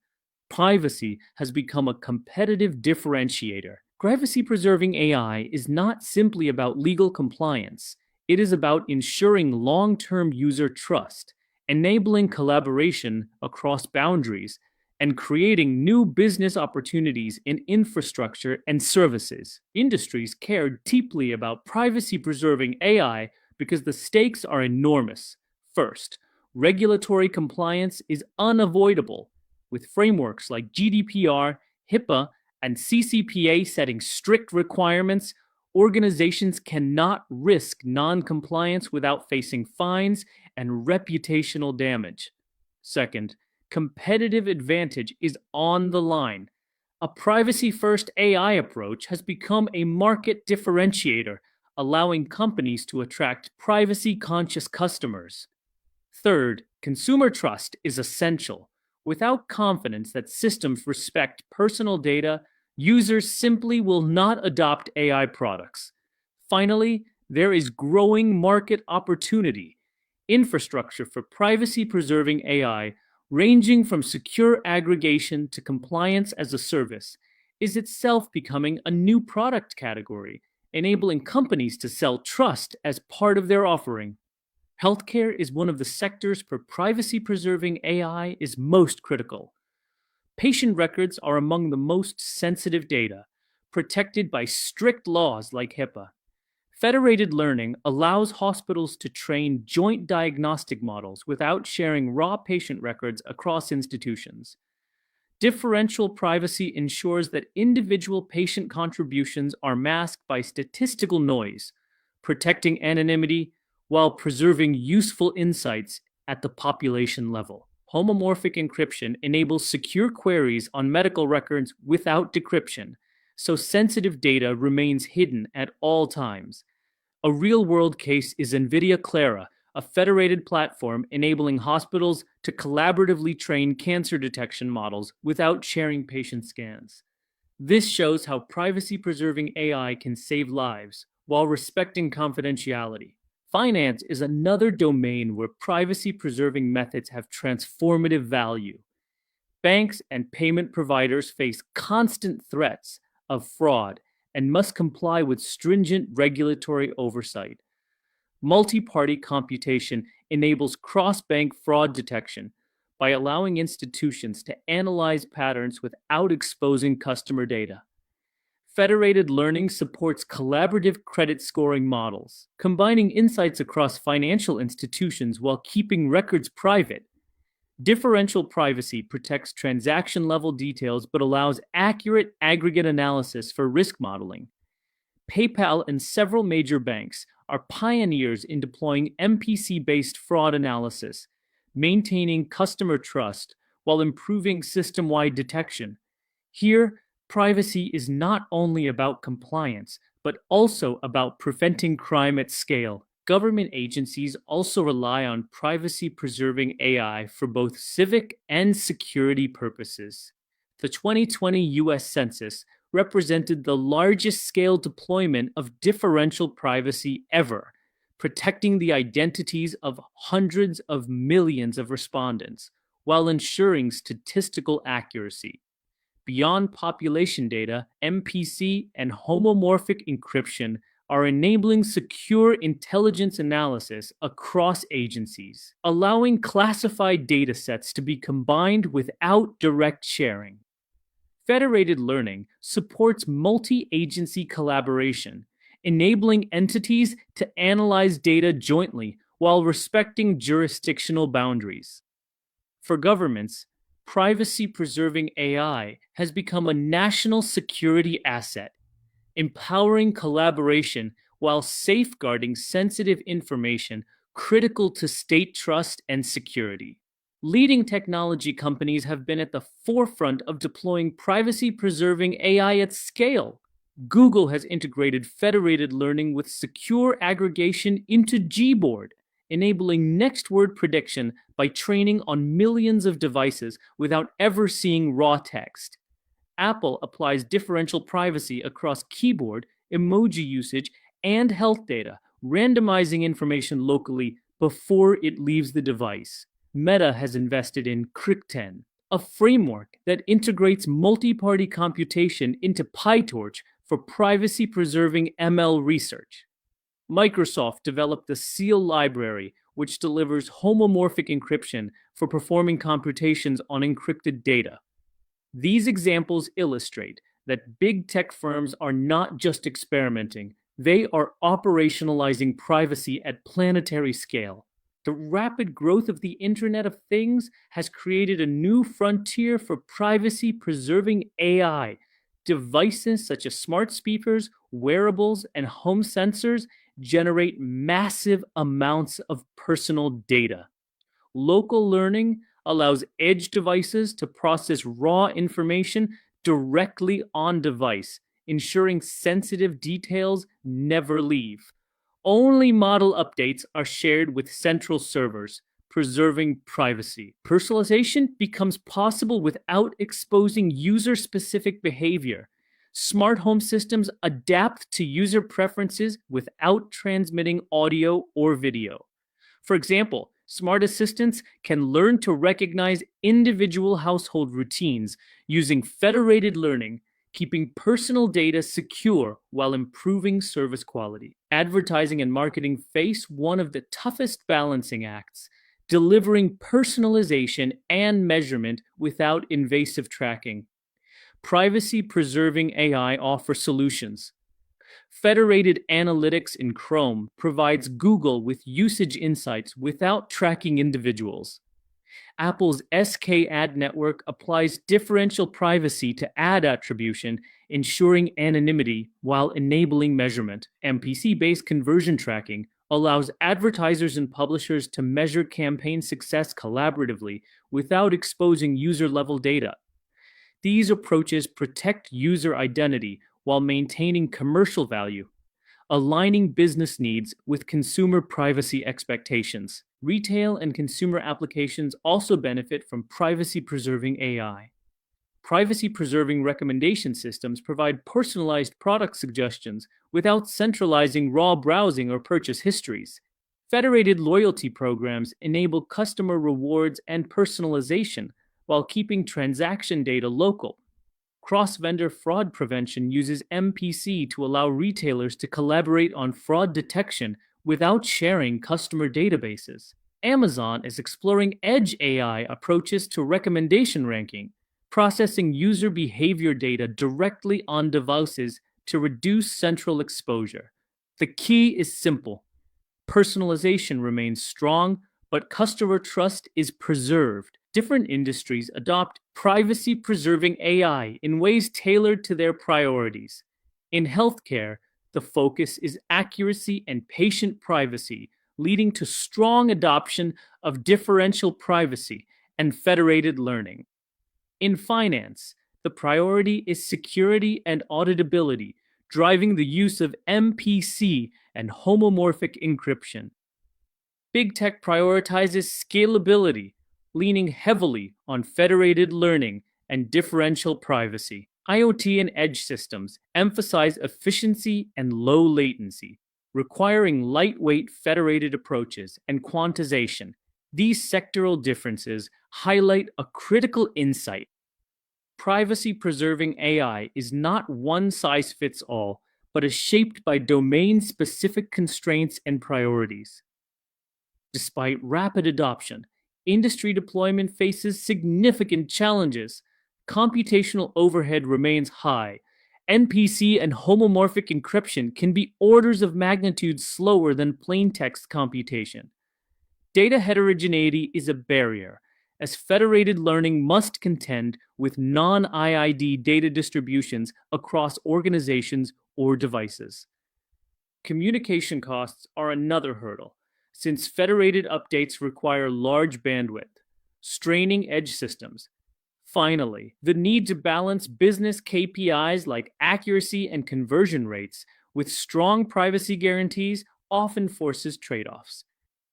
[SPEAKER 1] privacy has become a competitive differentiator. Privacy preserving AI is not simply about legal compliance, it is about ensuring long term user trust, enabling collaboration across boundaries, and creating new business opportunities in infrastructure and services. Industries care deeply about privacy preserving AI because the stakes are enormous. First, regulatory compliance is unavoidable, with frameworks like GDPR, HIPAA, and CCPA setting strict requirements. Organizations cannot risk non-compliance without facing fines and reputational damage. Second, competitive advantage is on the line. A privacy-first AI approach has become a market differentiator, allowing companies to attract privacy-conscious customers. Third, consumer trust is essential. Without confidence that systems respect personal data, users simply will not adopt AI products. Finally, there is growing market opportunity. Infrastructure for privacy-preserving AI, ranging from secure aggregation to compliance as a service, is itself becoming a new product category, enabling companies to sell trust as part of their offering. Healthcare is one of the sectors where privacy-preserving AI is most critical. Patient records are among the most sensitive data, protected by strict laws like HIPAA. Federated learning allows hospitals to train joint diagnostic models without sharing raw patient records across institutions. Differential privacy ensures that individual patient contributions are masked by statistical noise, protecting anonymity while preserving useful insights at the population level. Homomorphic encryption enables secure queries on medical records without decryption, so sensitive data remains hidden at all times. A real-world case is NVIDIA Clara, a federated platform enabling hospitals to collaboratively train cancer detection models without sharing patient scans. This shows how privacy-preserving AI can save lives while respecting confidentiality. Finance is another domain where privacy-preserving methods have transformative value. Banks and payment providers face constant threats of fraud and must comply with stringent regulatory oversight. Multi-party computation enables cross-bank fraud detection by allowing institutions to analyze patterns without exposing customer data. Federated learning supports collaborative credit scoring models, combining insights across financial institutions while keeping records private. Differential privacy protects transaction-level details but allows accurate aggregate analysis for risk modeling. PayPal and several major banks are pioneers in deploying MPC-based fraud analysis, maintaining customer trust while improving system-wide detection. Here, privacy is not only about compliance, but also about preventing crime at scale. Government agencies also rely on privacy-preserving AI for both civic and security purposes. The 2020 US Census represented the largest scale deployment of differential privacy ever, protecting the identities of hundreds of millions of respondents while ensuring statistical accuracy. Beyond population data, MPC and homomorphic encryption are enabling secure intelligence analysis across agencies, allowing classified datasets to be combined without direct sharing. Federated learning supports multi-agency collaboration, enabling entities to analyze data jointly while respecting jurisdictional boundaries. For governments, privacy-preserving AI has become a national security asset, empowering collaboration while safeguarding sensitive information critical to state trust and security. Leading technology companies have been at the forefront of deploying privacy-preserving AI at scale. Google has integrated federated learning with secure aggregation into Gboard, enabling next word prediction by training on millions of devices without ever seeing raw text. Apple applies differential privacy across keyboard, emoji usage, and health data, randomizing information locally before it leaves the device. Meta has invested in CRIC10, a framework that integrates multi-party computation into PyTorch for privacy-preserving ML research. Microsoft developed the SEAL library, which delivers homomorphic encryption for performing computations on encrypted data. These examples illustrate that big tech firms are not just experimenting, they are operationalizing privacy at planetary scale. The rapid growth of the Internet of Things has created a new frontier for privacy-preserving AI. Devices such as smart speakers, wearables, and home sensors generate massive amounts of personal data. Local learning allows edge devices to process raw information directly on device, ensuring sensitive details never leave. Only model updates are shared with central servers, preserving privacy. Personalization becomes possible without exposing user-specific behavior. Smart home systems adapt to user preferences without transmitting audio or video. For example, smart assistants can learn to recognize individual household routines using federated learning, keeping personal data secure while improving service quality. Advertising and marketing face one of the toughest balancing acts, delivering personalization and measurement without invasive tracking. Privacy-preserving AI offers solutions. Federated Analytics in Chrome provides Google with usage insights without tracking individuals. Apple's SK ad network applies differential privacy to ad attribution, ensuring anonymity while enabling measurement. MPC-based conversion tracking allows advertisers and publishers to measure campaign success collaboratively without exposing user-level data. These approaches protect user identity while maintaining commercial value, aligning business needs with consumer privacy expectations. Retail and consumer applications also benefit from privacy-preserving AI. Privacy-preserving recommendation systems provide personalized product suggestions without centralizing raw browsing or purchase histories. Federated loyalty programs enable customer rewards and personalization while keeping transaction data local. Cross-vendor fraud prevention uses MPC to allow retailers to collaborate on fraud detection without sharing customer databases. Amazon is exploring edge AI approaches to recommendation ranking, processing user behavior data directly on devices to reduce central exposure. The key is simple. Personalization remains strong, but customer trust is preserved. Different industries adopt privacy-preserving AI in ways tailored to their priorities. In healthcare, the focus is accuracy and patient privacy, leading to strong adoption of differential privacy and federated learning. In finance, the priority is security and auditability, driving the use of MPC and homomorphic encryption. Big tech prioritizes scalability, leaning heavily on federated learning and differential privacy. IoT and edge systems emphasize efficiency and low latency, requiring lightweight federated approaches and quantization. These sectoral differences highlight a critical insight. Privacy-preserving AI is not one-size-fits-all, but is shaped by domain-specific constraints and priorities. Despite rapid adoption, industry deployment faces significant challenges. Computational overhead remains high. NPC and homomorphic encryption can be orders of magnitude slower than plain text computation. Data heterogeneity is a barrier, as federated learning must contend with non-IID data distributions across organizations or devices. Communication costs are another hurdle, since federated updates require large bandwidth, straining edge systems. Finally, the need to balance business KPIs like accuracy and conversion rates with strong privacy guarantees often forces trade-offs.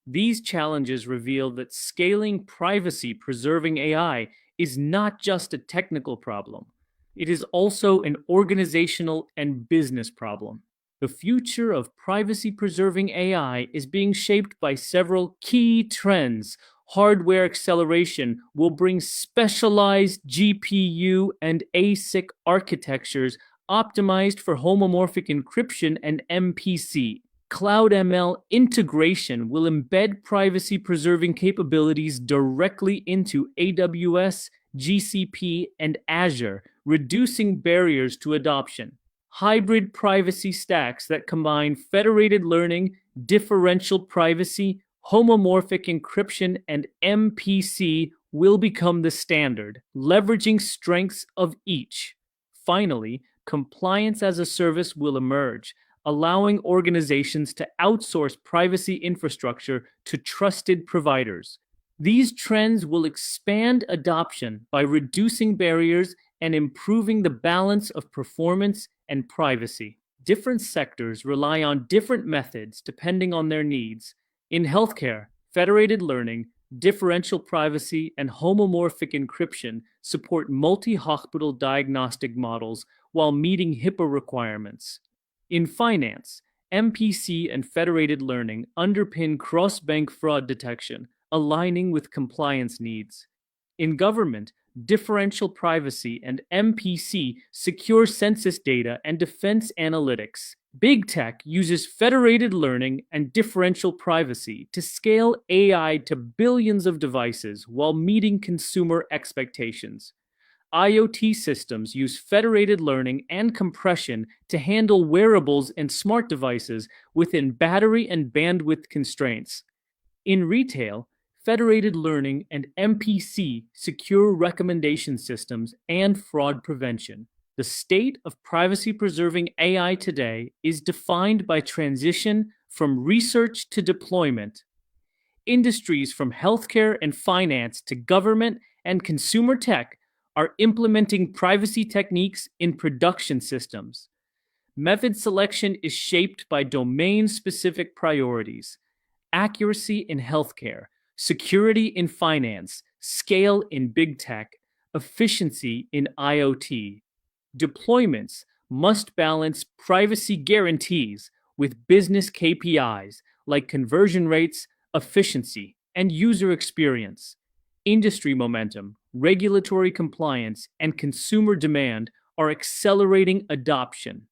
[SPEAKER 1] These challenges reveal that scaling privacy-preserving AI is not just a technical problem. It is also an organizational and business problem. The future of privacy-preserving AI is being shaped by several key trends. Hardware acceleration will bring specialized GPU and ASIC architectures optimized for homomorphic encryption and MPC. Cloud ML integration will embed privacy-preserving capabilities directly into AWS, GCP, and Azure, reducing barriers to adoption. Hybrid privacy stacks that combine federated learning, differential privacy, homomorphic encryption, and MPC will become the standard, leveraging strengths of each. Finally, compliance as a service will emerge, allowing organizations to outsource privacy infrastructure to trusted providers. These trends will expand adoption by reducing barriers and improving the balance of performance and privacy. Different sectors rely on different methods depending on their needs. In healthcare, federated learning, differential privacy, and homomorphic encryption support multi-hospital diagnostic models while meeting HIPAA requirements. In finance, MPC and federated learning underpin cross-bank fraud detection, aligning with compliance needs. In government, differential privacy and MPC secure census data and defense analytics. Big tech uses federated learning and differential privacy to scale AI to billions of devices while meeting consumer expectations. IoT systems use federated learning and compression to handle wearables and smart devices within battery and bandwidth constraints. In retail, federated learning and MPC secure recommendation systems and fraud prevention. The state of privacy-preserving AI today is defined by transition from research to deployment. Industries from healthcare and finance to government and consumer tech are implementing privacy techniques in production systems. Method selection is shaped by domain-specific priorities: accuracy in healthcare, security in finance, scale in big tech, efficiency in IoT. Deployments must balance privacy guarantees with business KPIs like conversion rates, efficiency, and user experience. Industry momentum, regulatory compliance, and consumer demand are accelerating adoption.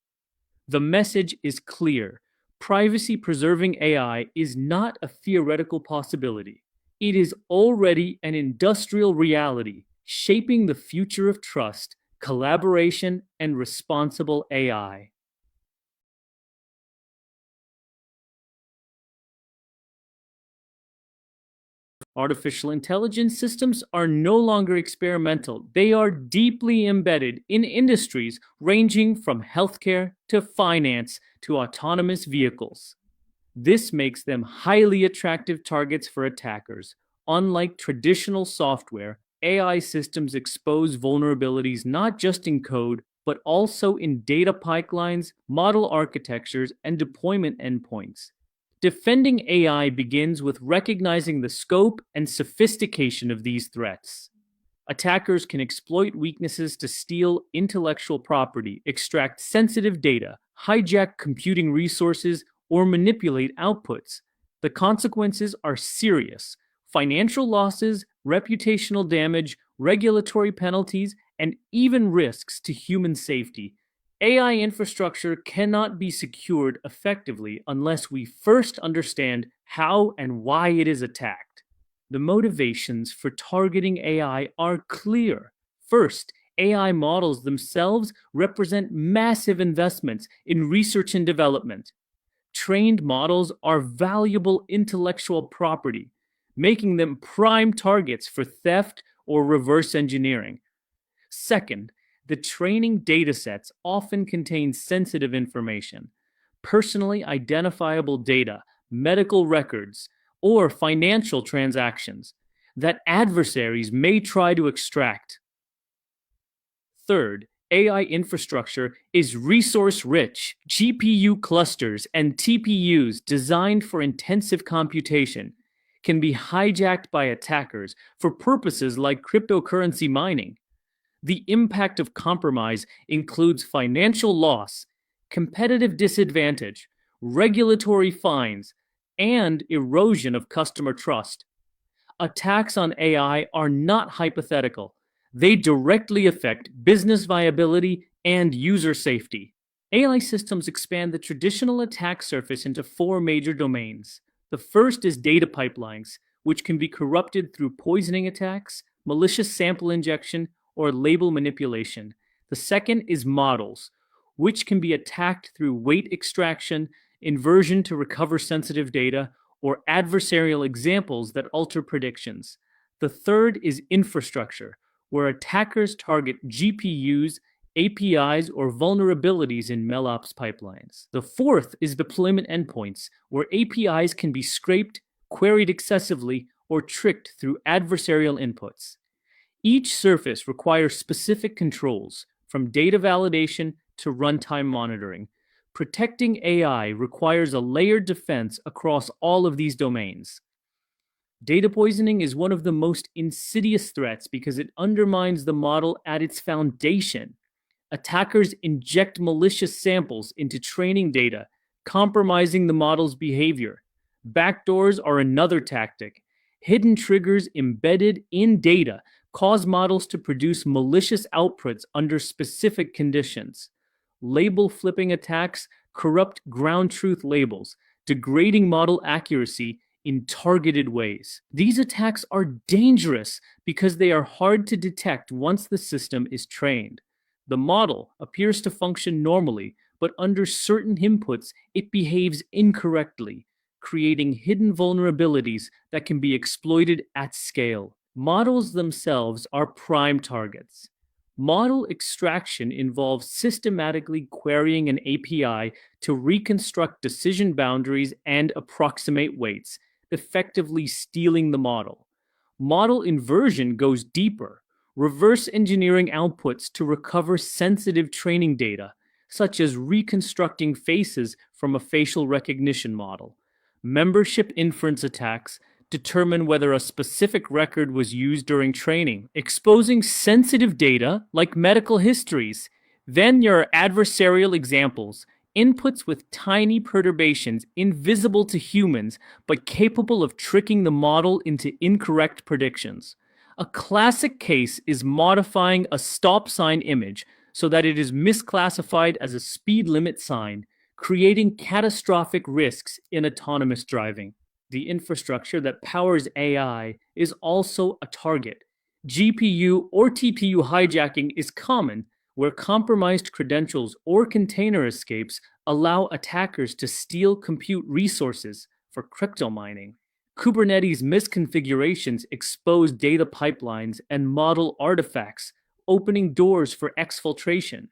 [SPEAKER 1] The message is clear: privacy-preserving AI is not a theoretical possibility. It is already an industrial reality, shaping the future of trust, collaboration, and responsible AI. Artificial intelligence systems are no longer experimental. They are deeply embedded in industries ranging from healthcare to finance to autonomous vehicles. This makes them highly attractive targets for attackers. Unlike traditional software, AI systems expose vulnerabilities not just in code, but also in data pipelines, model architectures, and deployment endpoints. Defending AI begins with recognizing the scope and sophistication of these threats. Attackers can exploit weaknesses to steal intellectual property, extract sensitive data, hijack computing resources, or manipulate outputs. The consequences are serious: financial losses, reputational damage, regulatory penalties, and even risks to human safety. AI infrastructure cannot be secured effectively unless we first understand how and why it is attacked. The motivations for targeting AI are clear. First, AI models themselves represent massive investments in research and development. Trained models are valuable intellectual property, making them prime targets for theft or reverse engineering. Second, the training datasets often contain sensitive information, personally identifiable data, medical records, or financial transactions that adversaries may try to extract. Third, AI infrastructure is resource-rich. GPU clusters and TPUs designed for intensive computation can be hijacked by attackers for purposes like cryptocurrency mining. The impact of compromise includes financial loss, competitive disadvantage, regulatory fines, and erosion of customer trust. Attacks on AI are not hypothetical. They directly affect business viability and user safety. AI systems expand the traditional attack surface into four major domains. The first is data pipelines, which can be corrupted through poisoning attacks, malicious sample injection, or label manipulation. The second is models, which can be attacked through weight extraction, inversion to recover sensitive data, or adversarial examples that alter predictions. The third is infrastructure, where attackers target GPUs, APIs, or vulnerabilities in MLOps pipelines. The fourth is deployment endpoints, where APIs can be scraped, queried excessively, or tricked through adversarial inputs. Each surface requires specific controls, from data validation to runtime monitoring. Protecting AI requires a layered defense across all of these domains. Data poisoning is one of the most insidious threats because it undermines the model at its foundation. Attackers inject malicious samples into training data, compromising the model's behavior. Backdoors are another tactic. Hidden triggers embedded in data cause models to produce malicious outputs under specific conditions. Label flipping attacks corrupt ground truth labels, degrading model accuracy in targeted ways. These attacks are dangerous because they are hard to detect once the system is trained. The model appears to function normally, but under certain inputs, it behaves incorrectly, creating hidden vulnerabilities that can be exploited at scale. Models themselves are prime targets. Model extraction involves systematically querying an API to reconstruct decision boundaries and approximate weights, effectively stealing the model. Model inversion goes deeper, reverse engineering outputs to recover sensitive training data, such as reconstructing faces from a facial recognition model. Membership inference attacks determine whether a specific record was used during training, exposing sensitive data like medical histories. Then there are adversarial examples, inputs with tiny perturbations invisible to humans but capable of tricking the model into incorrect predictions. A classic case is modifying a stop sign image so that it is misclassified as a speed limit sign, creating catastrophic risks in autonomous driving. The infrastructure that powers AI is also a target. GPU or TPU hijacking is common, where compromised credentials or container escapes allow attackers to steal compute resources for crypto mining. Kubernetes misconfigurations expose data pipelines and model artifacts, opening doors for exfiltration.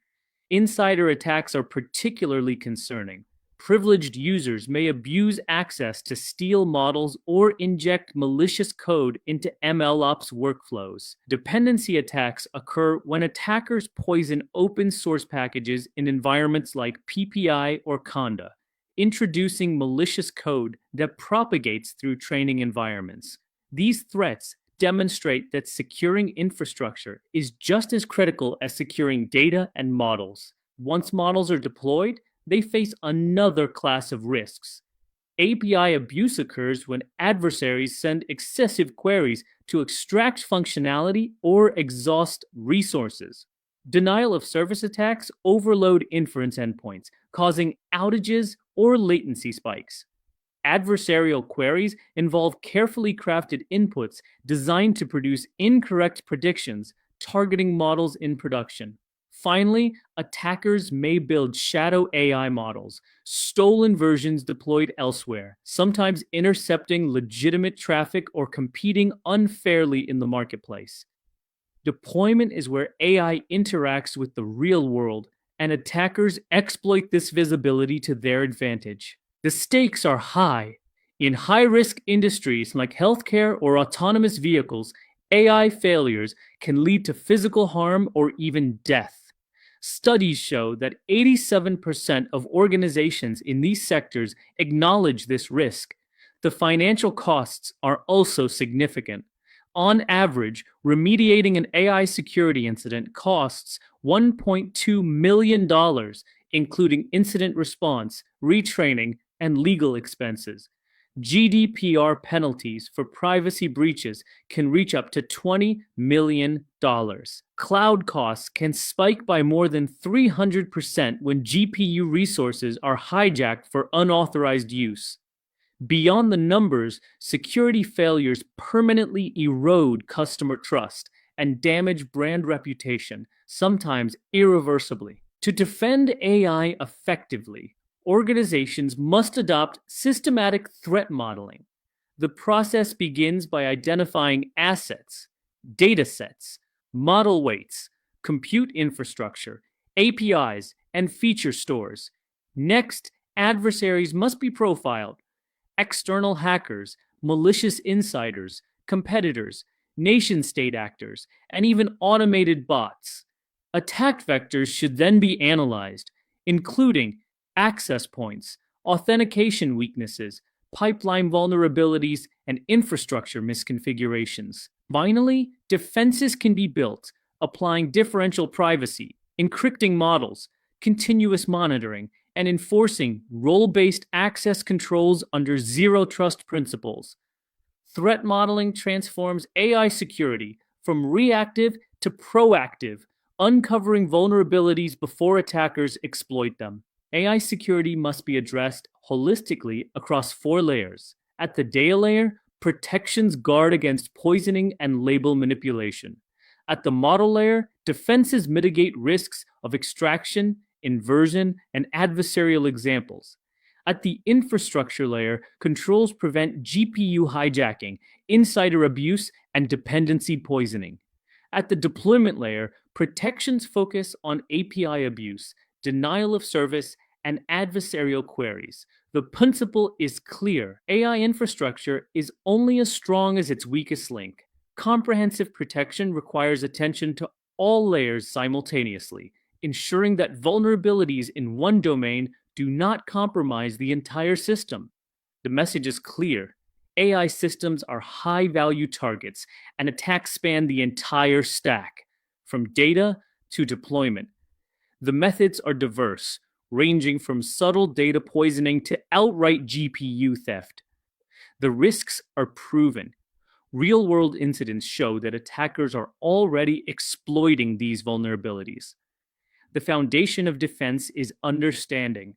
[SPEAKER 1] Insider attacks are particularly concerning. Privileged users may abuse access to steal models or inject malicious code into MLOps workflows. Dependency attacks occur when attackers poison open source packages in environments like PPI or Conda, introducing malicious code that propagates through training environments. These threats demonstrate that securing infrastructure is just as critical as securing data and models. Once models are deployed, they face another class of risks. API abuse occurs when adversaries send excessive queries to extract functionality or exhaust resources. Denial of service attacks overload inference endpoints, causing outages or latency spikes. Adversarial queries involve carefully crafted inputs designed to produce incorrect predictions, targeting models in production. Finally, attackers may build shadow AI models, stolen versions deployed elsewhere, sometimes intercepting legitimate traffic or competing unfairly in the marketplace. Deployment is where AI interacts with the real world, and attackers exploit this visibility to their advantage. The stakes are high. In high-risk industries like healthcare or autonomous vehicles, AI failures can lead to physical harm or even death. Studies show that 87% of organizations in these sectors acknowledge this risk. The financial costs are also significant. On average, remediating an AI security incident costs $1.2 million including incident response, retraining, and legal expenses. GDPR penalties for privacy breaches can reach up to $20 million. Cloud costs can spike by more than 300% when GPU resources are hijacked for unauthorized use. Beyond the numbers, security failures permanently erode customer trust and damage brand reputation, sometimes irreversibly. To defend AI effectively, organizations must adopt systematic threat modeling. The process begins by identifying assets, data sets, model weights, compute infrastructure, APIs, and feature stores. Next, adversaries must be profiled. External hackers, malicious insiders, competitors, nation-state actors, and even automated bots. Attack vectors should then be analyzed, including access points, authentication weaknesses, pipeline vulnerabilities, and infrastructure misconfigurations. Finally, defenses can be built, applying differential privacy, encrypting models, continuous monitoring, and enforcing role-based access controls under zero-trust principles. Threat modeling transforms AI security from reactive to proactive, uncovering vulnerabilities before attackers exploit them. AI security must be addressed holistically across 4 layers. At the data layer, protections guard against poisoning and label manipulation. At the model layer, defenses mitigate risks of extraction, inversion, and adversarial examples. At the infrastructure layer, controls prevent GPU hijacking, insider abuse, and dependency poisoning. At the deployment layer, protections focus on API abuse, denial of service, and adversarial queries. The principle is clear. AI infrastructure is only as strong as its weakest link. Comprehensive protection requires attention to all layers simultaneously, ensuring that vulnerabilities in one domain do not compromise the entire system. The message is clear. AI systems are high-value targets, and attacks span the entire stack, from data to deployment. The methods are diverse, ranging from subtle data poisoning to outright GPU theft. The risks are proven. Real-world incidents show that attackers are already exploiting these vulnerabilities. The foundation of defense is understanding.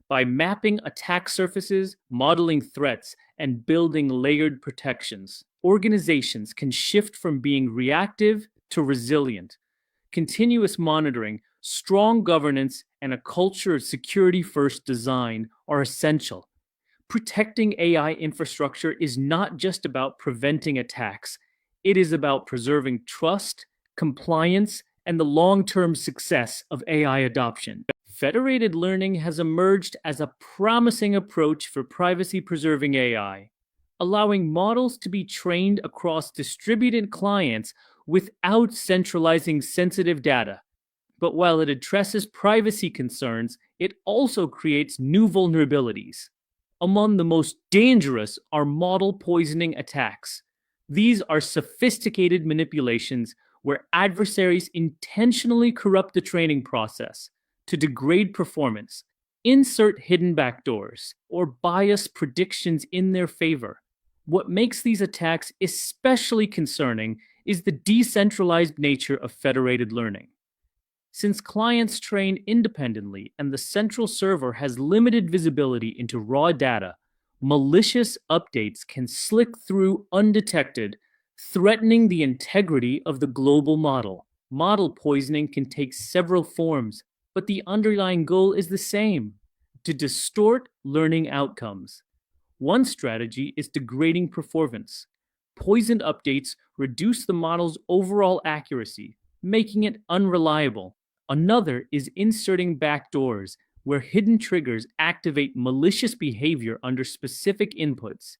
[SPEAKER 1] By mapping attack surfaces, modeling threats, and building layered protections, organizations can shift from being reactive to resilient. Continuous monitoring, strong governance, and a culture of security-first design are essential. Protecting AI infrastructure is not just about preventing attacks. It is about preserving trust, compliance, and the long-term success of AI adoption. Federated learning has emerged as a promising approach for privacy-preserving AI, allowing models to be trained across distributed clients without centralizing sensitive data. But while it addresses privacy concerns, it also creates new vulnerabilities. Among the most dangerous are model poisoning attacks. These are sophisticated manipulations where adversaries intentionally corrupt the training process to degrade performance, insert hidden backdoors, or bias predictions in their favor. What makes these attacks especially concerning is the decentralized nature of federated learning. Since clients train independently and the central server has limited visibility into raw data, malicious updates can slick through undetected, threatening the integrity of the global model. Model poisoning can take several forms, but the underlying goal is the same: to distort learning outcomes. One strategy is degrading performance. Poisoned updates reduce the model's overall accuracy, making it unreliable. Another is inserting backdoors, where hidden triggers activate malicious behavior under specific inputs,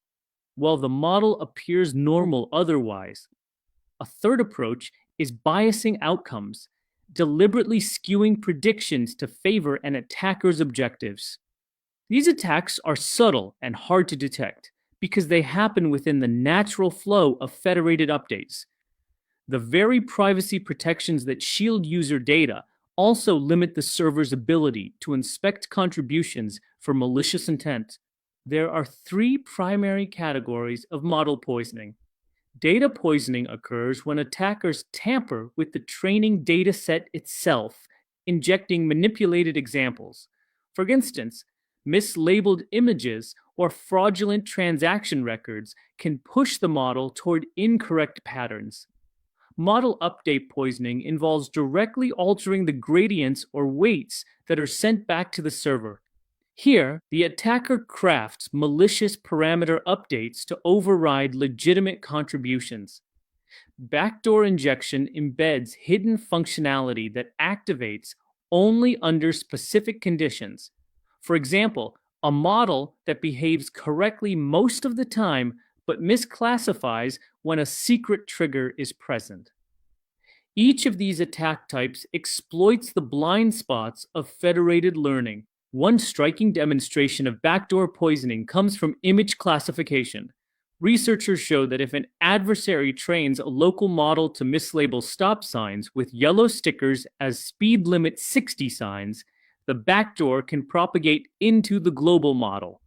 [SPEAKER 1] while the model appears normal otherwise. A third approach is biasing outcomes, deliberately skewing predictions to favor an attacker's objectives. These attacks are subtle and hard to detect because they happen within the natural flow of federated updates. The very privacy protections that shield user data also limit the server's ability to inspect contributions for malicious intent. There are three primary categories of model poisoning. Data poisoning occurs when attackers tamper with the training data set itself, injecting manipulated examples. For instance, mislabeled images or fraudulent transaction records can push the model toward incorrect patterns. Model update poisoning involves directly altering the gradients or weights that are sent back to the server. Here, the attacker crafts malicious parameter updates to override legitimate contributions. Backdoor injection embeds hidden functionality that activates only under specific conditions. For example, a model that behaves correctly most of the time but misclassifies when a secret trigger is present. Each of these attack types exploits the blind spots of federated learning. One striking demonstration of backdoor poisoning comes from image classification. Researchers show that if an adversary trains a local model to mislabel stop signs with yellow stickers as speed limit 60 signs, the backdoor can propagate into the global model.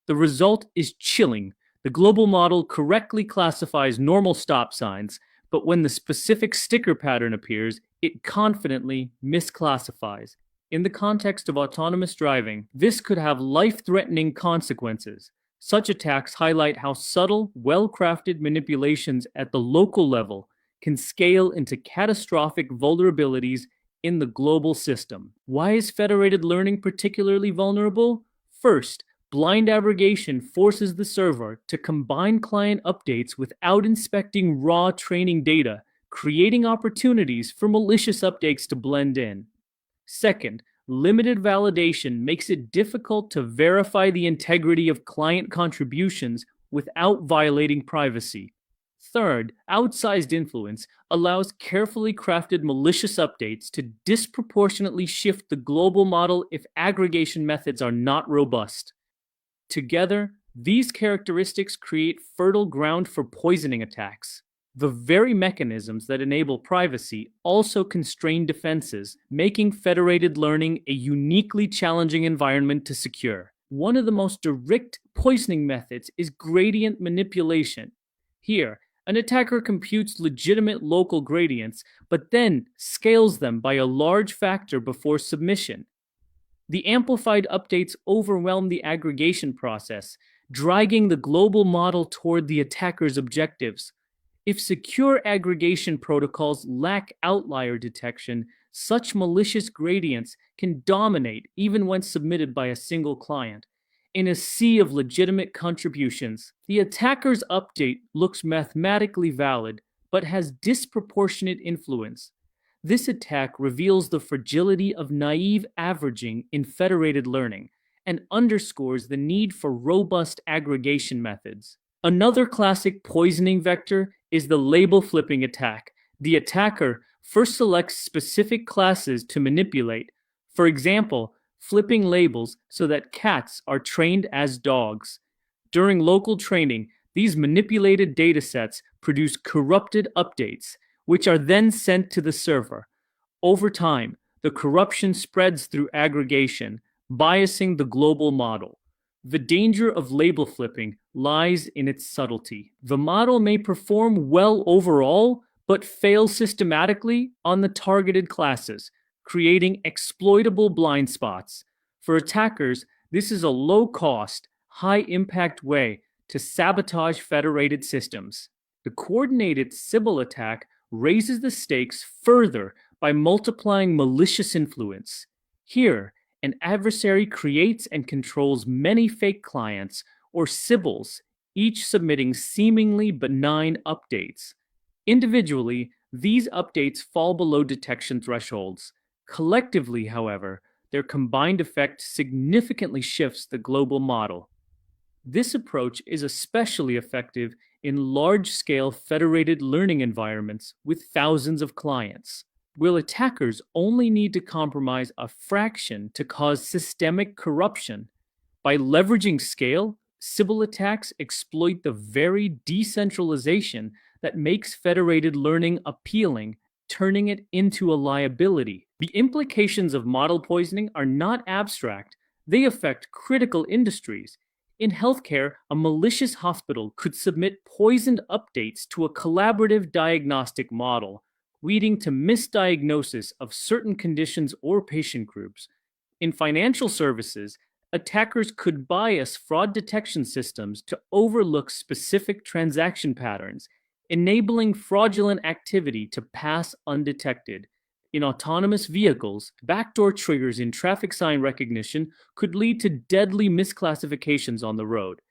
[SPEAKER 1] The result is chilling. The global model correctly classifies normal stop signs, but when the specific sticker pattern appears, it confidently misclassifies. In the context of autonomous driving, this could have life-threatening consequences. Such attacks highlight how subtle, well-crafted manipulations at the local level can scale into catastrophic vulnerabilities in the global system. Why is federated learning particularly vulnerable? First, blind aggregation forces the server to combine client updates without inspecting raw training data, creating opportunities for malicious updates to blend in. Second, limited validation makes it difficult to verify the integrity of client contributions without violating privacy. Third, outsized influence allows carefully crafted malicious updates to disproportionately shift the global model if aggregation methods are not robust. Together, these characteristics create fertile ground for poisoning attacks. The very mechanisms that enable privacy also constrain defenses, making federated learning a uniquely challenging environment to secure. One of the most direct poisoning methods is gradient manipulation. Here, an attacker computes legitimate local gradients, but then scales them by a large factor before submission. The amplified updates overwhelm the aggregation process, dragging the global model toward the attacker's objectives. If secure aggregation protocols lack outlier detection, such malicious gradients can dominate even when submitted by a single client. In a sea of legitimate contributions, the attacker's update looks mathematically valid, but has disproportionate influence. This attack reveals the fragility of naive averaging in federated learning and underscores the need for robust aggregation methods. Another classic poisoning vector is the label flipping attack. The attacker first selects specific classes to manipulate. For example, flipping labels so that cats are trained as dogs. During local training, these manipulated datasets produce corrupted updates, which are then sent to the server. Over time, the corruption spreads through aggregation, biasing the global model. The danger of label flipping lies in its subtlety. The model may perform well overall, but fail systematically on the targeted classes, creating exploitable blind spots. For attackers, this is a low-cost, high-impact way to sabotage federated systems. The coordinated Sybil attack raises the stakes further by multiplying malicious influence. Here, an adversary creates and controls many fake clients, or Sybils, each submitting seemingly benign updates. Individually, these updates fall below detection thresholds. Collectively, however, their combined effect significantly shifts the global model. This approach is especially effective in large-scale federated learning environments with thousands of clients. Will attackers only need to compromise a fraction to cause systemic corruption? By leveraging scale, Sybil attacks exploit the very decentralization that makes federated learning appealing, turning it into a liability. The implications of model poisoning are not abstract, they affect critical industries. In healthcare, a malicious hospital could submit poisoned updates to a collaborative diagnostic model, leading to misdiagnosis of certain conditions or patient groups. In financial services, attackers could bias fraud detection systems to overlook specific transaction patterns, enabling fraudulent activity to pass undetected. In autonomous vehicles, backdoor triggers in traffic sign recognition could lead to deadly misclassifications on the road.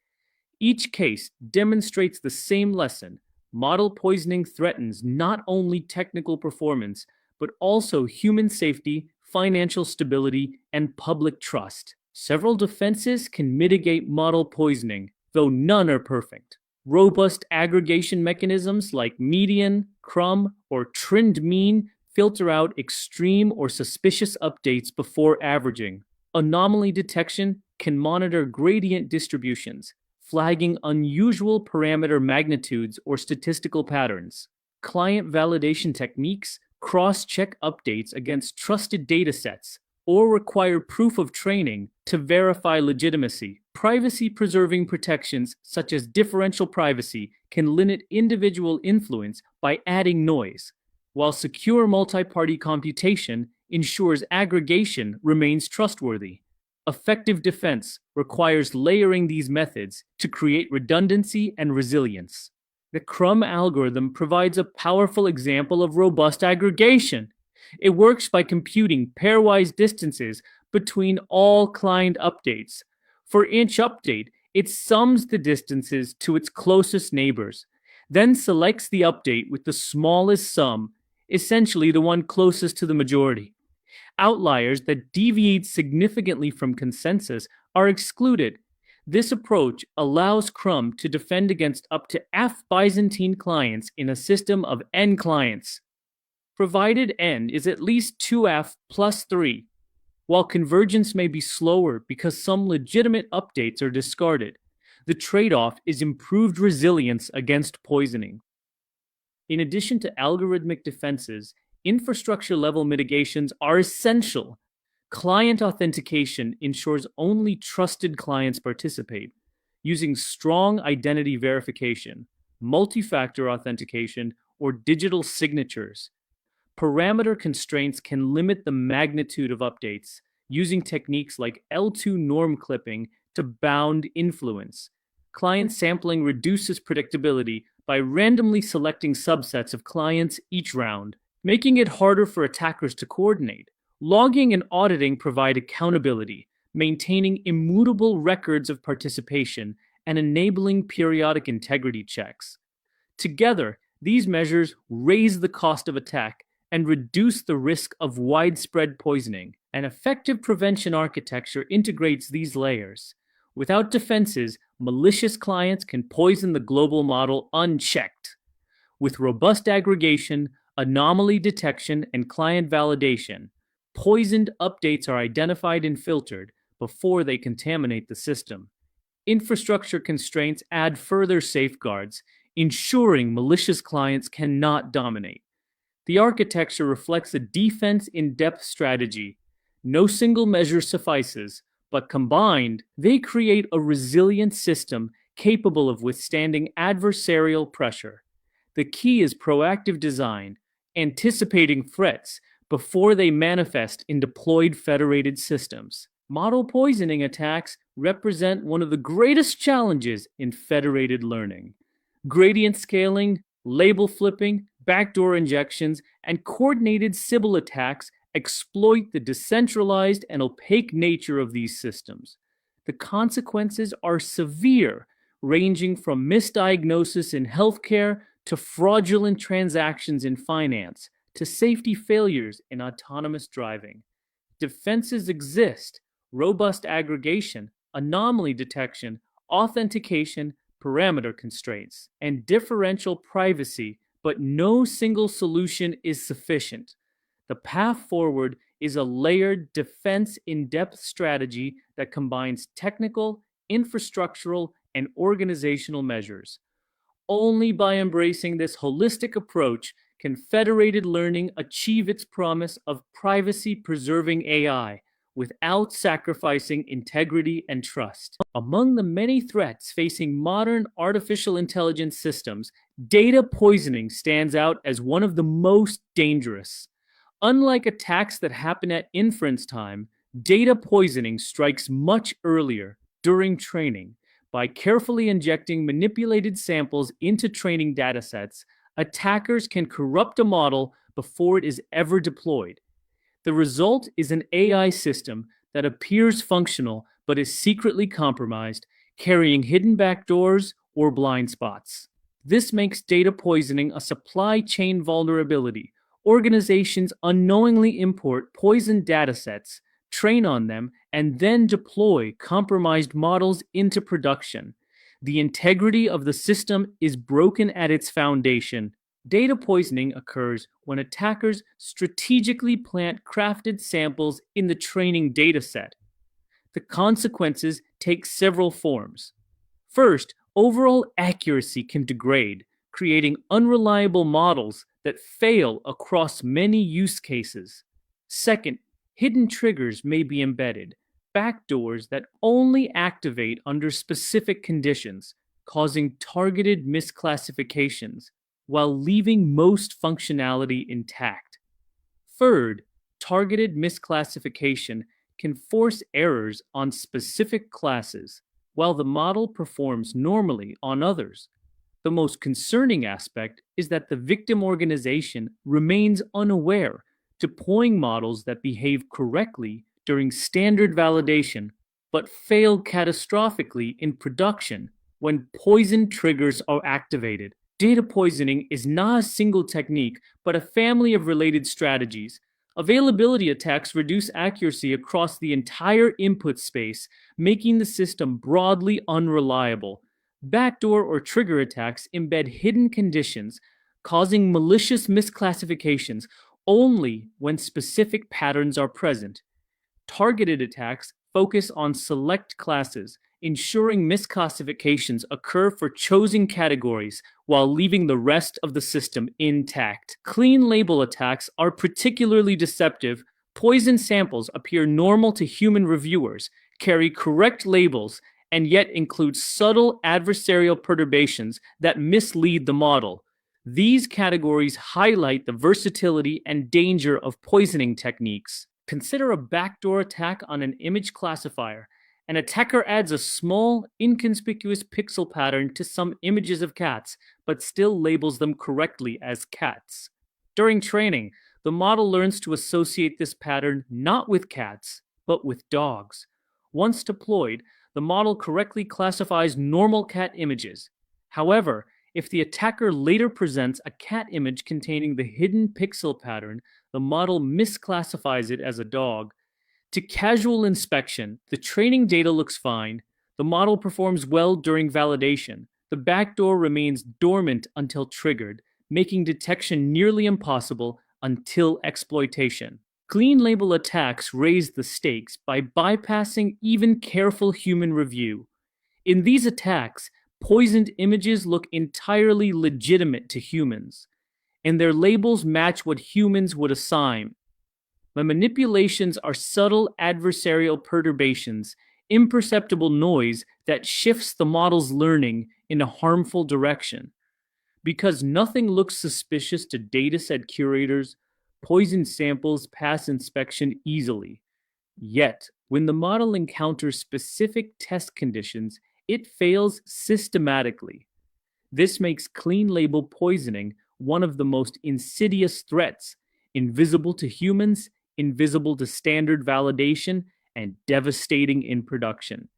[SPEAKER 1] Each case demonstrates the same lesson. Model poisoning threatens not only technical performance, but also human safety, financial stability, and public trust. Several defenses can mitigate model poisoning, though none are perfect. Robust aggregation mechanisms like median, crumb, or trend mean filter out extreme or suspicious updates before averaging. Anomaly detection can monitor gradient distributions, flagging unusual parameter magnitudes or statistical patterns. Client validation techniques cross-check updates against trusted datasets or require proof of training to verify legitimacy. Privacy-preserving protections such as differential privacy can limit individual influence by adding noise, while secure multi-party computation ensures aggregation remains trustworthy. Effective defense requires layering these methods to create redundancy and resilience. The crumb algorithm provides a powerful example of robust aggregation. It works by computing pairwise distances between all client updates. For each update, it sums the distances to its closest neighbors, then selects the update with the smallest sum, essentially the one closest to the majority. Outliers that deviate significantly from consensus are excluded. This approach allows Crumb to defend against up to F Byzantine clients in a system of N clients, provided N is at least 2F plus 3. While convergence may be slower because some legitimate updates are discarded, the trade-off is improved resilience against poisoning. In addition to algorithmic defenses, infrastructure-level mitigations are essential. Client authentication ensures only trusted clients participate, using strong identity verification, multi-factor authentication, or digital signatures. Parameter constraints can limit the magnitude of updates, using techniques like L2 norm clipping to bound influence. Client sampling reduces predictability by randomly selecting subsets of clients each round, making it harder for attackers to coordinate. Logging and auditing provide accountability, maintaining immutable records of participation and enabling periodic integrity checks. Together, these measures raise the cost of attack and reduce the risk of widespread poisoning. An effective prevention architecture integrates these layers. Without defenses, malicious clients can poison the global model unchecked. With robust aggregation, anomaly detection, and client validation, poisoned updates are identified and filtered before they contaminate the system. Infrastructure constraints add further safeguards, ensuring malicious clients cannot dominate. The architecture reflects a defense-in-depth strategy. No single measure suffices, but combined, they create a resilient system capable of withstanding adversarial pressure. The key is proactive design, anticipating threats before they manifest in deployed federated systems. Model poisoning attacks represent one of the greatest challenges in federated learning. Gradient scaling, label flipping, backdoor injections, and coordinated Sybil attacks exploit the decentralized and opaque nature of these systems. The consequences are severe, ranging from misdiagnosis in healthcare to fraudulent transactions in finance to safety failures in autonomous driving. Defenses exist: robust aggregation, anomaly detection, authentication, parameter constraints, and differential privacy, but no single solution is sufficient. The path forward is a layered defense-in-depth strategy that combines technical, infrastructural, and organizational measures. Only by embracing this holistic approach can federated learning achieve its promise of privacy-preserving AI without sacrificing integrity and trust? Among the many threats facing modern artificial intelligence systems, data poisoning stands out as one of the most dangerous. Unlike attacks that happen at inference time, data poisoning strikes much earlier, during training. By carefully injecting manipulated samples into training datasets, attackers can corrupt a model before it is ever deployed. The result is an AI system that appears functional but is secretly compromised, carrying hidden backdoors or blind spots. This makes data poisoning a supply chain vulnerability. Organizations unknowingly import poisoned datasets, train on them, and then deploy compromised models into production. The integrity of the system is broken at its foundation. Data poisoning occurs when attackers strategically plant crafted samples in the training dataset. The consequences take several forms. First, overall accuracy can degrade, creating unreliable models that fail across many use cases. Second, hidden triggers may be embedded, backdoors that only activate under specific conditions, causing targeted misclassifications while leaving most functionality intact. Third, targeted misclassification can force errors on specific classes, while the model performs normally on others. The most concerning aspect is that the victim organization remains unaware, deploying models that behave correctly during standard validation, but fail catastrophically in production when poison triggers are activated. Data poisoning is not a single technique, but a family of related strategies. Availability attacks reduce accuracy across the entire input space, making the system broadly unreliable. Backdoor or trigger attacks embed hidden conditions, causing malicious misclassifications only when specific patterns are present. Targeted attacks focus on select classes, ensuring misclassifications occur for chosen categories while leaving the rest of the system intact. Clean label attacks are particularly deceptive. Poison samples appear normal to human reviewers, carry correct labels, and yet include subtle adversarial perturbations that mislead the model. These categories highlight the versatility and danger of poisoning techniques. Consider a backdoor attack on an image classifier. An attacker adds a small, inconspicuous pixel pattern to some images of cats, but still labels them correctly as cats. During training, the model learns to associate this pattern not with cats, but with dogs. Once deployed, the model correctly classifies normal cat images. However, if the attacker later presents a cat image containing the hidden pixel pattern, the model misclassifies it as a dog. To casual inspection, the training data looks fine. The model performs well during validation. The backdoor remains dormant until triggered, making detection nearly impossible until exploitation. Clean label attacks raise the stakes by bypassing even careful human review. In these attacks, poisoned images look entirely legitimate to humans, and their labels match what humans would assign. The manipulations are subtle adversarial perturbations, imperceptible noise that shifts the model's learning in a harmful direction. Because nothing looks suspicious to dataset curators, poisoned samples pass inspection easily. Yet, when the model encounters specific test conditions, it fails systematically. This makes clean label poisoning one of the most insidious threats, invisible to humans, invisible to standard validation, and devastating in production.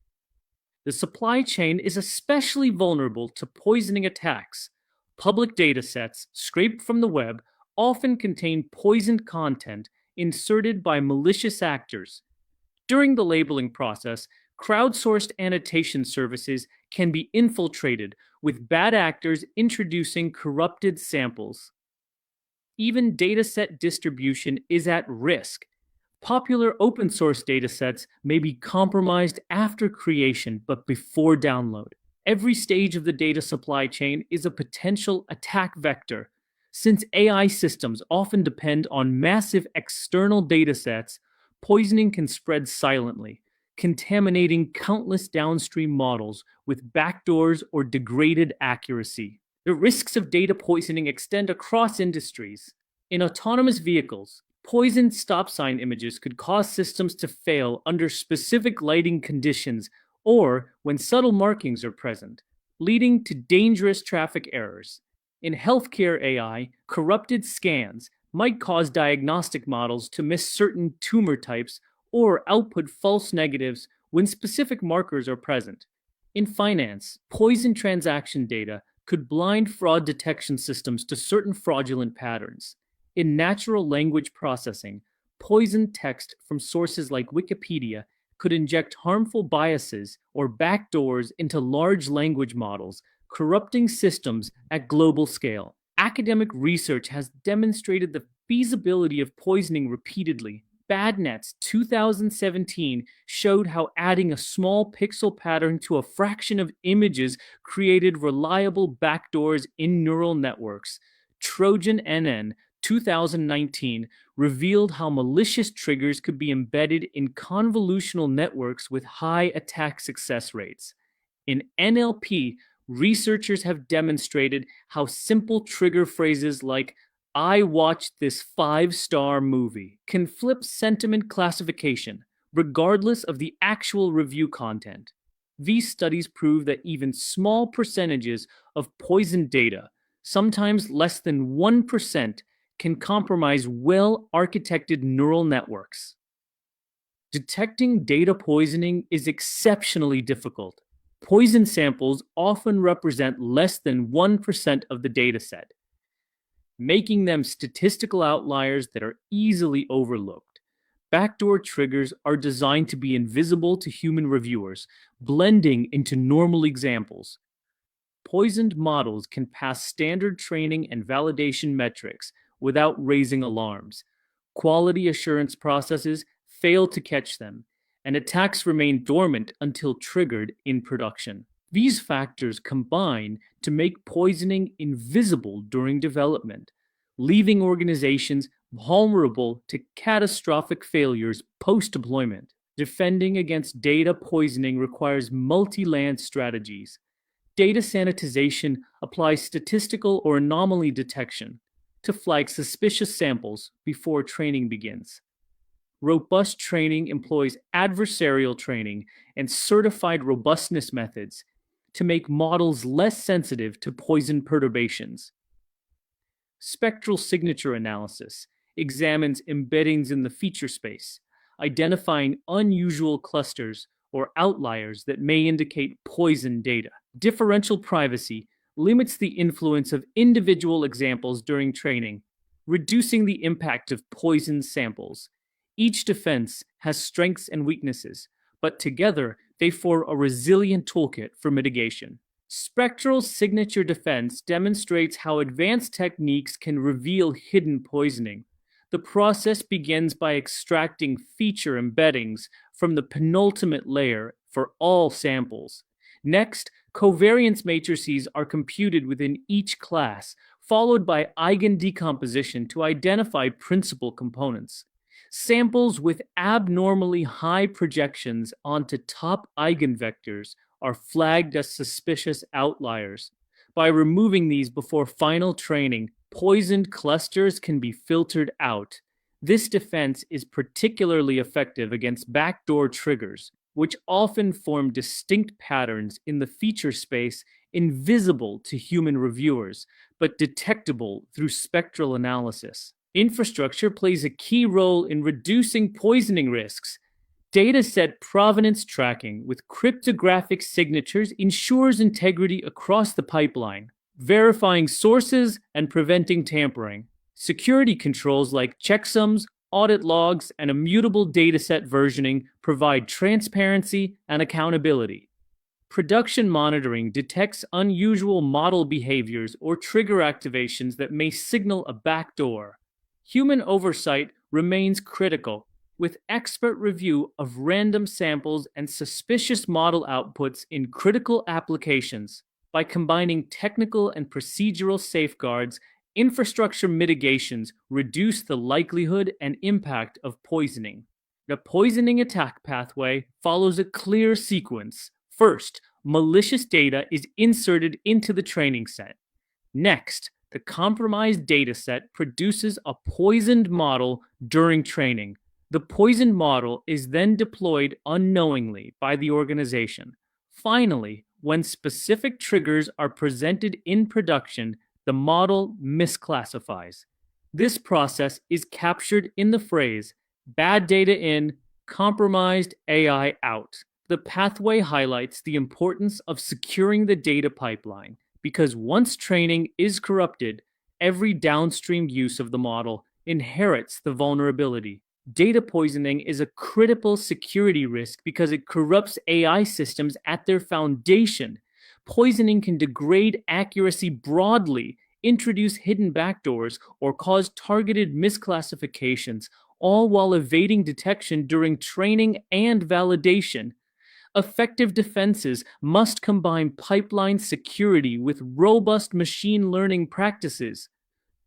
[SPEAKER 1] The supply chain is especially vulnerable to poisoning attacks. Public datasets, scraped from the web, often contain poisoned content inserted by malicious actors. During the labeling process, crowdsourced annotation services can be infiltrated, with bad actors introducing corrupted samples. Even dataset distribution is at risk. Popular open source datasets may be compromised after creation but before download. Every stage of the data supply chain is a potential attack vector. Since AI systems often depend on massive external datasets, poisoning can spread silently, contaminating countless downstream models with backdoors or degraded accuracy. The risks of data poisoning extend across industries. In autonomous vehicles, poisoned stop sign images could cause systems to fail under specific lighting conditions or when subtle markings are present, leading to dangerous traffic errors. In healthcare AI, corrupted scans might cause diagnostic models to miss certain tumor types or output false negatives when specific markers are present. In finance, poisoned transaction data could blind fraud detection systems to certain fraudulent patterns. In natural language processing, poisoned text from sources like Wikipedia could inject harmful biases or backdoors into large language models, corrupting systems at global scale. Academic research has demonstrated the feasibility of poisoning repeatedly. BadNet's 2017 showed how adding a small pixel pattern to a fraction of images created reliable backdoors in neural networks. Trojan NN 2019 revealed how malicious triggers could be embedded in convolutional networks with high attack success rates. In NLP, researchers have demonstrated how simple trigger phrases like "I watched this 5-star movie" can flip sentiment classification, regardless of the actual review content. These studies prove that even small percentages of poisoned data, sometimes less than 1%, can compromise well-architected neural networks. Detecting data poisoning is exceptionally difficult. Poison samples often represent less than 1% of the dataset, making them statistical outliers that are easily overlooked. Backdoor triggers are designed to be invisible to human reviewers, blending into normal examples. Poisoned models can pass standard training and validation metrics without raising alarms. Quality assurance processes fail to catch them, and attacks remain dormant until triggered in production. These factors combine to make poisoning invisible during development, leaving organizations vulnerable to catastrophic failures post-deployment. Defending against data poisoning requires multi-layered strategies. Data sanitization applies statistical or anomaly detection to flag suspicious samples before training begins. Robust training employs adversarial training and certified robustness methods to make models less sensitive to poison perturbations. Spectral signature analysis examines embeddings in the feature space, identifying unusual clusters or outliers that may indicate poison data. Differential privacy limits the influence of individual examples during training, reducing the impact of poisoned samples. Each defense has strengths and weaknesses, but together they form a resilient toolkit for mitigation. Spectral signature defense demonstrates how advanced techniques can reveal hidden poisoning. The process begins by extracting feature embeddings from the penultimate layer for all samples. Next, covariance matrices are computed within each class, followed by eigendecomposition to identify principal components. Samples with abnormally high projections onto top eigenvectors are flagged as suspicious outliers. By removing these before final training, poisoned clusters can be filtered out. This defense is particularly effective against backdoor triggers, which often form distinct patterns in the feature space invisible to human reviewers, but detectable through spectral analysis. Infrastructure plays a key role in reducing poisoning risks. Dataset provenance tracking with cryptographic signatures ensures integrity across the pipeline, verifying sources and preventing tampering. Security controls like checksums, audit logs, and immutable dataset versioning provide transparency and accountability. Production monitoring detects unusual model behaviors or trigger activations that may signal a backdoor. Human oversight remains critical, with expert review of random samples and suspicious model outputs in critical applications. By combining technical and procedural safeguards, Infrastructure mitigations reduce the likelihood and impact of poisoning. The poisoning attack pathway follows a clear sequence. First, malicious data is inserted into the training set. Next, the compromised dataset produces a poisoned model during training. The poisoned model is then deployed unknowingly by the organization. Finally, when specific triggers are presented in production, the model misclassifies. This process is captured in the phrase bad data in, compromised AI out. The pathway highlights the importance of securing the data pipeline because once training is corrupted, every downstream use of the model inherits the vulnerability. Data poisoning is a critical security risk because it corrupts AI systems at their foundation. Poisoning can degrade accuracy broadly, introduce hidden backdoors, or cause targeted misclassifications, all while evading detection during training and validation. Effective defenses must combine pipeline security with robust machine learning practices.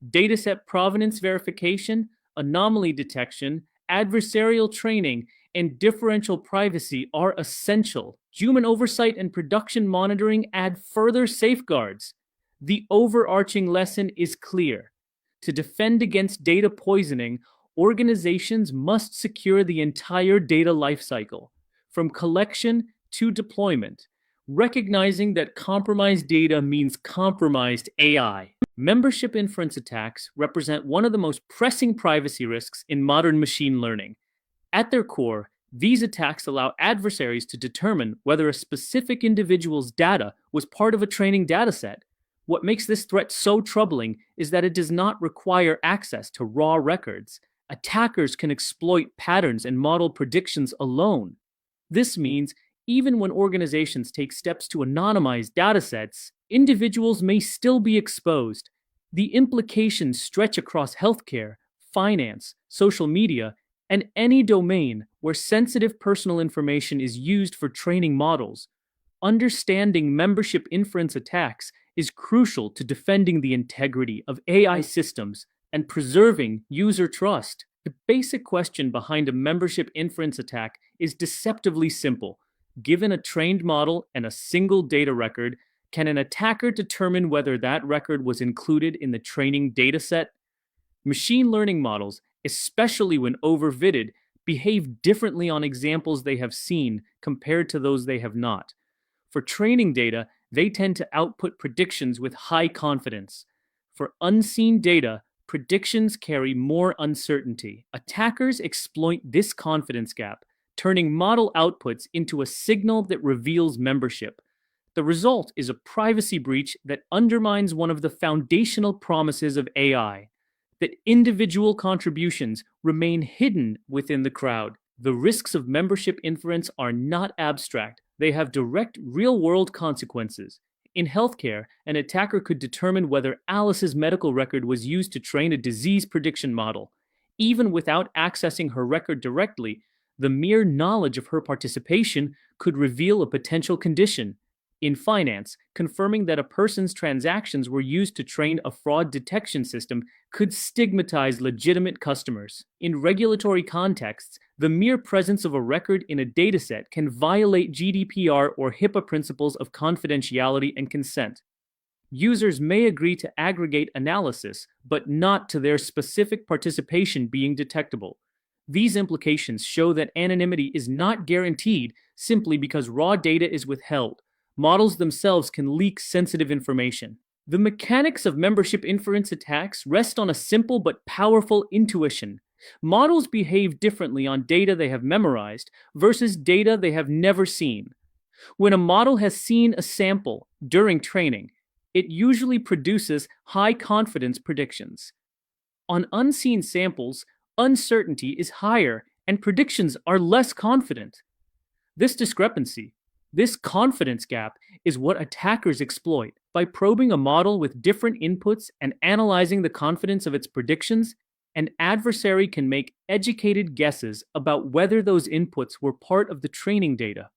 [SPEAKER 1] Dataset provenance verification, anomaly detection, adversarial training, and differential privacy are essential. Human oversight and production monitoring add further safeguards. The overarching lesson is clear. To defend against data poisoning, organizations must secure the entire data lifecycle, from collection to deployment, recognizing that compromised data means compromised AI. Membership inference attacks represent one of the most pressing privacy risks in modern machine learning. At their core, these attacks allow adversaries to determine whether a specific individual's data was part of a training dataset. What makes this threat so troubling is that it does not require access to raw records. Attackers can exploit patterns and model predictions alone. This means even when organizations take steps to anonymize datasets, individuals may still be exposed. The implications stretch across healthcare, finance, social media, and any domain where sensitive personal information is used for training models. Understanding membership inference attacks is crucial to defending the integrity of AI systems and preserving user trust. The basic question behind a membership inference attack is deceptively simple. Given a trained model and a single data record, can an attacker determine whether that record was included in the training dataset? Machine learning models, especially when overfitted, behave differently on examples they have seen compared to those they have not. For training data, they tend to output predictions with high confidence. For unseen data, predictions carry more uncertainty. Attackers exploit this confidence gap, turning model outputs into a signal that reveals membership. The result is a privacy breach that undermines one of the foundational promises of AI, that individual contributions remain hidden within the crowd. The risks of membership inference are not abstract. They have direct real-world consequences. In healthcare, an attacker could determine whether Alice's medical record was used to train a disease prediction model. Even without accessing her record directly, the mere knowledge of her participation could reveal a potential condition. In finance, confirming that a person's transactions were used to train a fraud detection system could stigmatize legitimate customers. In regulatory contexts, the mere presence of a record in a dataset can violate GDPR or HIPAA principles of confidentiality and consent. Users may agree to aggregate analysis, but not to their specific participation being detectable. These implications show that anonymity is not guaranteed simply because raw data is withheld. Models themselves can leak sensitive information. The mechanics of membership inference attacks rest on a simple but powerful intuition. Models behave differently on data they have memorized versus data they have never seen. When a model has seen a sample during training, it usually produces high-confidence predictions. On unseen samples, uncertainty is higher and predictions are less confident. This discrepancy, this confidence gap, is what attackers exploit. By probing a model with different inputs and analyzing the confidence of its predictions, an adversary can make educated guesses about whether those inputs were part of the training data.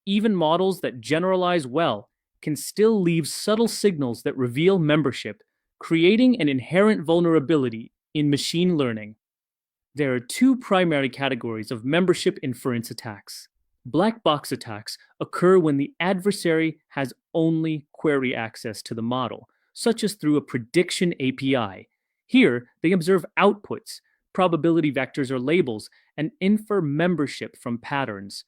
[SPEAKER 1] Even models that generalize well can still leave subtle signals that reveal membership, creating an inherent vulnerability in machine learning. There are two primary categories of membership inference attacks. Black box attacks occur when the adversary has only query access to the model, such as through a prediction API. Here, they observe outputs, probability vectors or labels, and infer membership from patterns.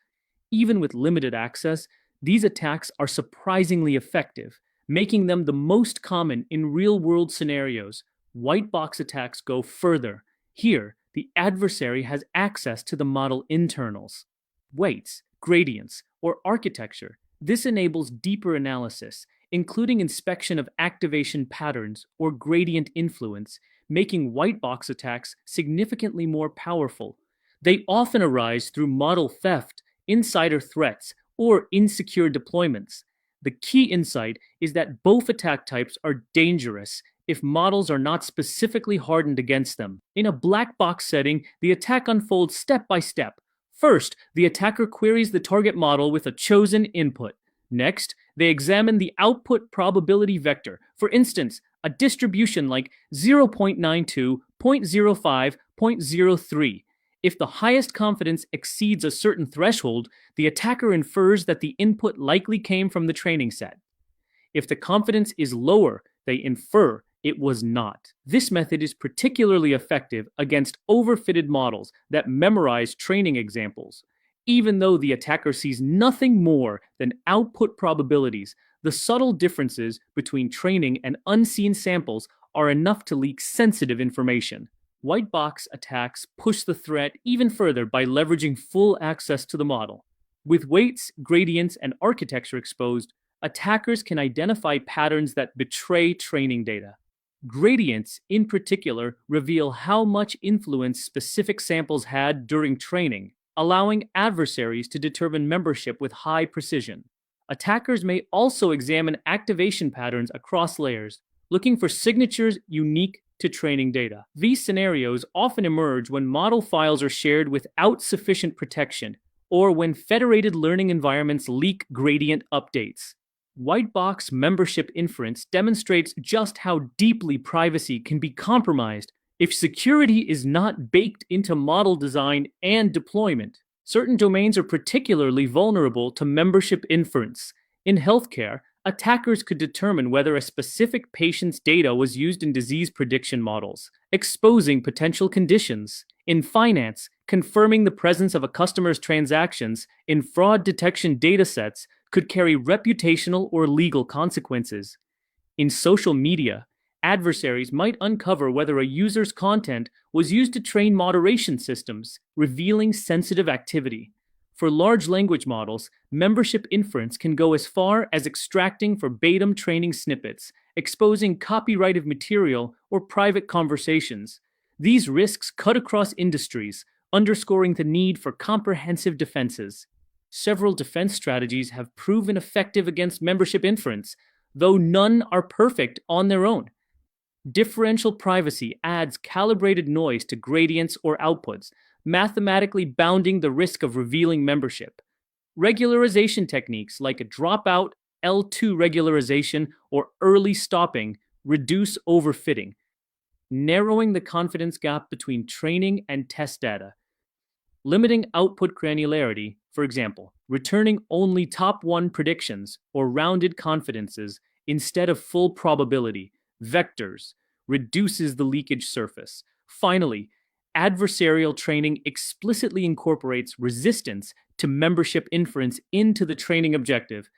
[SPEAKER 1] Even with limited access, these attacks are surprisingly effective, making them the most common in real-world scenarios. White box attacks go further. Here, the adversary has access to the model internals, weights, gradients, or architecture. This enables deeper analysis, including inspection of activation patterns or gradient influence, making white box attacks significantly more powerful. They often arise through model theft, insider threats, or insecure deployments. The key insight is that both attack types are dangerous if models are not specifically hardened against them. In a black box setting, the attack unfolds step by step. First, the attacker queries the target model with a chosen input. Next, they examine the output probability vector, for instance, a distribution like 0.92, 0.05, 0.03. If the highest confidence exceeds a certain threshold, the attacker infers that the input likely came from the training set. If the confidence is lower, they infer it was not. This method is particularly effective against overfitted models that memorize training examples. Even though the attacker sees nothing more than output probabilities, the subtle differences between training and unseen samples are enough to leak sensitive information. White box attacks push the threat even further by leveraging full access to the model. With weights, gradients, and architecture exposed, attackers can identify patterns that betray training data. Gradients, in particular, reveal how much influence specific samples had during training, allowing adversaries to determine membership with high precision. Attackers may also examine activation patterns across layers, looking for signatures unique to training data. These scenarios often emerge when model files are shared without sufficient protection, or when federated learning environments leak gradient updates. White box membership inference demonstrates just how deeply privacy can be compromised if security is not baked into model design and deployment. Certain domains are particularly vulnerable to membership inference. In healthcare, attackers could determine whether a specific patient's data was used in disease prediction models, exposing potential conditions. In finance, confirming the presence of a customer's transactions in fraud detection datasets could carry reputational or legal consequences. In social media, adversaries might uncover whether a user's content was used to train moderation systems, revealing sensitive activity. For large language models, membership inference can go as far as extracting verbatim training snippets, exposing copyrighted material or private conversations. These risks cut across industries, underscoring the need for comprehensive defenses. Several defense strategies have proven effective against membership inference, though none are perfect on their own. Differential privacy adds calibrated noise to gradients or outputs, mathematically bounding the risk of revealing membership. Regularization techniques like a dropout, L2 regularization, or early stopping reduce overfitting, narrowing the confidence gap between training and test data. Limiting output granularity, for example, returning only top 1 predictions or rounded confidences instead of full probability, vectors, reduces the leakage surface. Finally, adversarial training explicitly incorporates resistance to membership inference into the training objective,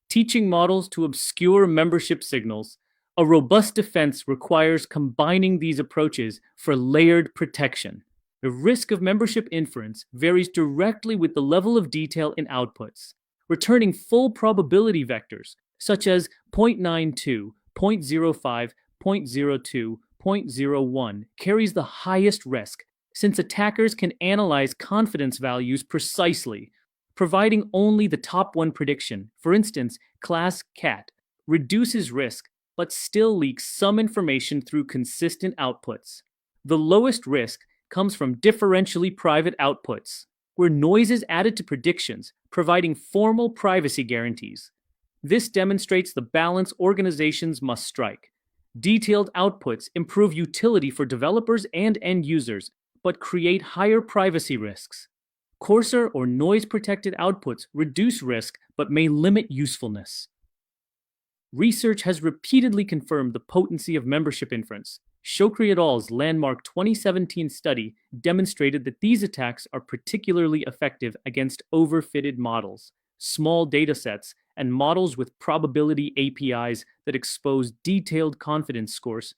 [SPEAKER 1] teaching models to obscure membership signals. A robust defense requires combining these approaches for layered protection. The risk of membership inference varies directly with the level of detail in outputs. Returning full probability vectors, such as 0.92, 0.05, 0.02, 0.01, carries the highest risk, since attackers can analyze confidence values precisely. Providing only the top 1 prediction, for instance, class cat, reduces risk, but still leaks some information through consistent outputs. The lowest risk comes from differentially private outputs, where noise is added to predictions, providing formal privacy guarantees. This demonstrates the balance organizations must strike. Detailed outputs improve utility for developers and end users, but create higher privacy risks. Coarser or noise-protected outputs reduce risk but may limit usefulness. Research has repeatedly confirmed the potency of membership inference. Shokri et al.'s landmark 2017 study demonstrated that these attacks are particularly effective against overfitted models, small datasets, and models with probability APIs that expose detailed confidence scores.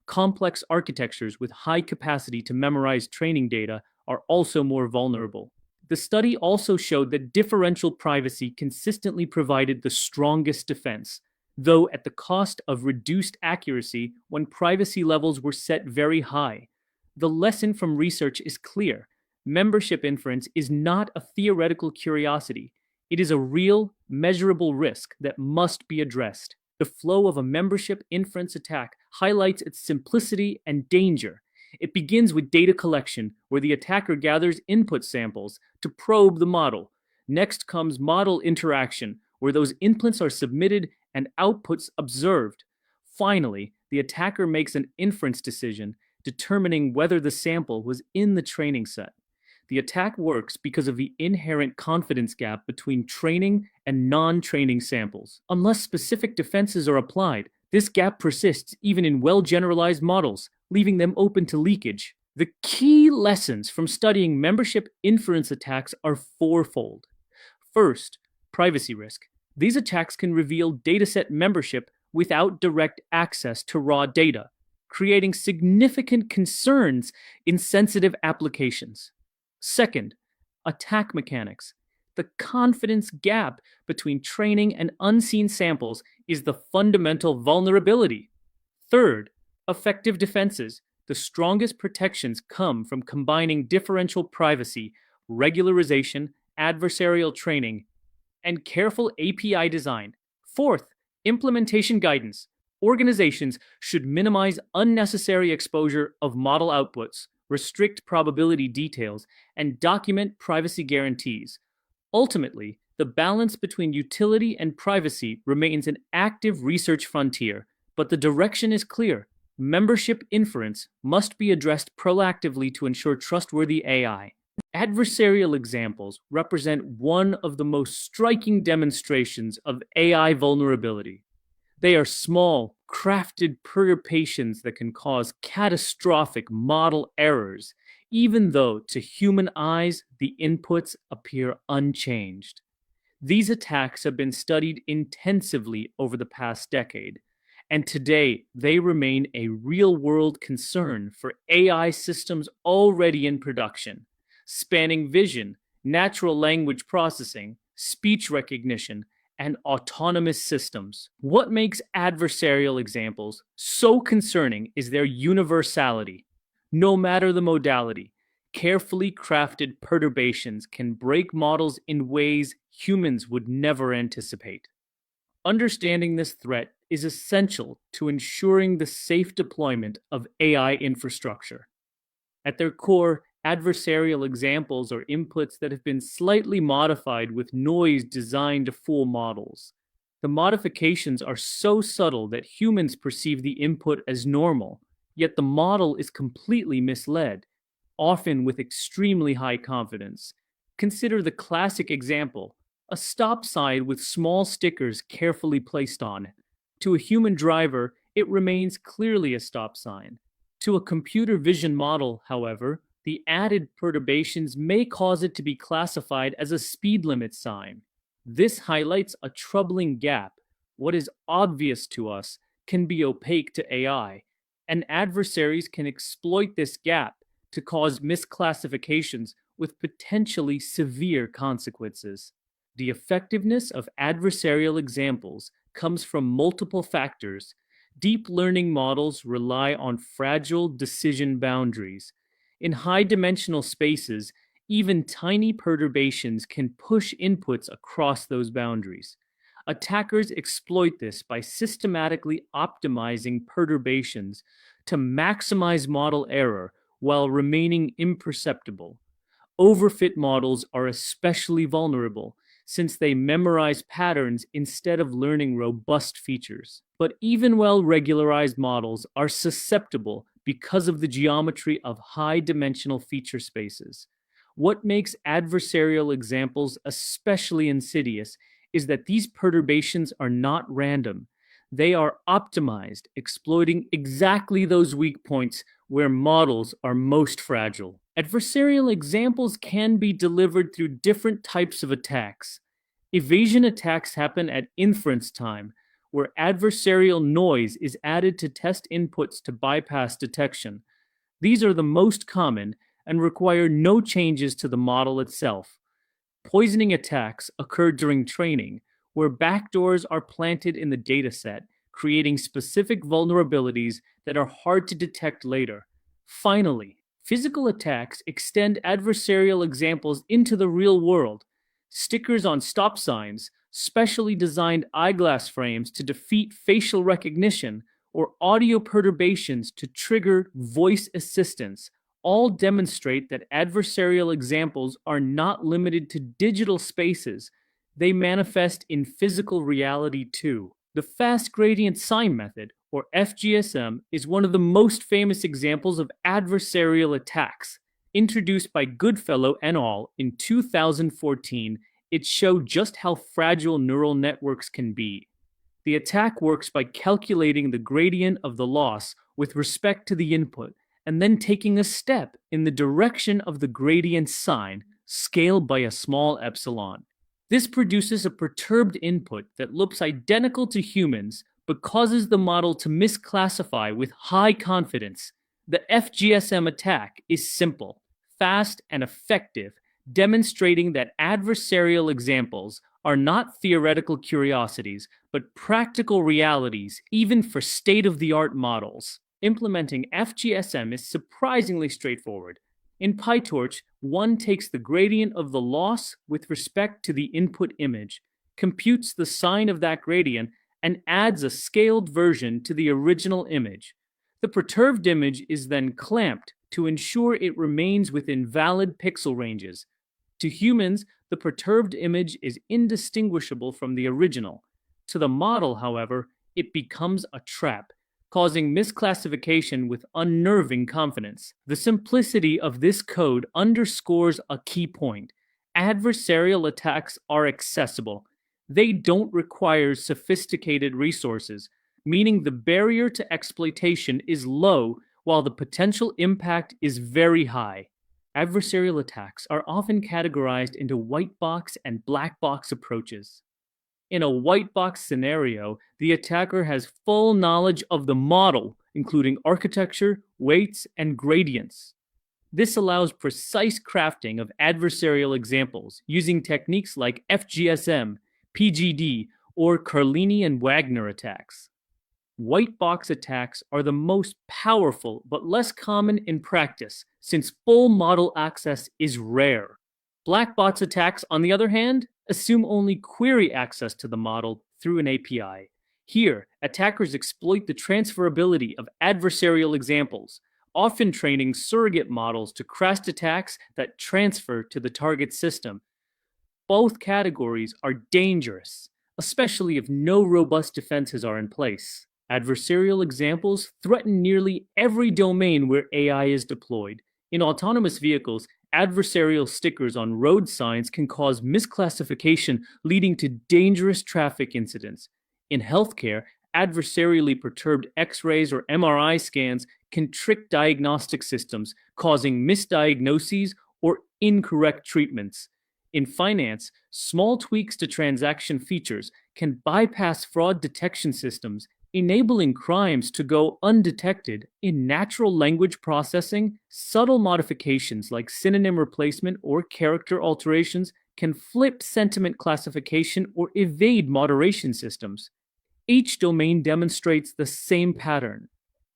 [SPEAKER 1] Complex architectures with high capacity to memorize training data are also more vulnerable. The study also showed that differential privacy consistently provided the strongest defense, though at the cost of reduced accuracy when privacy levels were set very high. The lesson from research is clear. Membership inference is not a theoretical curiosity. It is a real, measurable risk that must be addressed. The flow of a membership inference attack highlights its simplicity and danger. It begins with data collection, where the attacker gathers input samples to probe the model. Next comes model interaction, where those inputs are submitted and outputs observed. Finally, the attacker makes an inference decision, determining whether the sample was in the training set. The attack works because of the inherent confidence gap between training and non-training samples. Unless specific defenses are applied, this gap persists even in well-generalized models, leaving them open to leakage. The key lessons from studying membership inference attacks are fourfold. First, privacy risk. These attacks can reveal dataset membership without direct access to raw data, creating significant concerns in sensitive applications. Second, attack mechanics. The confidence gap between training and unseen samples is the fundamental vulnerability. Third, effective defenses. The strongest protections come from combining differential privacy, regularization, adversarial training, and careful API design. Fourth, implementation guidance. Organizations should minimize unnecessary exposure of model outputs, restrict probability details, and document privacy guarantees. Ultimately, the balance between utility and privacy remains an active research frontier, but the direction is clear. Membership inference must be addressed proactively to ensure trustworthy AI. Adversarial examples represent one of the most striking demonstrations of AI vulnerability. They are small, crafted perturbations that can cause catastrophic model errors, even though to human eyes the inputs appear unchanged. These attacks have been studied intensively over the past decade, and today they remain a real-world concern for AI systems already in production, spanning vision, natural language processing, speech recognition, and autonomous systems. What makes adversarial examples so concerning is their universality. No matter the modality, carefully crafted perturbations can break models in ways humans would never anticipate. Understanding this threat is essential to ensuring the safe deployment of AI infrastructure. At their core, adversarial examples are inputs that have been slightly modified with noise designed to fool models. The modifications are so subtle that humans perceive the input as normal, yet the model is completely misled, often with extremely high confidence. Consider the classic example: a stop sign with small stickers carefully placed on it. To a human driver, it remains clearly a stop sign. To a computer vision model, however, the added perturbations may cause it to be classified as a speed limit sign. This highlights a troubling gap. What is obvious to us can be opaque to AI, and adversaries can exploit this gap to cause misclassifications with potentially severe consequences. The effectiveness of adversarial examples comes from multiple factors. Deep learning models rely on fragile decision boundaries. In high-dimensional spaces, even tiny perturbations can push inputs across those boundaries. Attackers exploit this by systematically optimizing perturbations to maximize model error while remaining imperceptible. Overfit models are especially vulnerable, since they memorize patterns instead of learning robust features. But even well-regularized models are susceptible because of the geometry of high-dimensional feature spaces. What makes adversarial examples especially insidious is that these perturbations are not random. They are optimized, exploiting exactly those weak points where models are most fragile. Adversarial examples can be delivered through different types of attacks. Evasion attacks happen at inference time, where adversarial noise is added to test inputs to bypass detection. These are the most common and require no changes to the model itself. Poisoning attacks occur during training, where backdoors are planted in the dataset, creating specific vulnerabilities that are hard to detect later. Finally, physical attacks extend adversarial examples into the real world. Stickers on stop signs, specially designed eyeglass frames to defeat facial recognition, or audio perturbations to trigger voice assistance all demonstrate that adversarial examples are not limited to digital spaces. They manifest in physical reality too. The fast gradient sign method, or FGSM, is one of the most famous examples of adversarial attacks. Introduced by Goodfellow et al. In 2014, it showed just how fragile neural networks can be. The attack works by calculating the gradient of the loss with respect to the input, and then taking a step in the direction of the gradient sign, scaled by a small epsilon. This produces a perturbed input that looks identical to humans, but causes the model to misclassify with high confidence. The FGSM attack is simple, fast, and effective, demonstrating that adversarial examples are not theoretical curiosities, but practical realities, even for state-of-the-art models. Implementing FGSM is surprisingly straightforward. In PyTorch, one takes the gradient of the loss with respect to the input image, computes the sign of that gradient, and adds a scaled version to the original image. The perturbed image is then clamped to ensure it remains within valid pixel ranges. To humans, the perturbed image is indistinguishable from the original. To the model, however, it becomes a trap, causing misclassification with unnerving confidence. The simplicity of this code underscores a key point. Adversarial attacks are accessible. They don't require sophisticated resources, meaning the barrier to exploitation is low while the potential impact is very high. Adversarial attacks are often categorized into white box and black box approaches. In a white box scenario, the attacker has full knowledge of the model, including architecture, weights, and gradients. This allows precise crafting of adversarial examples using techniques like FGSM, PGD, or Carlini and Wagner attacks. White box attacks are the most powerful but less common in practice, since full model access is rare. Black box attacks, on the other hand, assume only query access to the model through an API. Here, attackers exploit the transferability of adversarial examples, often training surrogate models to craft attacks that transfer to the target system. Both categories are dangerous, especially if no robust defenses are in place. Adversarial examples threaten nearly every domain where AI is deployed. In autonomous vehicles, adversarial stickers on road signs can cause misclassification, leading to dangerous traffic incidents. In healthcare, adversarially perturbed X-rays or MRI scans can trick diagnostic systems, causing misdiagnoses or incorrect treatments. In finance, small tweaks to transaction features can bypass fraud detection systems, enabling crimes to go undetected. In natural language processing, subtle modifications like synonym replacement or character alterations can flip sentiment classification or evade moderation systems. Each domain demonstrates the same pattern.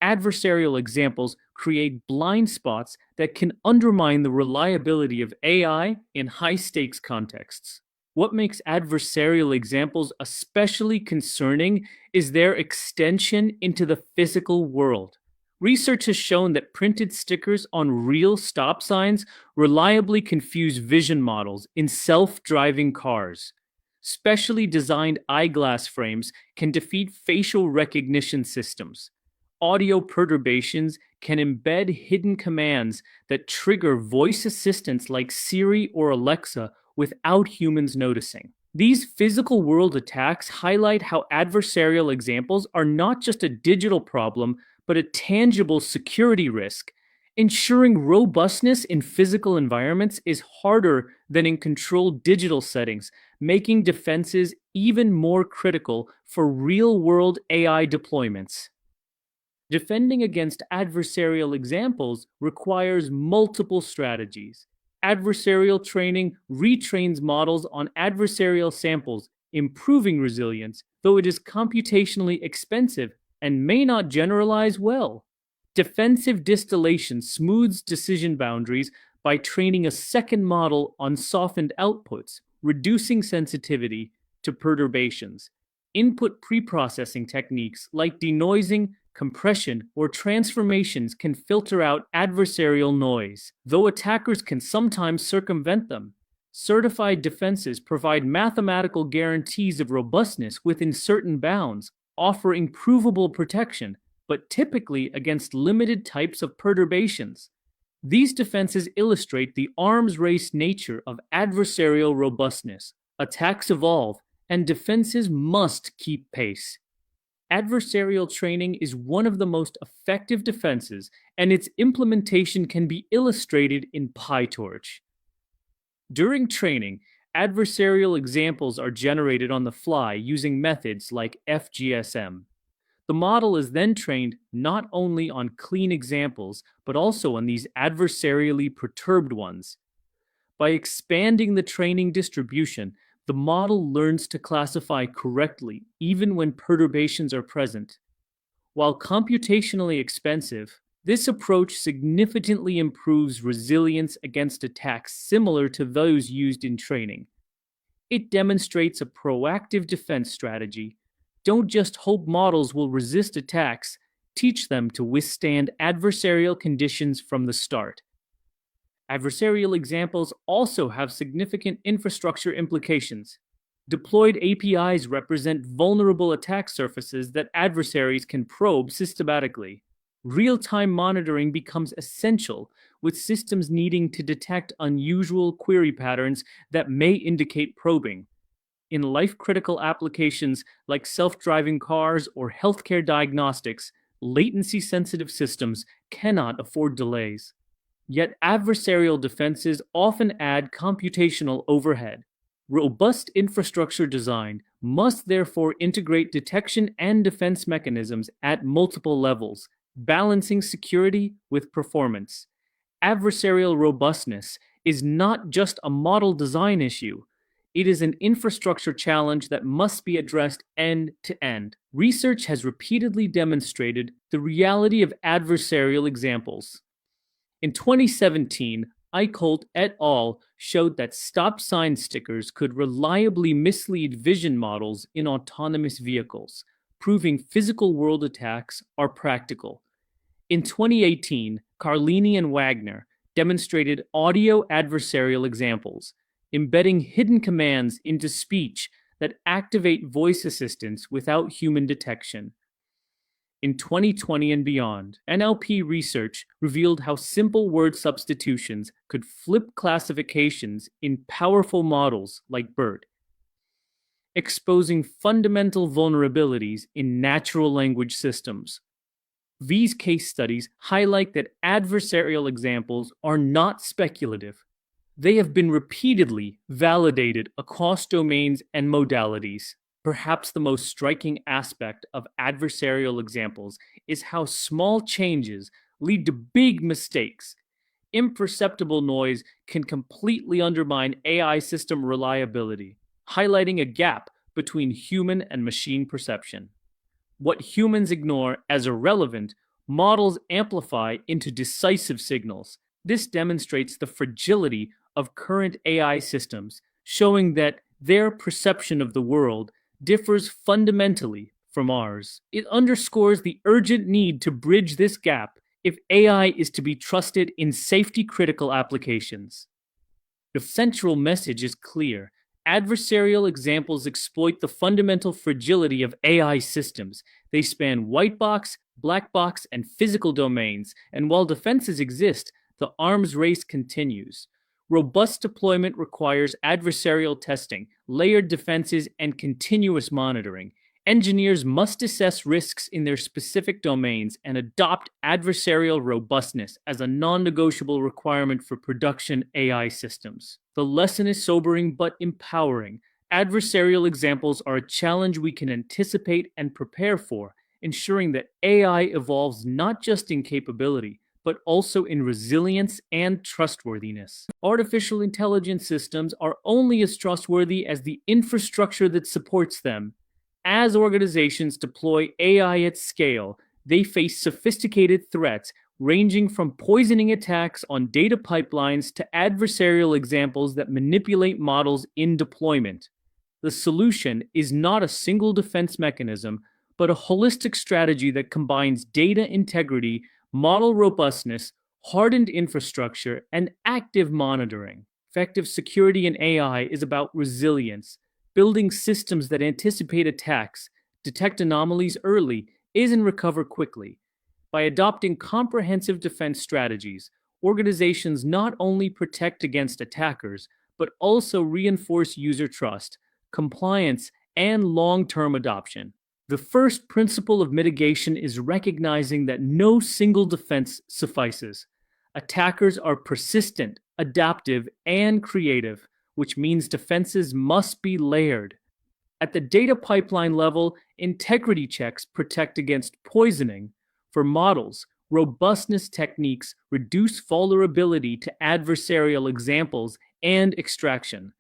[SPEAKER 1] Adversarial examples create blind spots that can undermine the reliability of AI in high-stakes contexts. What makes adversarial examples especially concerning is their extension into the physical world. Research has shown that printed stickers on real stop signs reliably confuse vision models in self-driving cars. Specially designed eyeglass frames can defeat facial recognition systems. Audio perturbations can embed hidden commands that trigger voice assistants like Siri or Alexa without humans noticing. These physical world attacks highlight how adversarial examples are not just a digital problem, but a tangible security risk. Ensuring robustness in physical environments is harder than in controlled digital settings, making defenses even more critical for real-world AI deployments. Defending against adversarial examples requires multiple strategies. Adversarial training retrains models on adversarial samples, improving resilience, though it is computationally expensive and may not generalize well. Defensive distillation smooths decision boundaries by training a second model on softened outputs, reducing sensitivity to perturbations. Input preprocessing techniques like denoising, compression, or transformations can filter out adversarial noise, though attackers can sometimes circumvent them. Certified defenses provide mathematical guarantees of robustness within certain bounds, offering provable protection, but typically against limited types of perturbations. These defenses illustrate the arms race nature of adversarial robustness. Attacks evolve, and defenses must keep pace. Adversarial training is one of the most effective defenses, and its implementation can be illustrated in PyTorch. During training, adversarial examples are generated on the fly using methods like FGSM. The model is then trained not only on clean examples, but also on these adversarially perturbed ones. By expanding the training distribution, the model learns to classify correctly even when perturbations are present. While computationally expensive, this approach significantly improves resilience against attacks similar to those used in training. It demonstrates a proactive defense strategy. Don't just hope models will resist attacks, teach them to withstand adversarial conditions from the start. Adversarial examples also have significant infrastructure implications. Deployed APIs represent vulnerable attack surfaces that adversaries can probe systematically. Real-time monitoring becomes essential, with systems needing to detect unusual query patterns that may indicate probing. In life-critical applications like self-driving cars or healthcare diagnostics, latency-sensitive systems cannot afford delays. Yet adversarial defenses often add computational overhead. Robust infrastructure design must therefore integrate detection and defense mechanisms at multiple levels, balancing security with performance. Adversarial robustness is not just a model design issue. It is an infrastructure challenge that must be addressed end to end. Research has repeatedly demonstrated the reality of adversarial examples. In 2017, Eichholt et al. Showed that stop sign stickers could reliably mislead vision models in autonomous vehicles, proving physical world attacks are practical. In 2018, Carlini and Wagner demonstrated audio adversarial examples, embedding hidden commands into speech that activate voice assistants without human detection. In 2020 and beyond, NLP research revealed how simple word substitutions could flip classifications in powerful models like BERT, exposing fundamental vulnerabilities in natural language systems. These case studies highlight that adversarial examples are not speculative. They have been repeatedly validated across domains and modalities. Perhaps the most striking aspect of adversarial examples is how small changes lead to big mistakes. Imperceptible noise can completely undermine AI system reliability, highlighting a gap between human and machine perception. What humans ignore as irrelevant, models amplify into decisive signals. This demonstrates the fragility of current AI systems, showing that their perception of the world differs fundamentally from ours. It underscores the urgent need to bridge this gap if AI is to be trusted in safety-critical applications. The central message is clear. Adversarial examples exploit the fundamental fragility of AI systems. They span white box, black box, and physical domains, and while defenses exist, the arms race continues. Robust deployment requires adversarial testing, layered defenses, and continuous monitoring. Engineers must assess risks in their specific domains and adopt adversarial robustness as a non negotiable requirement for production AI systems. The lesson is sobering but empowering. Adversarial examples are a challenge we can anticipate and prepare for, ensuring that AI evolves not just in capability, but also in resilience and trustworthiness. Artificial intelligence systems are only as trustworthy as the infrastructure that supports them. As organizations deploy AI at scale, they face sophisticated threats ranging from poisoning attacks on data pipelines to adversarial examples that manipulate models in deployment. The solution is not a single defense mechanism, but a holistic strategy that combines data integrity, model robustness, hardened infrastructure, and active monitoring. Effective security in AI is about resilience, building systems that anticipate attacks, detect anomalies early, and recover quickly. By adopting comprehensive defense strategies, organizations not only protect against attackers, but also reinforce user trust, compliance, and long-term adoption. The first principle of mitigation is recognizing that no single defense suffices. Attackers are persistent, adaptive, and creative, which means defenses must be layered. At the data pipeline level, integrity checks protect against poisoning. For models, robustness techniques reduce vulnerability to adversarial examples and extraction.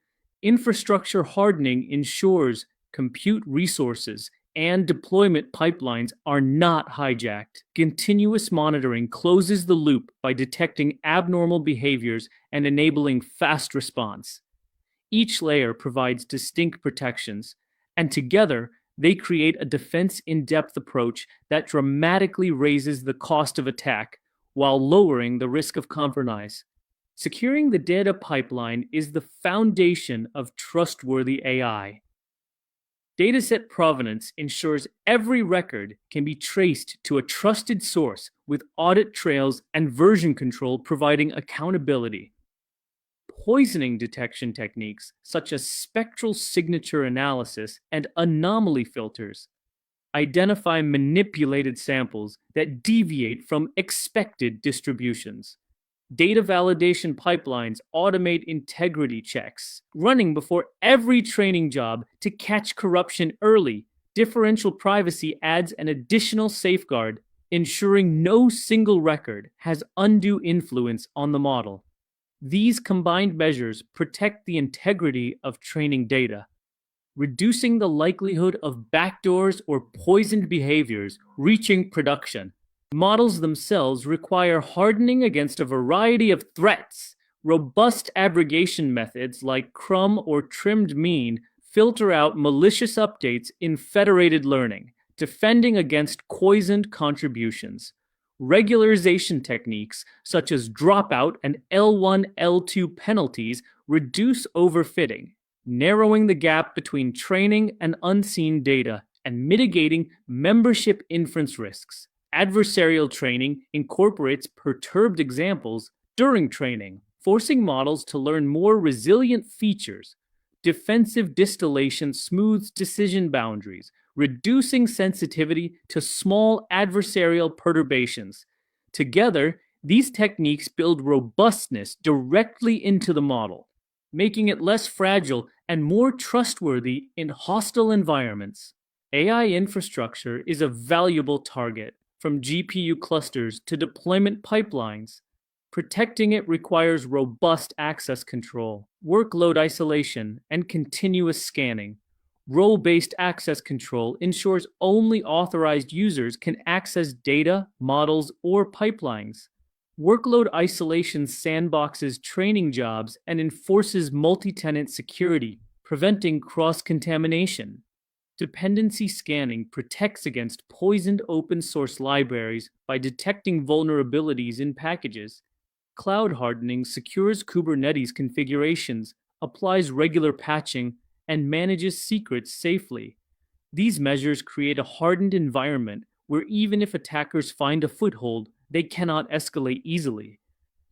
[SPEAKER 1] Infrastructure hardening ensures compute resources and deployment pipelines are not hijacked. Continuous monitoring closes the loop by detecting abnormal behaviors and enabling fast response. Each layer provides distinct protections, and together they create a defense-in-depth approach that dramatically raises the cost of attack while lowering the risk of compromise. Securing the data pipeline is the foundation of trustworthy AI. Dataset provenance ensures every record can be traced to a trusted source with audit trails and version control providing accountability. Poisoning detection techniques such as spectral signature analysis and anomaly filters identify manipulated samples that deviate from expected distributions. Data validation pipelines automate integrity checks, running before every training job to catch corruption early. Differential privacy adds an additional safeguard, ensuring no single record has undue influence on the model. These combined measures protect the integrity of training data, reducing the likelihood of backdoors or poisoned behaviors reaching production. Models themselves require hardening against a variety of threats. Robust abrogation methods like crumb or trimmed mean filter out malicious updates in federated learning, defending against poisoned contributions. Regularization techniques such as dropout and L1, L2 penalties reduce overfitting, narrowing the gap between training and unseen data and mitigating membership inference risks. Adversarial training incorporates perturbed examples during training, forcing models to learn more resilient features. Defensive distillation smooths decision boundaries, reducing sensitivity to small adversarial perturbations. Together, these techniques build robustness directly into the model, making it less fragile and more trustworthy in hostile environments. AI infrastructure is a valuable target, from GPU clusters to deployment pipelines. Protecting it requires robust access control, workload isolation, and continuous scanning. Role-based access control ensures only authorized users can access data, models, or pipelines. Workload isolation sandboxes training jobs and enforces multi-tenant security, preventing cross-contamination. Dependency scanning protects against poisoned open-source libraries by detecting vulnerabilities in packages. Cloud hardening secures Kubernetes configurations, applies regular patching, and manages secrets safely. These measures create a hardened environment where even if attackers find a foothold, they cannot escalate easily.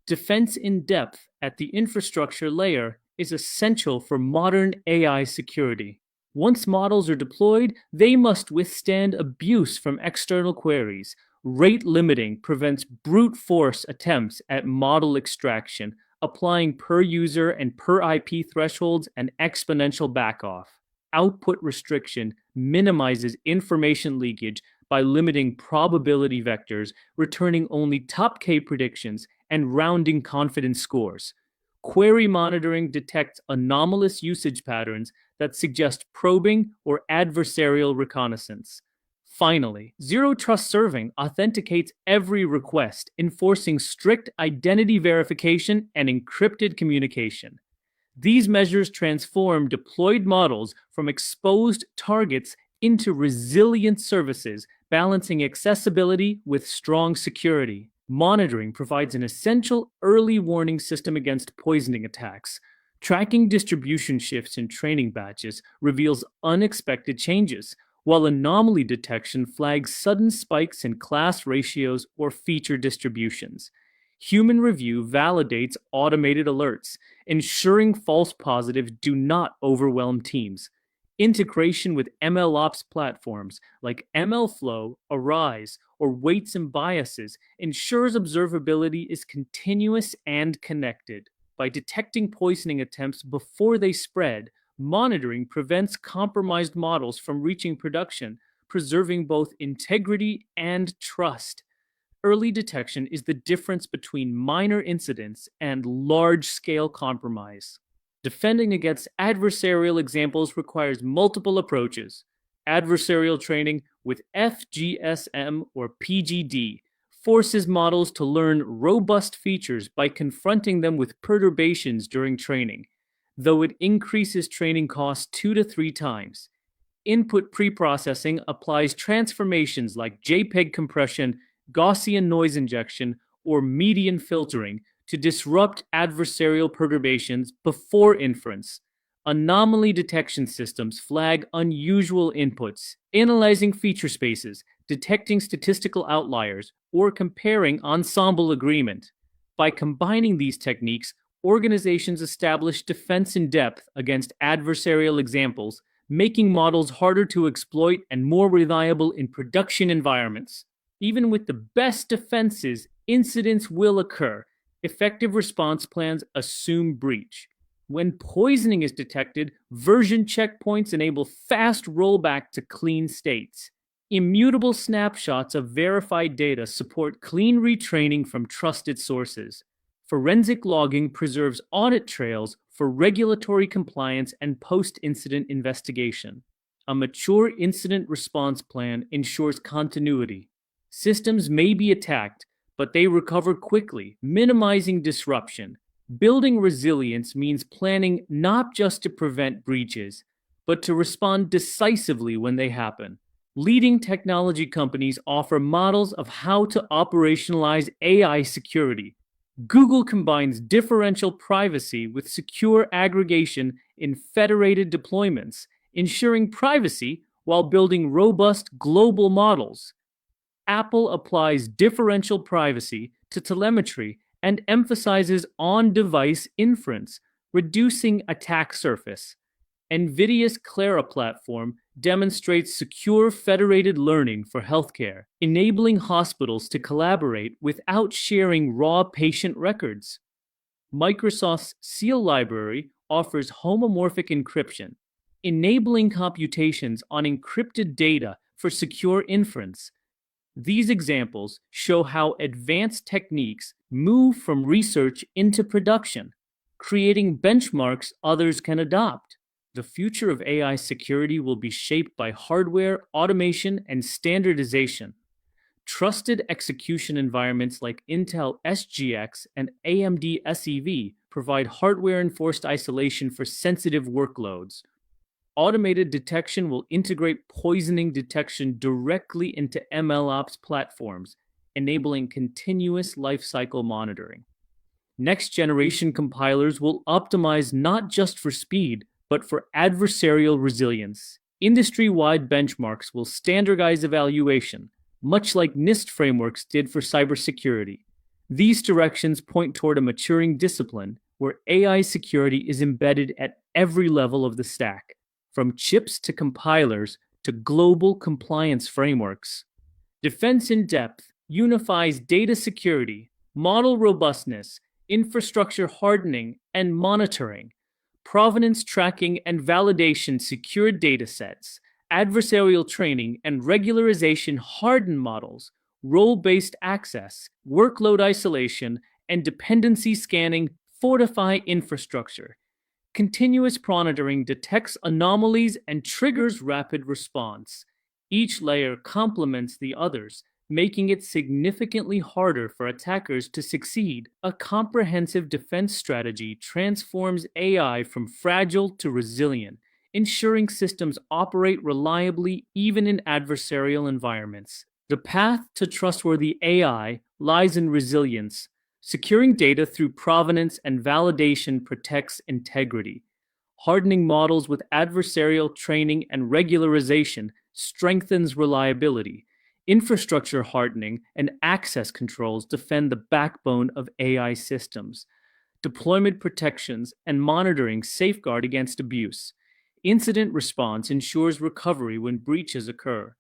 [SPEAKER 1] Defense in depth at the infrastructure layer is essential for modern AI security. Once models are deployed, they must withstand abuse from external queries. Rate limiting prevents brute force attempts at model extraction, applying per user and per IP thresholds and exponential backoff. Output restriction minimizes information leakage by limiting probability vectors, returning only top K predictions, and rounding confidence scores. Query monitoring detects anomalous usage patterns that suggest probing or adversarial reconnaissance. Finally, zero trust serving authenticates every request, enforcing strict identity verification and encrypted communication. These measures transform deployed models from exposed targets into resilient services, balancing accessibility with strong security. Monitoring provides an essential early warning system against poisoning attacks. Tracking distribution shifts in training batches reveals unexpected changes, while anomaly detection flags sudden spikes in class ratios or feature distributions. Human review validates automated alerts, ensuring false positives do not overwhelm teams. Integration with MLOps platforms like MLflow, Arise, or Weights and Biases ensures observability is continuous and connected. By detecting poisoning attempts before they spread, monitoring prevents compromised models from reaching production, preserving both integrity and trust. Early detection is the difference between minor incidents and large-scale compromise. Defending against adversarial examples requires multiple approaches. Adversarial training with FGSM or PGD forces models to learn robust features by confronting them with perturbations during training, though it increases training costs 2 to 3 times. Input preprocessing applies transformations like JPEG compression, Gaussian noise injection, or median filtering to disrupt adversarial perturbations before inference. Anomaly detection systems flag unusual inputs, analyzing feature spaces, detecting statistical outliers, or comparing ensemble agreement. By combining these techniques, organizations establish defense in depth against adversarial examples, making models harder to exploit and more reliable in production environments. Even with the best defenses, incidents will occur. Effective response plans assume breach. When poisoning is detected, version checkpoints enable fast rollback to clean states. Immutable snapshots of verified data support clean retraining from trusted sources. Forensic logging preserves audit trails for regulatory compliance and post-incident investigation. A mature incident response plan ensures continuity. Systems may be attacked, but they recover quickly, minimizing disruption. Building resilience means planning not just to prevent breaches, but to respond decisively when they happen. Leading technology companies offer models of how to operationalize AI security. Google combines differential privacy with secure aggregation in federated deployments, ensuring privacy while building robust global models. Apple applies differential privacy to telemetry and emphasizes on-device inference, reducing attack surface. NVIDIA's Clara platform demonstrates secure federated learning for healthcare, enabling hospitals to collaborate without sharing raw patient records. Microsoft's Seal library offers homomorphic encryption, enabling computations on encrypted data for secure inference. These examples show how advanced techniques move from research into production, creating benchmarks others can adopt. The future of AI security will be shaped by hardware, automation, and standardization. Trusted execution environments like Intel SGX and AMD SEV provide hardware-enforced isolation for sensitive workloads. Automated detection will integrate poisoning detection directly into MLOps platforms, enabling continuous lifecycle monitoring. Next-generation compilers will optimize not just for speed, but for adversarial resilience. Industry-wide benchmarks will standardize evaluation, much like NIST frameworks did for cybersecurity. These directions point toward a maturing discipline where AI security is embedded at every level of the stack, from chips to compilers to global compliance frameworks. Defense in Depth unifies data security, model robustness, infrastructure hardening and monitoring, provenance tracking and validation secured datasets, adversarial training and regularization hardened models, role-based access, workload isolation, and dependency scanning fortify infrastructure. Continuous monitoring detects anomalies and triggers rapid response. Each layer complements the others, making it significantly harder for attackers to succeed. A comprehensive defense strategy transforms AI from fragile to resilient, ensuring systems operate reliably even in adversarial environments. The path to trustworthy AI lies in resilience. Securing data through provenance and validation protects integrity. Hardening models with adversarial training and regularization strengthens reliability. Infrastructure hardening and access controls defend the backbone of AI systems. Deployment protections and monitoring safeguard against abuse. Incident response ensures recovery when breaches occur.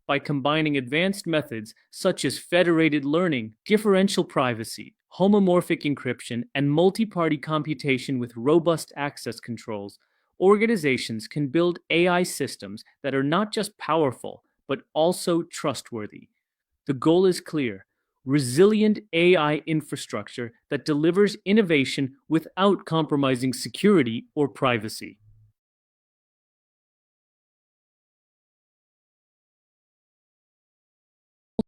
[SPEAKER 1] By combining advanced methods such as federated learning, differential privacy, homomorphic encryption, and multi-party computation with robust access controls, organizations can build AI systems that are not just powerful, but also trustworthy. The goal is clear: resilient AI infrastructure that delivers innovation without compromising security or privacy.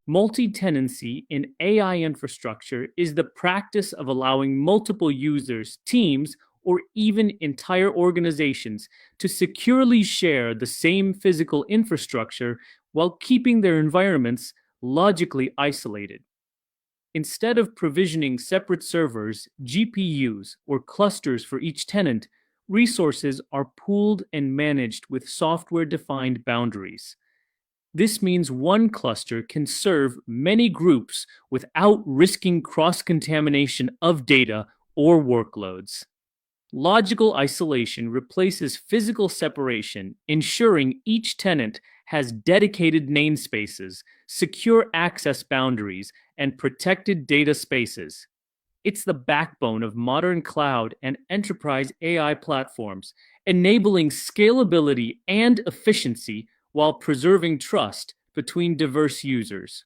[SPEAKER 1] Multi-tenancy in AI infrastructure is the practice of allowing multiple users, teams, or even entire organizations to securely share the same physical infrastructure while keeping their environments logically isolated. Instead of provisioning separate servers, GPUs, or clusters for each tenant, resources are pooled and managed with software-defined boundaries. This means one cluster can serve many groups without risking cross-contamination of data or workloads. Logical isolation replaces physical separation, ensuring each tenant has dedicated namespaces, secure access boundaries, and protected data spaces. It's the backbone of modern cloud and enterprise AI platforms, enabling scalability and efficiency while preserving trust between diverse users.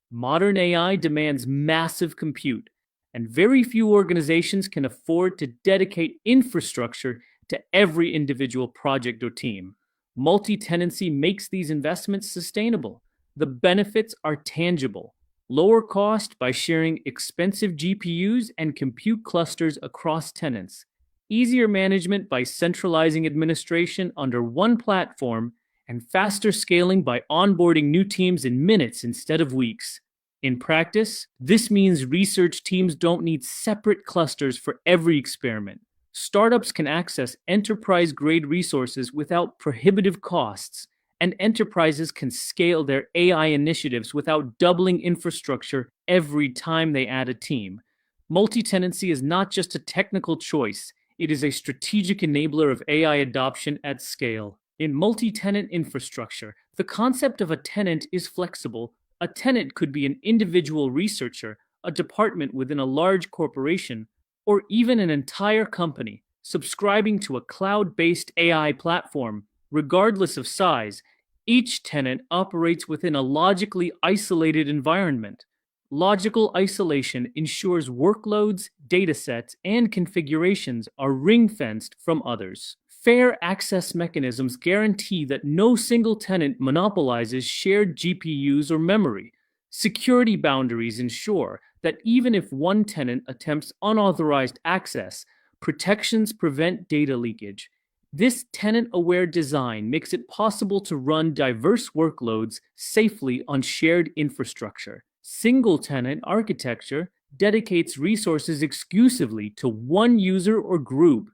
[SPEAKER 1] Modern AI demands massive compute, and very few organizations can afford to dedicate infrastructure to every individual project or team. Multi-tenancy makes these investments sustainable. The benefits are tangible: lower cost by sharing expensive GPUs and compute clusters across tenants, easier management by centralizing administration under one platform, and faster scaling by onboarding new teams in minutes instead of weeks. In practice, this means research teams don't need separate clusters for every experiment. Startups can access enterprise-grade resources without prohibitive costs, and enterprises can scale their AI initiatives without doubling infrastructure every time they add a team. Multi-tenancy is not just a technical choice, it is a strategic enabler of AI adoption at scale. In multi-tenant infrastructure, the concept of a tenant is flexible. A tenant could be an individual researcher, a department within a large corporation, or even an entire company subscribing to a cloud-based AI platform. Regardless of size, each tenant operates within a logically isolated environment. Logical isolation ensures workloads, datasets, and configurations are ring-fenced from others. Fair access mechanisms guarantee that no single tenant monopolizes shared GPUs or memory. Security boundaries ensure that even if one tenant attempts unauthorized access, protections prevent data leakage. This tenant-aware design makes it possible to run diverse workloads safely on shared infrastructure. Single-tenant architecture dedicates resources exclusively to one user or group.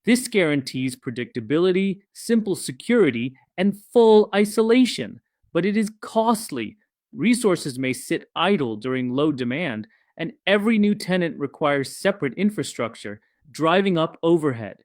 [SPEAKER 1] This guarantees predictability, simple security, and full isolation, but it is costly. Resources may sit idle during low demand, and every new tenant requires separate infrastructure, driving up overhead.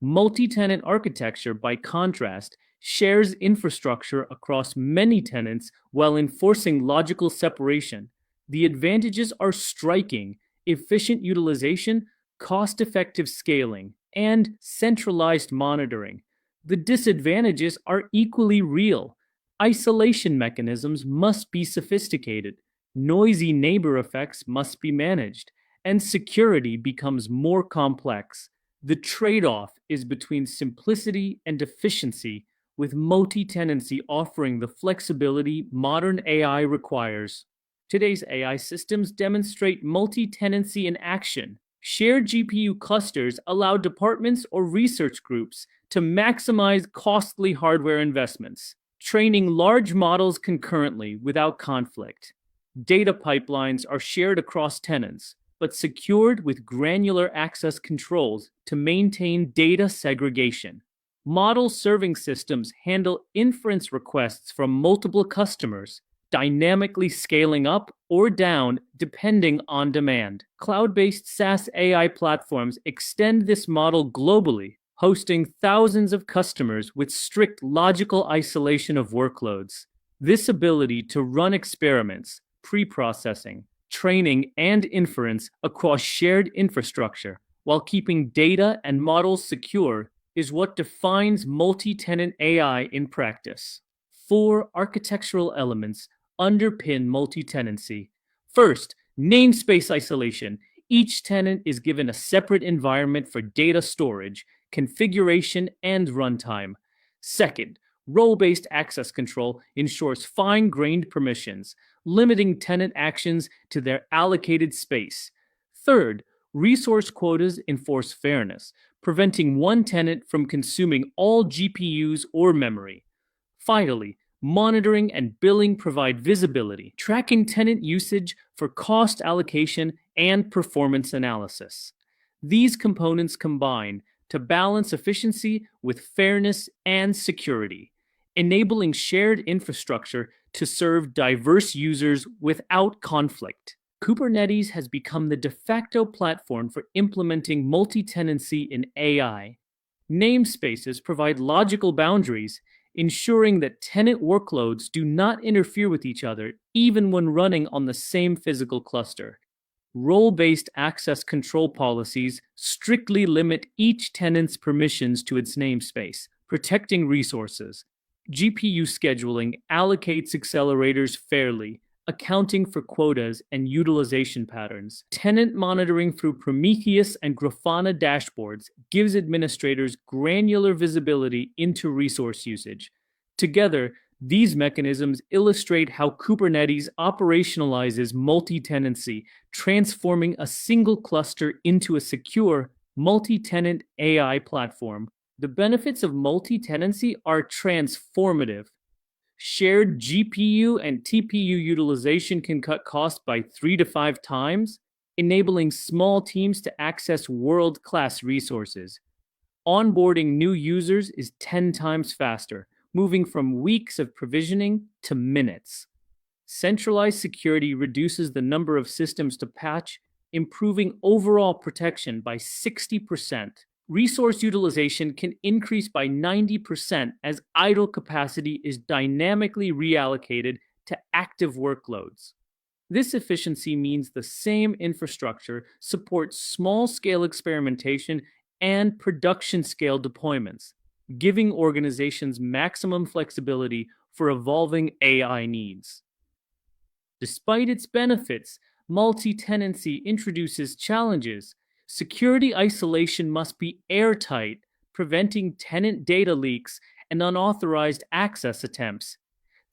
[SPEAKER 1] Multi-tenant architecture, by contrast, shares infrastructure across many tenants while enforcing logical separation. The advantages are striking: efficient utilization, cost-effective scaling, and centralized monitoring. The disadvantages are equally real. Isolation mechanisms must be sophisticated, noisy neighbor effects must be managed, and security becomes more complex. The trade-off is between simplicity and efficiency, with multi-tenancy offering the flexibility modern AI requires. Today's AI systems demonstrate multi-tenancy in action. Shared GPU clusters allow departments or research groups to maximize costly hardware investments, training large models concurrently without conflict. Data pipelines are shared across tenants, but secured with granular access controls to maintain data segregation. Model serving systems handle inference requests from multiple customers, dynamically scaling up or down depending on demand. Cloud-based SaaS AI platforms extend this model globally, hosting thousands of customers with strict logical isolation of workloads. This ability to run experiments, pre-processing, training, and inference across shared infrastructure while keeping data and models secure is what defines multi-tenant AI in practice. 4 architectural elements underpin multi-tenancy. First, namespace isolation. Each tenant is given a separate environment for data storage, configuration, and runtime. Second, role-based access control ensures fine-grained permissions, limiting tenant actions to their allocated space. Third, resource quotas enforce fairness, preventing one tenant from consuming all GPUs or memory. Finally, monitoring and billing provide visibility, tracking tenant usage for cost allocation and performance analysis. These components combine to balance efficiency with fairness and security, enabling shared infrastructure to serve diverse users without conflict. Kubernetes has become the de facto platform for implementing multi-tenancy in AI. Namespaces provide logical boundaries, ensuring that tenant workloads do not interfere with each other even when running on the same physical cluster. Role-based access control policies strictly limit each tenant's permissions to its namespace, protecting resources. GPU scheduling allocates accelerators fairly, accounting for quotas and utilization patterns. Tenant monitoring through Prometheus and Grafana dashboards gives administrators granular visibility into resource usage. Together, these mechanisms illustrate how Kubernetes operationalizes multi-tenancy, transforming a single cluster into a secure, multi-tenant AI platform. The benefits of multi-tenancy are transformative. Shared GPU and TPU utilization can cut costs by 3 to 5 times, enabling small teams to access world-class resources. Onboarding new users is 10 times faster, moving from weeks of provisioning to minutes. Centralized security reduces the number of systems to patch, improving overall protection by 60%. Resource utilization can increase by 90% as idle capacity is dynamically reallocated to active workloads. This efficiency means the same infrastructure supports small-scale experimentation and production-scale deployments, giving organizations maximum flexibility for evolving AI needs. Despite its benefits, multi-tenancy introduces challenges. Security isolation must be airtight, preventing tenant data leaks and unauthorized access attempts.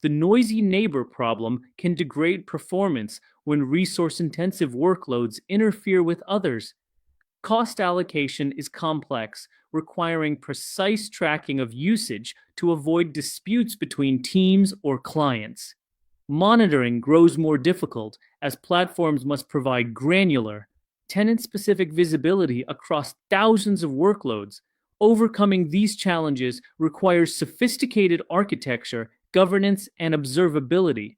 [SPEAKER 1] The noisy neighbor problem can degrade performance when resource-intensive workloads interfere with others. Cost allocation is complex, requiring precise tracking of usage to avoid disputes between teams or clients. Monitoring grows more difficult as platforms must provide granular, tenant-specific visibility across thousands of workloads. Overcoming these challenges requires sophisticated architecture, governance, and observability.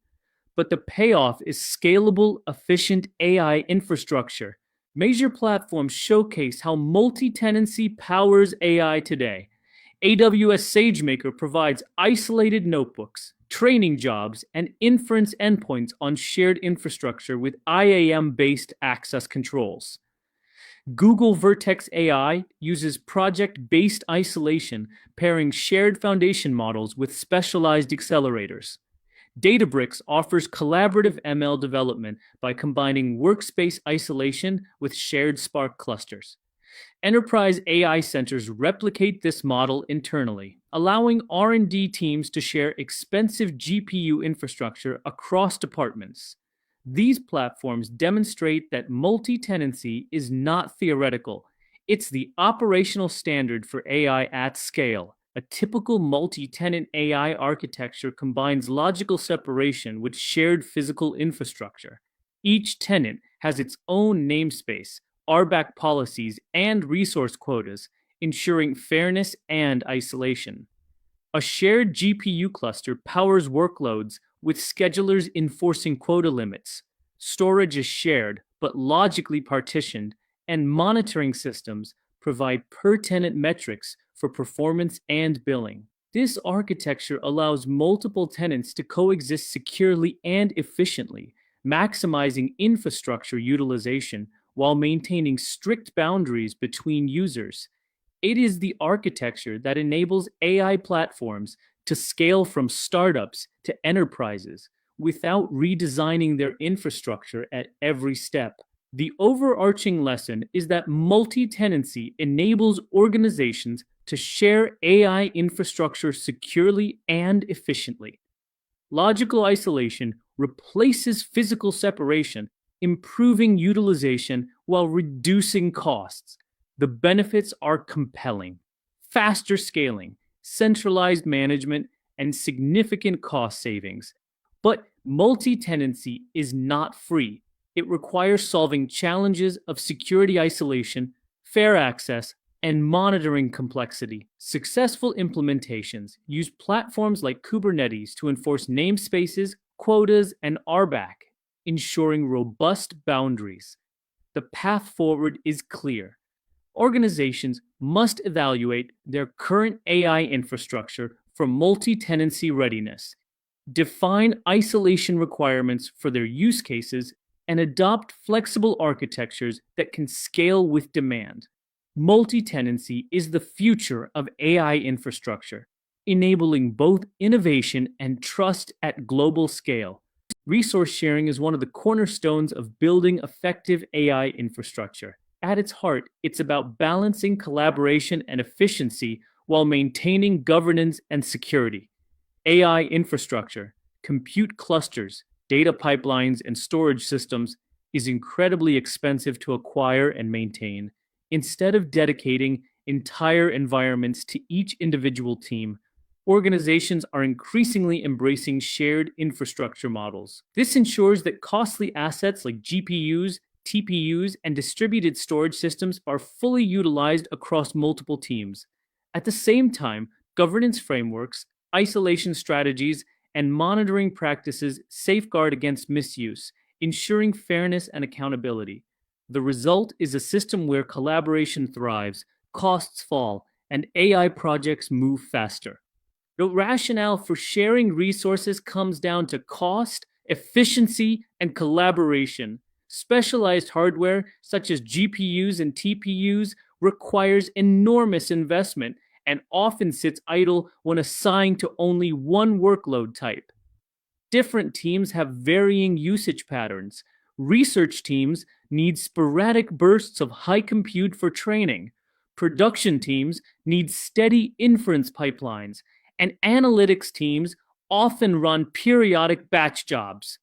[SPEAKER 1] But the payoff is scalable, efficient AI infrastructure. Major platforms showcase how multi-tenancy powers AI today. AWS SageMaker provides isolated notebooks, training jobs, and inference endpoints on shared infrastructure with IAM-based access controls. Google Vertex AI uses project-based isolation, pairing shared foundation models with specialized accelerators. Databricks offers collaborative ML development by combining workspace isolation with shared Spark clusters. Enterprise AI centers replicate this model internally, allowing R&D teams to share expensive GPU infrastructure across departments. These platforms demonstrate that multi-tenancy is not theoretical. It's the operational standard for AI at scale. A typical multi-tenant AI architecture combines logical separation with shared physical infrastructure. Each tenant has its own namespace, RBAC policies, and resource quotas, ensuring fairness and isolation. A shared GPU cluster powers workloads with schedulers enforcing quota limits. Storage is shared but logically partitioned, and monitoring systems provide per-tenant metrics for performance and billing. This architecture allows multiple tenants to coexist securely and efficiently, maximizing infrastructure utilization while maintaining strict boundaries between users. It is the architecture that enables AI platforms to scale from startups to enterprises without redesigning their infrastructure at every step. The overarching lesson is that multi-tenancy enables organizations to share AI infrastructure securely and efficiently. Logical isolation replaces physical separation, improving utilization while reducing costs. The benefits are compelling: faster scaling, centralized management, and significant cost savings. But multi-tenancy is not free. It requires solving challenges of security isolation, fair access, and monitoring complexity. Successful implementations use platforms like Kubernetes to enforce namespaces, quotas, and RBAC, ensuring robust boundaries. The path forward is clear. Organizations must evaluate their current AI infrastructure for multi-tenancy readiness, define isolation requirements for their use cases, and adopt flexible architectures that can scale with demand. Multi-tenancy is the future of AI infrastructure, enabling both innovation and trust at global scale. Resource sharing is one of the cornerstones of building effective AI infrastructure. At its heart, it's about balancing collaboration and efficiency while maintaining governance and security. AI infrastructure, compute clusters, data pipelines, and storage systems is incredibly expensive to acquire and maintain. Instead of dedicating entire environments to each individual team, organizations are increasingly embracing shared infrastructure models. This ensures that costly assets like GPUs, TPUs, and distributed storage systems are fully utilized across multiple teams. At the same time, governance frameworks, isolation strategies, and monitoring practices safeguard against misuse, ensuring fairness and accountability. The result is a system where collaboration thrives, costs fall, and AI projects move faster. The rationale for sharing resources comes down to cost, efficiency, and collaboration. Specialized hardware, such as GPUs and TPUs, requires enormous investment and often sits idle when assigned to only one workload type. Different teams have varying usage patterns. Research teams need sporadic bursts of high compute for training. Production teams need steady inference pipelines, and analytics teams often run periodic batch jobs.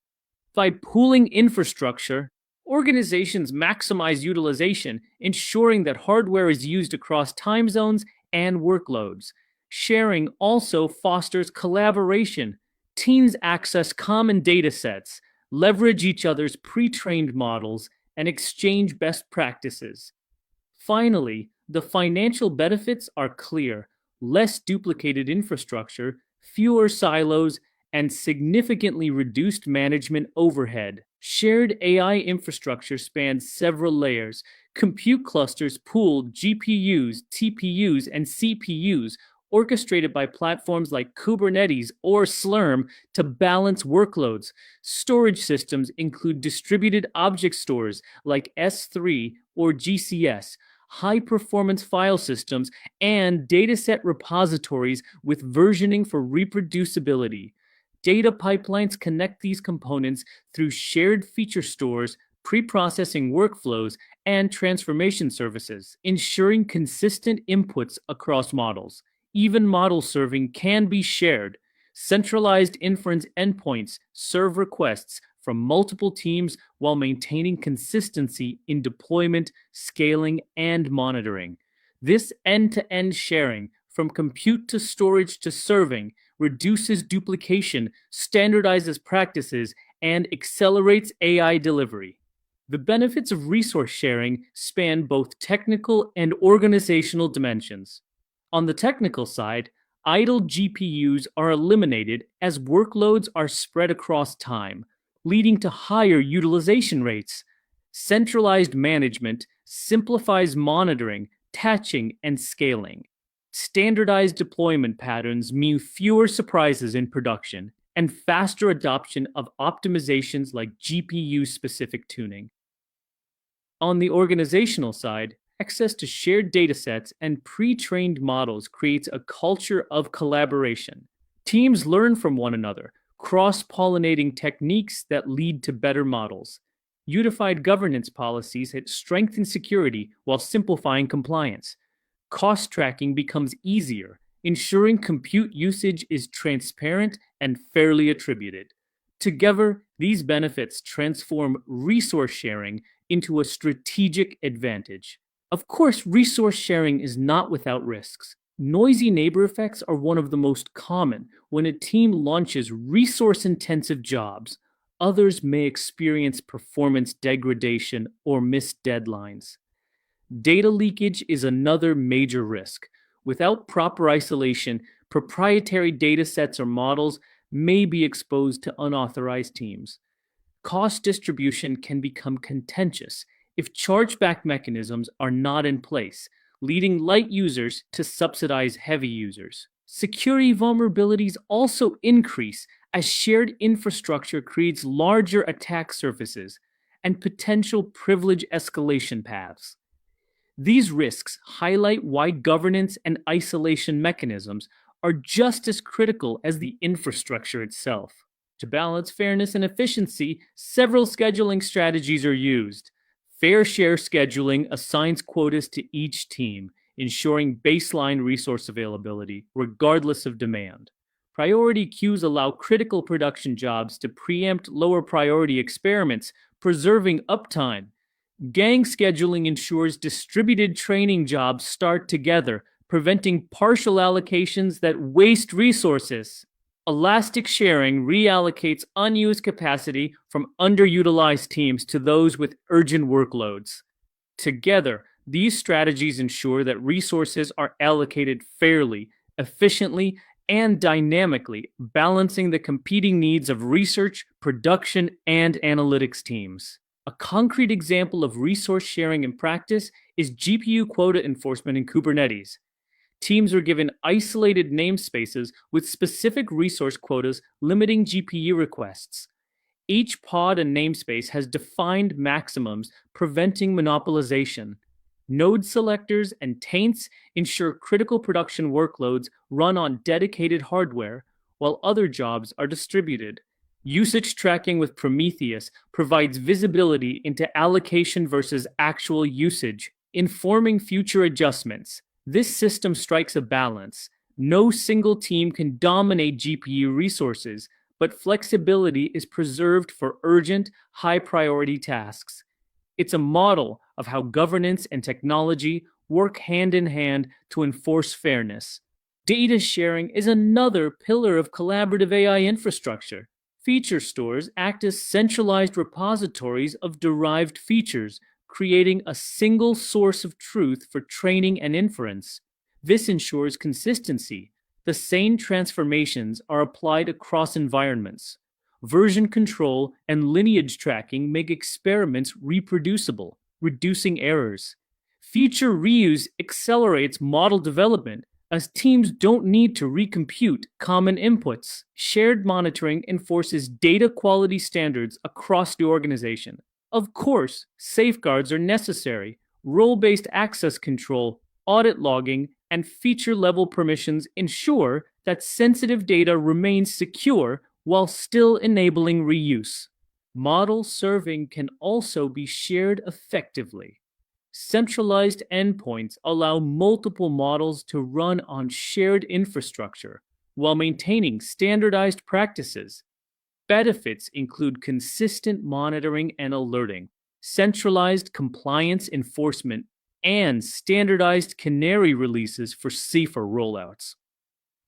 [SPEAKER 1] By pooling infrastructure, organizations maximize utilization, ensuring that hardware is used across time zones and workloads. Sharing also fosters collaboration. Teams access common data sets, leverage each other's pre-trained models, and exchange best practices. Finally, the financial benefits are clear: less duplicated infrastructure, fewer silos, and significantly reduced management overhead. Shared AI infrastructure spans several layers. Compute clusters pool GPUs, TPUs, and CPUs, orchestrated by platforms like Kubernetes or Slurm to balance workloads. Storage systems include distributed object stores like S3 or GCS, high-performance file systems, and dataset repositories with versioning for reproducibility. Data pipelines connect these components through shared feature stores, pre-processing workflows, and transformation services, ensuring consistent inputs across models. Even model serving can be shared. Centralized inference endpoints serve requests from multiple teams while maintaining consistency in deployment, scaling, and monitoring. This end-to-end sharing, from compute to storage to serving, reduces duplication, standardizes practices, and accelerates AI delivery. The benefits of resource sharing span both technical and organizational dimensions. On the technical side, idle GPUs are eliminated as workloads are spread across time, leading to higher utilization rates. Centralized management simplifies monitoring, patching, and scaling. Standardized deployment patterns mean fewer surprises in production and faster adoption of optimizations like GPU-specific tuning. On the organizational side, access to shared datasets and pre-trained models creates a culture of collaboration. Teams learn from one another, cross-pollinating techniques that lead to better models. Unified governance policies strengthen security while simplifying compliance. Cost tracking becomes easier, ensuring compute usage is transparent and fairly attributed. Together, these benefits transform resource sharing into a strategic advantage. Of course, resource sharing is not without risks. Noisy neighbor effects are one of the most common. When a team launches resource-intensive jobs, others may experience performance degradation or missed deadlines. Data leakage is another major risk. Without proper isolation, proprietary datasets or models may be exposed to unauthorized teams. Cost distribution can become contentious if chargeback mechanisms are not in place, leading light users to subsidize heavy users. Security vulnerabilities also increase as shared infrastructure creates larger attack surfaces and potential privilege escalation paths. These risks highlight why governance and isolation mechanisms are just as critical as the infrastructure itself. To balance fairness and efficiency, several scheduling strategies are used. Fair share scheduling assigns quotas to each team, ensuring baseline resource availability, regardless of demand. Priority queues allow critical production jobs to preempt lower priority experiments, preserving uptime. Gang scheduling ensures distributed training jobs start together, preventing partial allocations that waste resources. Elastic sharing reallocates unused capacity from underutilized teams to those with urgent workloads. Together, these strategies ensure that resources are allocated fairly, efficiently, and dynamically, balancing the competing needs of research, production, and analytics teams. A concrete example of resource sharing in practice is GPU quota enforcement in Kubernetes. Teams are given isolated namespaces with specific resource quotas limiting GPU requests. Each pod and namespace has defined maximums, preventing monopolization. Node selectors and taints ensure critical production workloads run on dedicated hardware, while other jobs are distributed. Usage tracking with Prometheus provides visibility into allocation versus actual usage, informing future adjustments. This system strikes a balance. No single team can dominate GPU resources, but flexibility is preserved for urgent, high-priority tasks. It's a model of how governance and technology work hand in hand to enforce fairness. Data sharing is another pillar of collaborative AI infrastructure. Feature stores act as centralized repositories of derived features, creating a single source of truth for training and inference. This ensures consistency. The same transformations are applied across environments. Version control and lineage tracking make experiments reproducible, reducing errors. Feature reuse accelerates model development as teams don't need to recompute common inputs. Shared monitoring enforces data quality standards across the organization. Of course, safeguards are necessary. Role-based access control, audit logging, and feature-level permissions ensure that sensitive data remains secure while still enabling reuse. Model serving can also be shared effectively. Centralized endpoints allow multiple models to run on shared infrastructure while maintaining standardized practices. Benefits include consistent monitoring and alerting, centralized compliance enforcement, and standardized canary releases for safer rollouts.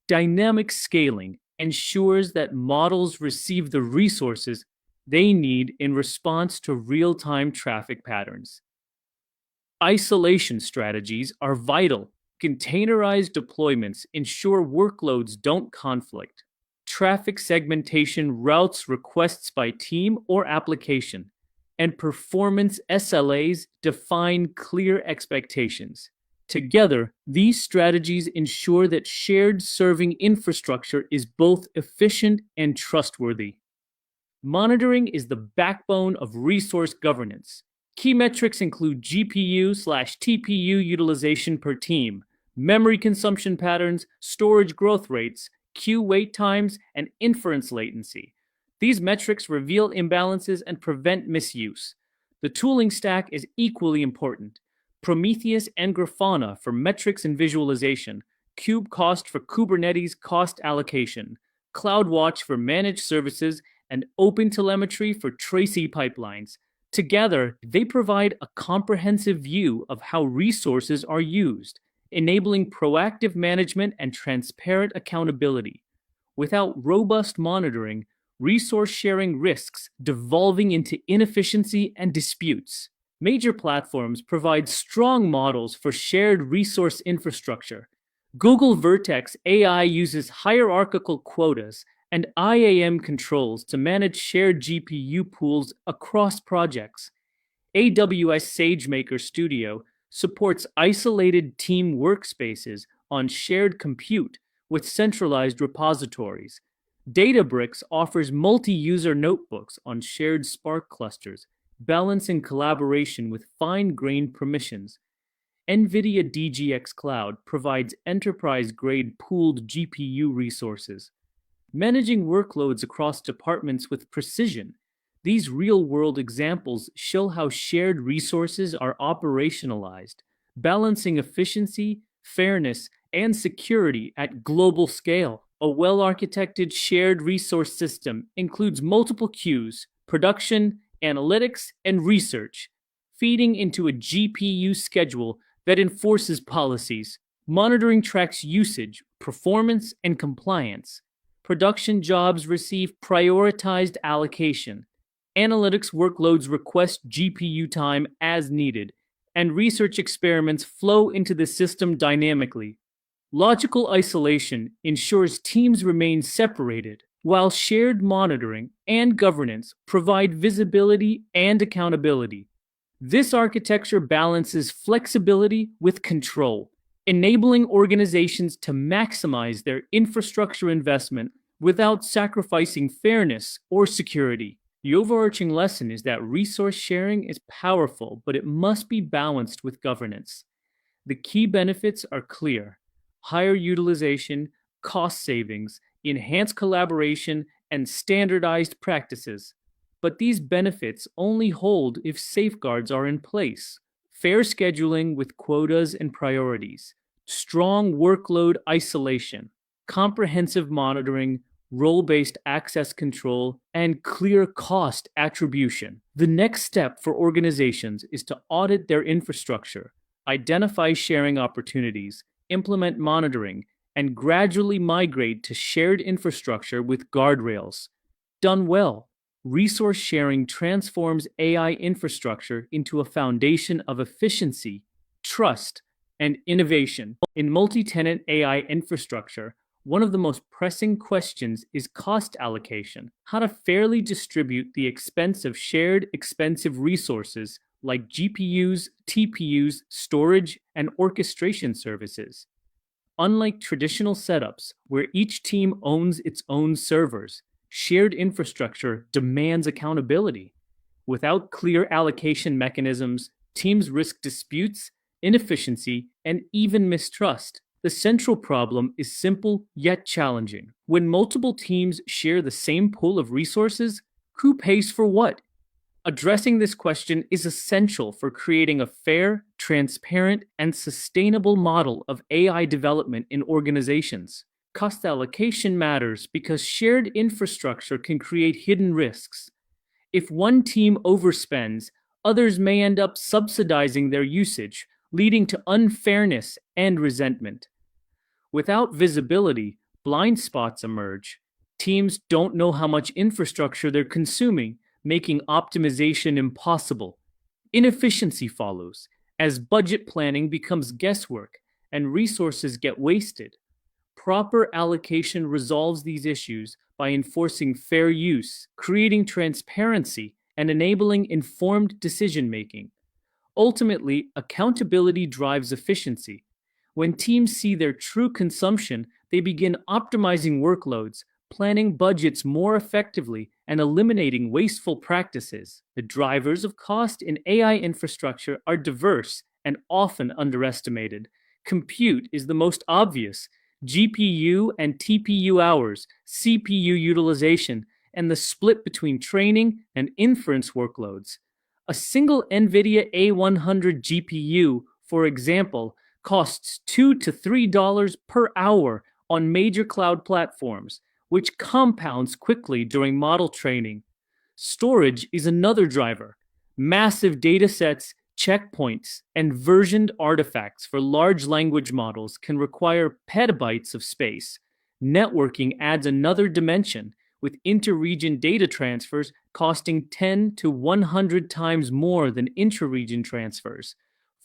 [SPEAKER 1] Dynamic scaling ensures that models receive the resources they need in response to real-time traffic patterns. Isolation strategies are vital. Containerized deployments ensure workloads don't conflict. Traffic segmentation routes requests by team or application, and performance SLAs define clear expectations. Together, these strategies ensure that shared serving infrastructure is both efficient and trustworthy. Monitoring is the backbone of resource governance. Key metrics include GPU/TPU utilization per team, memory consumption patterns, storage growth rates, queue wait times, and inference latency. These metrics reveal imbalances and prevent misuse. The tooling stack is equally important. Prometheus and Grafana for metrics and visualization, KubeCost for Kubernetes cost allocation, CloudWatch for managed services, and OpenTelemetry for Tracy pipelines. Together, they provide a comprehensive view of how resources are used, enabling proactive management and transparent accountability. Without robust monitoring, resource sharing risks devolving into inefficiency and disputes. Major platforms provide strong models for shared resource infrastructure. Google Vertex AI uses hierarchical quotas and IAM controls to manage shared GPU pools across projects. AWS SageMaker Studio supports isolated team workspaces on shared compute with centralized repositories. Databricks offers multi-user notebooks on shared Spark clusters, balancing collaboration with fine-grained permissions. NVIDIA DGX Cloud provides enterprise-grade pooled GPU resources, managing workloads across departments with precision. These real-world examples show how shared resources are operationalized, balancing efficiency, fairness, and security at global scale. A well-architected shared resource system includes multiple queues, production, analytics, and research, feeding into a GPU schedule that enforces policies. Monitoring tracks usage, performance, and compliance. Production jobs receive prioritized allocation. Analytics workloads request GPU time as needed, and research experiments flow into the system dynamically. Logical isolation ensures teams remain separated, while shared monitoring and governance provide visibility and accountability. This architecture balances flexibility with control, enabling organizations to maximize their infrastructure investment without sacrificing fairness or security. The overarching lesson is that resource sharing is powerful, but it must be balanced with governance. The key benefits are clear: higher utilization, cost savings, enhanced collaboration, and standardized practices. But these benefits only hold if safeguards are in place. Fair scheduling with quotas and priorities, strong workload isolation, comprehensive monitoring, role-based access control, and clear cost attribution. The next step for organizations is to audit their infrastructure, identify sharing opportunities, implement monitoring, and gradually migrate to shared infrastructure with guardrails. Done well, resource sharing transforms AI infrastructure into a foundation of efficiency, trust, and innovation. In multi-tenant AI infrastructure, one of the most pressing questions is cost allocation, how to fairly distribute the expense of shared expensive resources like GPUs, TPUs, storage, and orchestration services. Unlike traditional setups, where each team owns its own servers, shared infrastructure demands accountability. Without clear allocation mechanisms, teams risk disputes, inefficiency, and even mistrust. The central problem is simple yet challenging. When multiple teams share the same pool of resources, who pays for what? Addressing this question is essential for creating a fair, transparent, and sustainable model of AI development in organizations. Cost allocation matters because shared infrastructure can create hidden risks. If one team overspends, others may end up subsidizing their usage, leading to unfairness and resentment. Without visibility, blind spots emerge. Teams don't know how much infrastructure they're consuming, making optimization impossible. Inefficiency follows, as budget planning becomes guesswork and resources get wasted. Proper allocation resolves these issues by enforcing fair use, creating transparency, and enabling informed decision making. Ultimately, accountability drives efficiency. When teams see their true consumption, they begin optimizing workloads, planning budgets more effectively, and eliminating wasteful practices. The drivers of cost in AI infrastructure are diverse and often underestimated. Compute is the most obvious. GPU and TPU hours, CPU utilization, and the split between training and inference workloads. A single NVIDIA A100 GPU, for example, costs $2 to $3 per hour on major cloud platforms, which compounds quickly during model training. Storage is another driver. Massive datasets, checkpoints, and versioned artifacts for large language models can require petabytes of space. Networking adds another dimension, with inter-region data transfers costing 10 to 100 times more than intra-region transfers.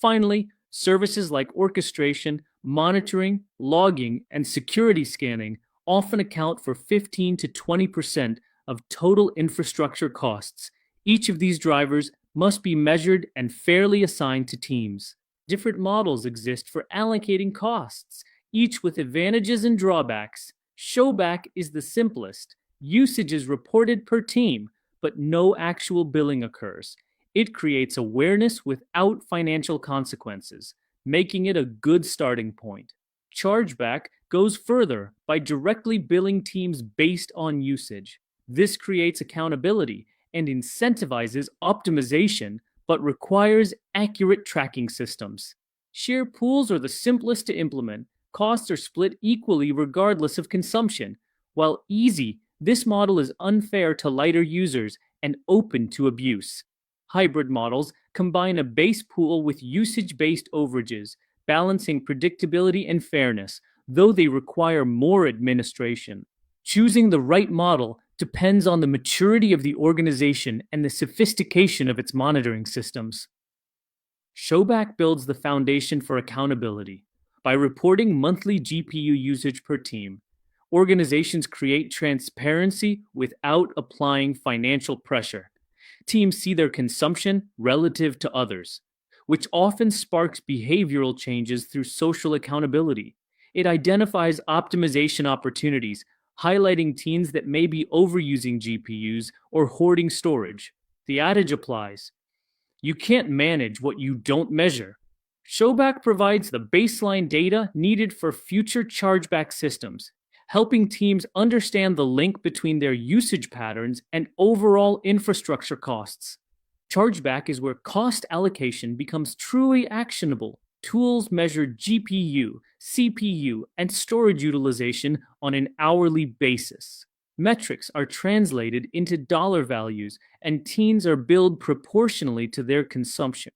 [SPEAKER 1] Finally, services like orchestration, monitoring, logging, and security scanning often account for 15 to 20% of total infrastructure costs. Each of these drivers must be measured and fairly assigned to teams. Different models exist for allocating costs, each with advantages and drawbacks. Showback is the simplest. Usage is reported per team, but no actual billing occurs. It creates awareness without financial consequences, making it a good starting point. Chargeback goes further by directly billing teams based on usage. This creates accountability and incentivizes optimization, but requires accurate tracking systems. Share pools are the simplest to implement. Costs are split equally regardless of consumption. While easy, this model is unfair to lighter users and open to abuse. Hybrid models combine a base pool with usage-based overages, balancing predictability and fairness, though they require more administration. Choosing the right model depends on the maturity of the organization and the sophistication of its monitoring systems. Showback builds the foundation for accountability. By reporting monthly GPU usage per team, organizations create transparency without applying financial pressure. Teams see their consumption relative to others, which often sparks behavioral changes through social accountability. It identifies optimization opportunities, highlighting teams that may be overusing GPUs or hoarding storage. The adage applies: you can't manage what you don't measure. Showback provides the baseline data needed for future chargeback systems, helping teams understand the link between their usage patterns and overall infrastructure costs. Chargeback is where cost allocation becomes truly actionable. Tools measure GPU, CPU, and storage utilization on an hourly basis. Metrics are translated into dollar values, and teams are billed proportionally to their consumption.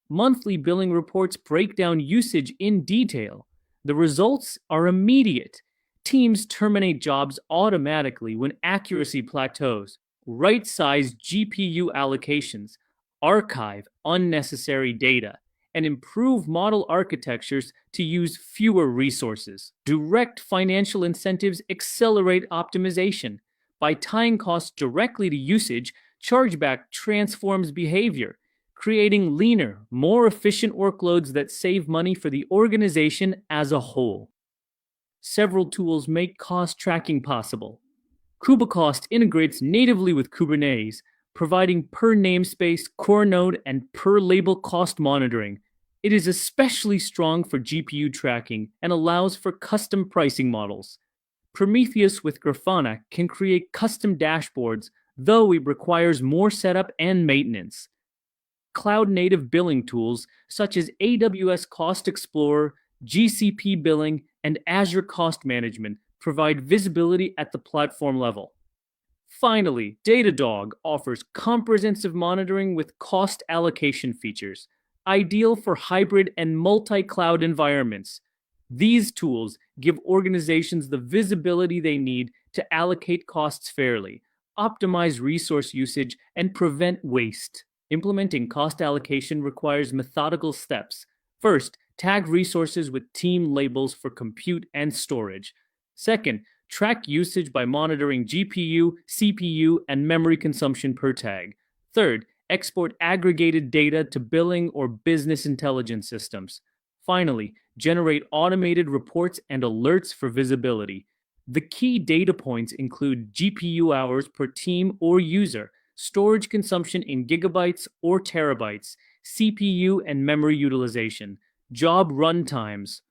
[SPEAKER 1] Monthly billing reports break down usage in detail. The results are immediate. Teams terminate jobs automatically when accuracy plateaus, right-size GPU allocations, archive unnecessary data, and improve model architectures to use fewer resources. Direct financial incentives accelerate optimization. By tying costs directly to usage, chargeback transforms behavior, creating leaner, more efficient workloads that save money for the organization as a whole. Several tools make cost tracking possible. KubeCost integrates natively with Kubernetes, providing per namespace, core node, and per label cost monitoring. It is especially strong for GPU tracking and allows for custom pricing models. Prometheus with Grafana can create custom dashboards, though it requires more setup and maintenance. Cloud-native billing tools such as AWS Cost Explorer, GCP billing, and Azure Cost Management provide visibility at the platform level. Finally, Datadog offers comprehensive monitoring with cost allocation features, ideal for hybrid and multi-cloud environments. These tools give organizations the visibility they need to allocate costs fairly, optimize resource usage, and prevent waste. Implementing cost allocation requires methodical steps. First, tag resources with team labels for compute and storage. Second, track usage by monitoring GPU, CPU, and memory consumption per tag. Third, export aggregated data to billing or business intelligence systems. Finally, generate automated reports and alerts for visibility. The key data points include GPU hours per team or user, storage consumption in gigabytes or terabytes, CPU and memory utilization, job run times,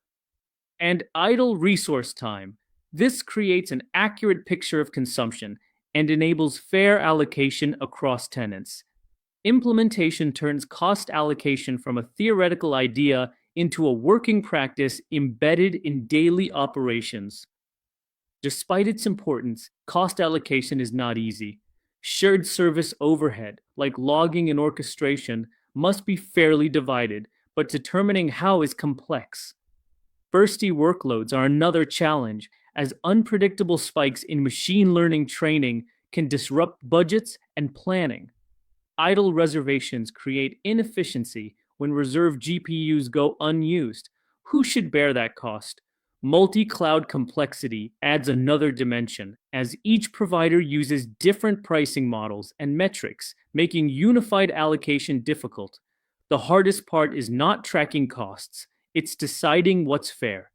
[SPEAKER 1] and idle resource time. This creates an accurate picture of consumption and enables fair allocation across tenants. Implementation turns cost allocation from a theoretical idea into a working practice embedded in daily operations. Despite its importance, cost allocation is not easy. Shared service overhead, like logging and orchestration, must be fairly divided, but determining how is complex. Bursty workloads are another challenge, as unpredictable spikes in machine learning training can disrupt budgets and planning. Idle reservations create inefficiency when reserved GPUs go unused. Who should bear that cost? Multi-cloud complexity adds another dimension, as each provider uses different pricing models and metrics, making unified allocation difficult. The hardest part is not tracking costs, it's deciding what's fair.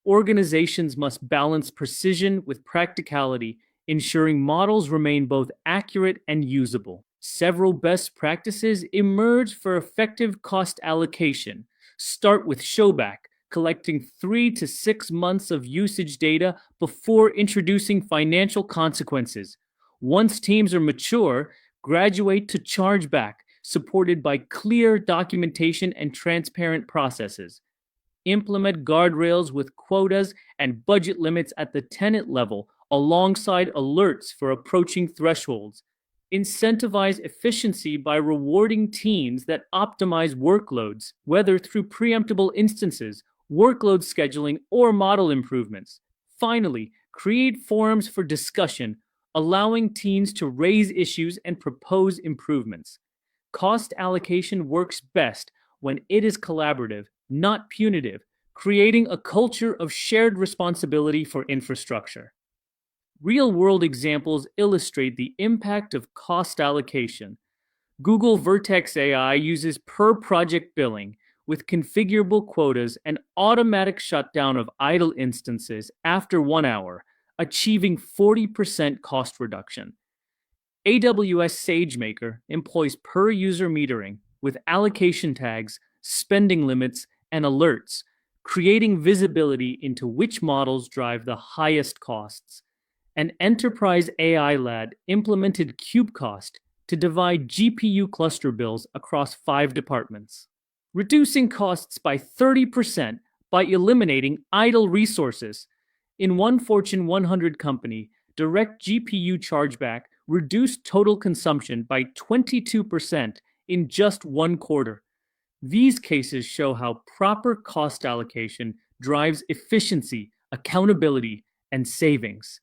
[SPEAKER 1] Organizations must balance precision with practicality, ensuring models remain both accurate and usable. Several best practices emerge for effective cost allocation. Start with showback, collecting 3 to 6 months of usage data before introducing financial consequences. Once teams are mature, graduate to chargeback, supported by clear documentation and transparent processes. Implement guardrails with quotas and budget limits at the tenant level, alongside alerts for approaching thresholds. Incentivize efficiency by rewarding teams that optimize workloads, whether through preemptible instances, workload scheduling, or model improvements. Finally, create forums for discussion, allowing teams to raise issues and propose improvements. Cost allocation works best when it is collaborative, not punitive, creating a culture of shared responsibility for infrastructure. Real-world examples illustrate the impact of cost allocation. Google Vertex AI uses per-project billing with configurable quotas and automatic shutdown of idle instances after 1 hour, achieving 40% cost reduction. AWS SageMaker employs per-user metering with allocation tags, spending limits, and alerts, creating visibility into which models drive the highest costs. An enterprise AI lab implemented KubeCost to divide GPU cluster bills across 5 departments, reducing costs by 30% by eliminating idle resources. In one Fortune 100 company, direct GPU chargeback reduced total consumption by 22% in just 1 quarter. These cases show how proper cost allocation drives efficiency, accountability, and savings.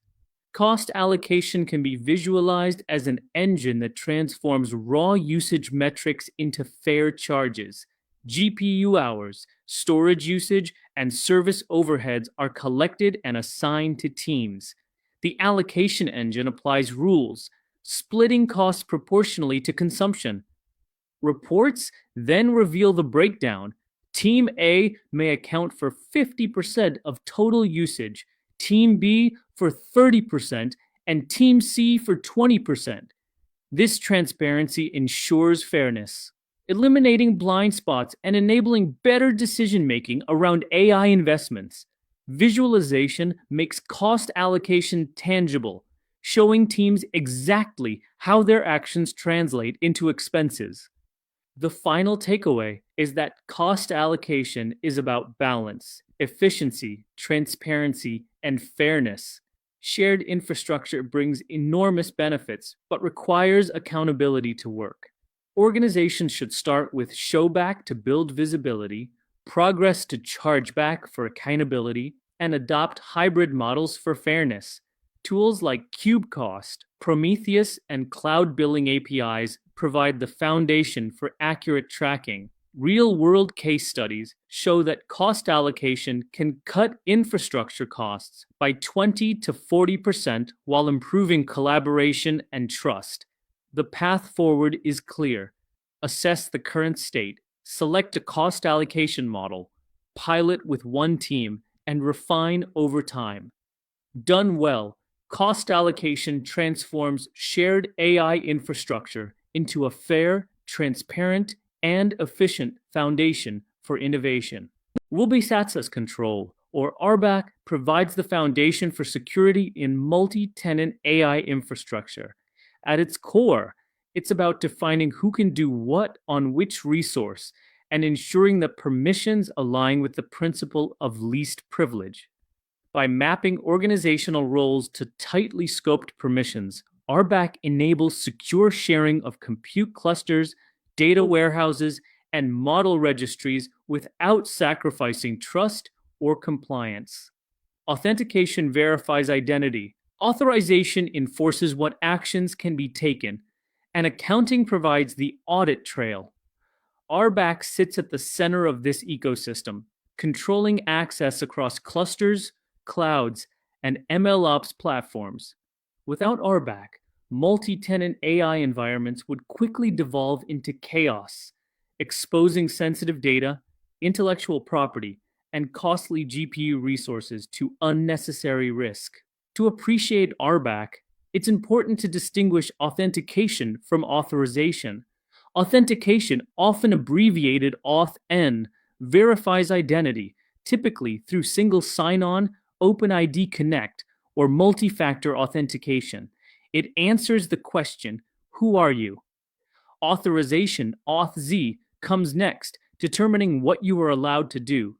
[SPEAKER 1] Cost allocation can be visualized as an engine that transforms raw usage metrics into fair charges. GPU hours, storage usage, and service overheads are collected and assigned to teams. The allocation engine applies rules, splitting costs proportionally to consumption. Reports then reveal the breakdown. Team A may account for 50% of total usage, Team B for 30%, and Team C for 20%. This transparency ensures fairness, eliminating blind spots and enabling better decision making around AI investments. Visualization makes cost allocation tangible, showing teams exactly how their actions translate into expenses. The final takeaway is that cost allocation is about balance, efficiency, transparency, and fairness. Shared infrastructure brings enormous benefits, but requires accountability to work. Organizations should start with show back to build visibility, progress to charge back for accountability, and adopt hybrid models for fairness. Tools like KubeCost, Prometheus, and Cloud Billing APIs provide the foundation for accurate tracking. Real-world case studies show that cost allocation can cut infrastructure costs by 20 to 40% while improving collaboration and trust. The path forward is clear. Assess the current state, select a cost allocation model, pilot with one team, and refine over time. Done well, cost allocation transforms shared AI infrastructure into a fair, transparent, and efficient foundation for innovation. Wubisatsa's control, or RBAC, provides the foundation for security in multi-tenant AI infrastructure. At its core, it's about defining who can do what on which resource and ensuring that permissions align with the principle of least privilege. By mapping organizational roles to tightly scoped permissions, RBAC enables secure sharing of compute clusters, data warehouses, and model registries without sacrificing trust or compliance. Authentication verifies identity. Authorization enforces what actions can be taken, and accounting provides the audit trail. RBAC sits at the center of this ecosystem, controlling access across clusters, clouds, and MLOps platforms. Without RBAC, multi-tenant AI environments would quickly devolve into chaos, exposing sensitive data, intellectual property, and costly GPU resources to unnecessary risk. To appreciate RBAC, it's important to distinguish authentication from authorization. Authentication, often abbreviated Auth-N, verifies identity, typically through single sign-on, OpenID Connect, or multi-factor authentication. It answers the question, who are you? Authorization, Auth-Z, comes next, determining what you are allowed to do.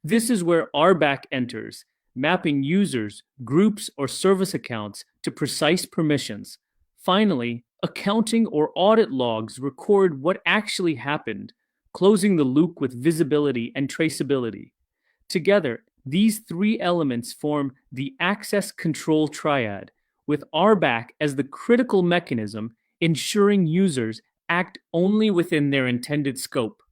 [SPEAKER 1] This is where RBAC enters, mapping users, groups, or service accounts to precise permissions. Finally, accounting or audit logs record what actually happened, closing the loop with visibility and traceability. Together, these three elements form the access control triad, with RBAC as the critical mechanism ensuring users act only within their intended scope.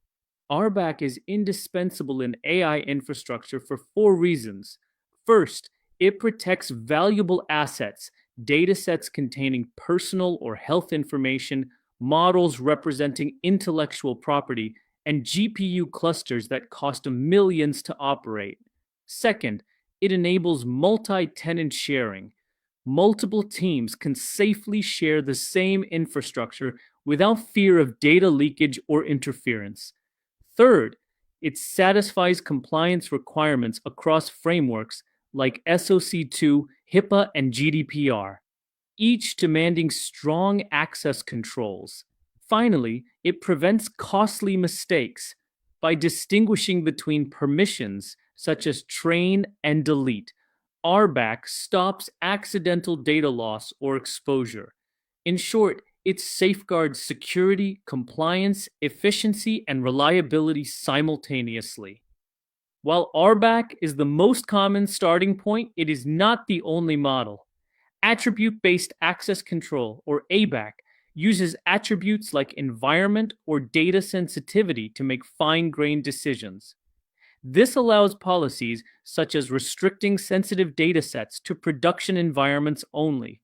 [SPEAKER 1] RBAC is indispensable in AI infrastructure for four reasons. First, it protects valuable assets, datasets containing personal or health information, models representing intellectual property, and GPU clusters that cost millions to operate. Second, it enables multi-tenant sharing. Multiple teams can safely share the same infrastructure without fear of data leakage or interference. Third, it satisfies compliance requirements across frameworks like SOC 2, HIPAA, and GDPR, each demanding strong access controls. Finally, it prevents costly mistakes by distinguishing between permissions such as train and delete. RBAC stops accidental data loss or exposure. In short, it safeguards security, compliance, efficiency, and reliability simultaneously. While RBAC is the most common starting point, it is not the only model. Attribute-based access control, or ABAC, uses attributes like environment or data sensitivity to make fine-grained decisions. This allows policies such as restricting sensitive datasets to production environments only.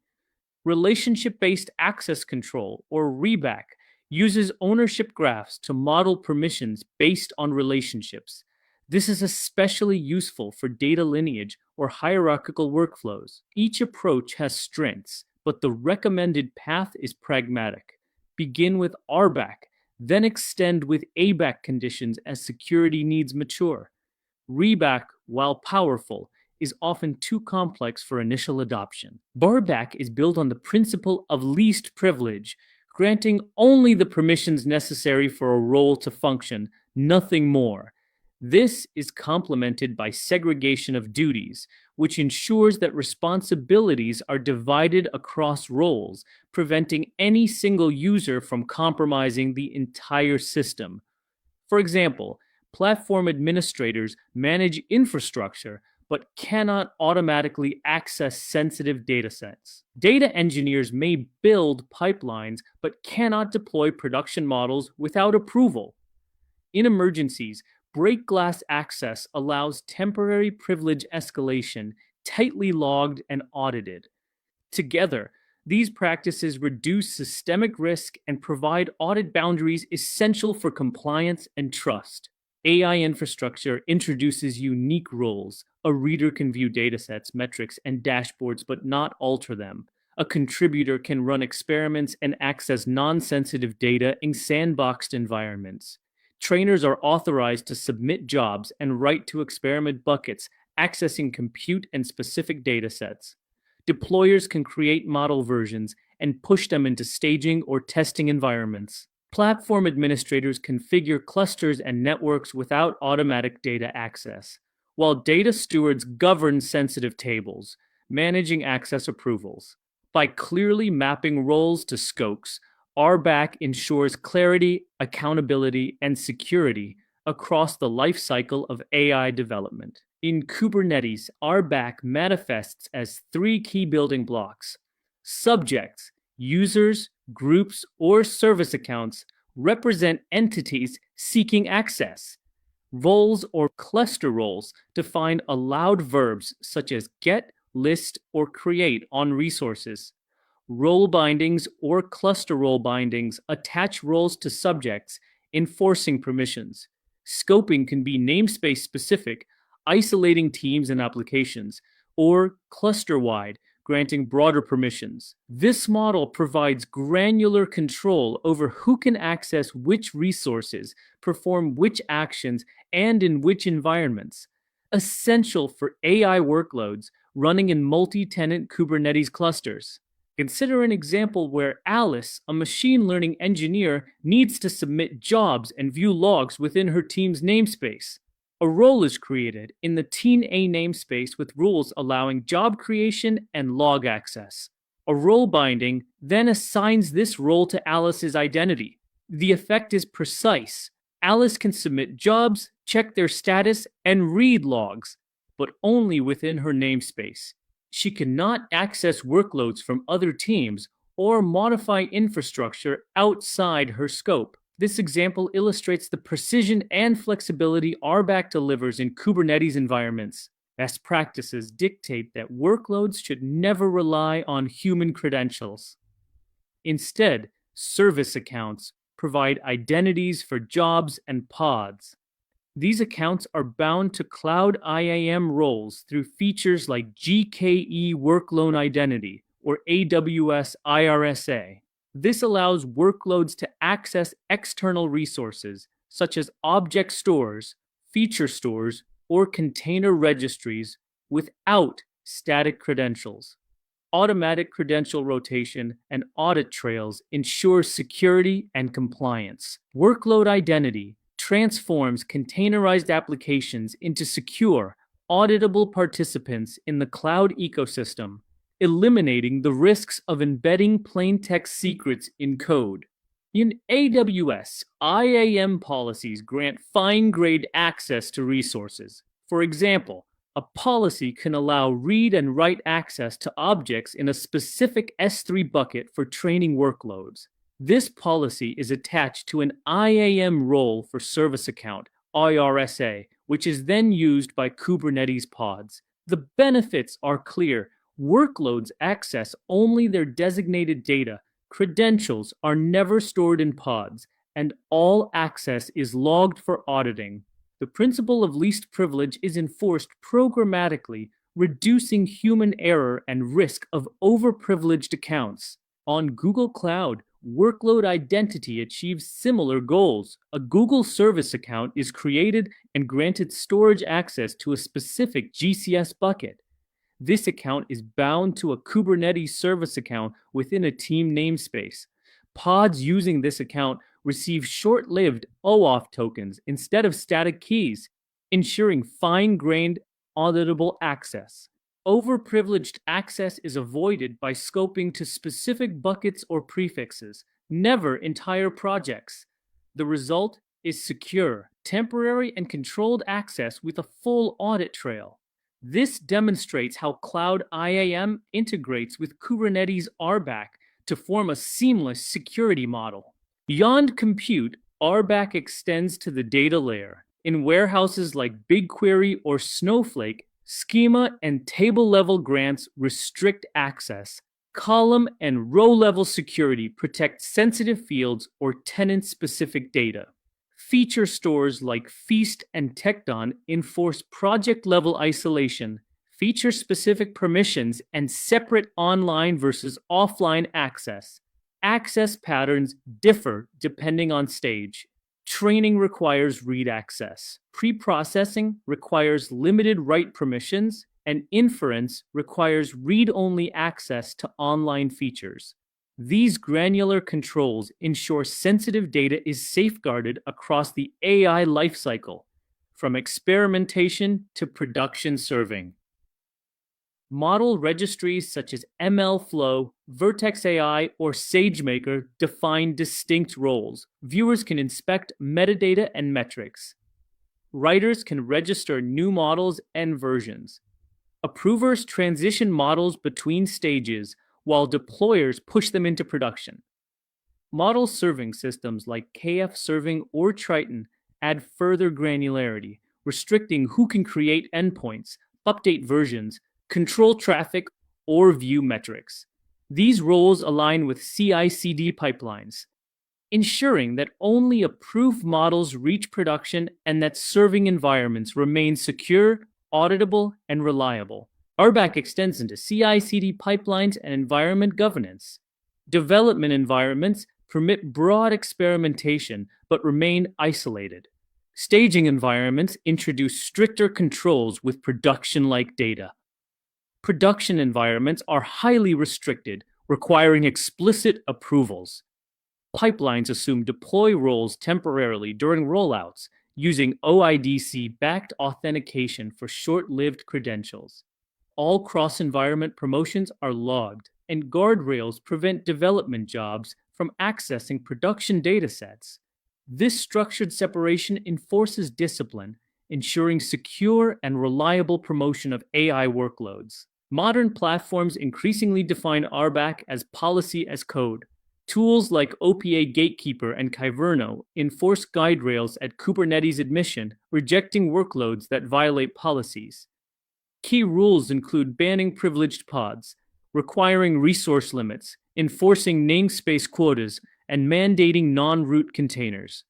[SPEAKER 1] Relationship-based access control, or RBAC, uses ownership graphs to model permissions based on relationships. This is especially useful for data lineage or hierarchical workflows. Each approach has strengths, but the recommended path is pragmatic. Begin with RBAC, then extend with ABAC conditions as security needs mature. RBAC, while powerful, is often too complex for initial adoption. RBAC is built on the principle of least privilege, granting only the permissions necessary for a role to function, nothing more. This is complemented by segregation of duties, which ensures that responsibilities are divided across roles, preventing any single user from compromising the entire system. For example, platform administrators manage infrastructure but cannot automatically access sensitive datasets. Data engineers may build pipelines but cannot deploy production models without approval. In emergencies, break glass access allows temporary privilege escalation, tightly logged and audited. Together, these practices reduce systemic risk and provide audit boundaries essential for compliance and trust. AI infrastructure introduces unique roles. A reader can view datasets, metrics, and dashboards but not alter them. A contributor can run experiments and access non-sensitive data in sandboxed environments. Trainers are authorized to submit jobs and write to experiment buckets, accessing compute and specific datasets. Deployers can create model versions and push them into staging or testing environments. Platform administrators configure clusters and networks without automatic data access, while data stewards govern sensitive tables, managing access approvals. By clearly mapping roles to scopes, RBAC ensures clarity, accountability, and security across the lifecycle of AI development. In Kubernetes, RBAC manifests as three key building blocks. Subjects, users, groups, or service accounts represent entities seeking access. Roles or cluster roles define allowed verbs such as get, list, or create on resources. Role bindings or cluster role bindings attach roles to subjects, enforcing permissions. Scoping can be namespace specific, isolating teams and applications, or cluster-wide, granting broader permissions. This model provides granular control over who can access which resources, perform which actions, and in which environments. Essential for AI workloads running in multi-tenant Kubernetes clusters. Consider an example where Alice, a machine learning engineer, needs to submit jobs and view logs within her team's namespace. A role is created in the Teen A namespace with rules allowing job creation and log access. A role binding then assigns this role to Alice's identity. The effect is precise. Alice can submit jobs, check their status, and read logs, but only within her namespace. She cannot access workloads from other teams or modify infrastructure outside her scope. This example illustrates the precision and flexibility RBAC delivers in Kubernetes environments. Best practices dictate that workloads should never rely on human credentials. Instead, service accounts provide identities for jobs and pods. These accounts are bound to Cloud IAM roles through features like GKE Workload Identity or AWS IRSA. This allows workloads to access external resources, such as object stores, feature stores, or container registries, without static credentials. Automatic credential rotation and audit trails ensure security and compliance. Workload identity transforms containerized applications into secure, auditable participants in the cloud ecosystem, eliminating the risks of embedding plain text secrets in code. In AWS, IAM policies grant fine-grained access to resources. For example, a policy can allow read and write access to objects in a specific S3 bucket for training workloads. This policy is attached to an IAM role for service account, IRSA, which is then used by Kubernetes pods. The benefits are clear. Workloads access only their designated data. Credentials are never stored in pods, and all access is logged for auditing. The principle of least privilege is enforced programmatically, reducing human error and risk of overprivileged accounts. On Google Cloud, workload identity achieves similar goals. A Google service account is created and granted storage access to a specific GCS bucket. This account is bound to a Kubernetes service account within a team namespace. Pods using this account receive short-lived OAuth tokens instead of static keys, ensuring fine-grained, auditable access. Overprivileged access is avoided by scoping to specific buckets or prefixes, never entire projects. The result is secure, temporary, and controlled access with a full audit trail. This demonstrates how Cloud IAM integrates with Kubernetes RBAC to form a seamless security model. Beyond compute, RBAC extends to the data layer. In warehouses like BigQuery or Snowflake, schema and table-level grants restrict access. Column and row-level security protect sensitive fields or tenant-specific data. Feature stores like Feast and Tecton enforce project-level isolation, feature-specific permissions, and separate online versus offline access. Access patterns differ depending on stage. Training requires read access. Pre-processing requires limited write permissions, and inference requires read-only access to online features. These granular controls ensure sensitive data is safeguarded across the AI lifecycle, from experimentation to production serving. Model registries such as MLflow, Vertex AI, or SageMaker define distinct roles. Viewers can inspect metadata and metrics. Writers can register new models and versions. Approvers transition models between stages, while deployers push them into production. Model serving systems like KF Serving or Triton add further granularity, restricting who can create endpoints, update versions, control traffic, or view metrics. These roles align with CI/CD pipelines, ensuring that only approved models reach production and that serving environments remain secure, auditable, and reliable. RBAC extends into CI/CD pipelines and environment governance. Development environments permit broad experimentation but remain isolated. Staging environments introduce stricter controls with production-like data. Production environments are highly restricted, requiring explicit approvals. Pipelines assume deploy roles temporarily during rollouts, using OIDC-backed authentication for short-lived credentials. All cross-environment promotions are logged, and guardrails prevent development jobs from accessing production datasets. This structured separation enforces discipline, ensuring secure and reliable promotion of AI workloads. Modern platforms increasingly define RBAC as policy as code. Tools like OPA Gatekeeper and Kyverno enforce guide rails at Kubernetes admission, rejecting workloads that violate policies. Key rules include banning privileged pods, requiring resource limits, enforcing namespace quotas, and mandating non-root containers.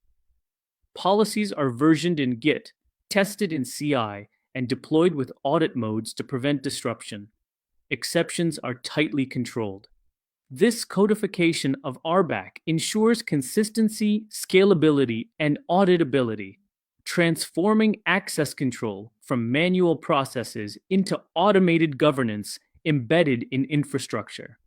[SPEAKER 1] Policies are versioned in Git, tested in CI, and deployed with audit modes to prevent disruption. Exceptions are tightly controlled. This codification of RBAC ensures consistency, scalability, and auditability, transforming access control from manual processes into automated governance embedded in infrastructure.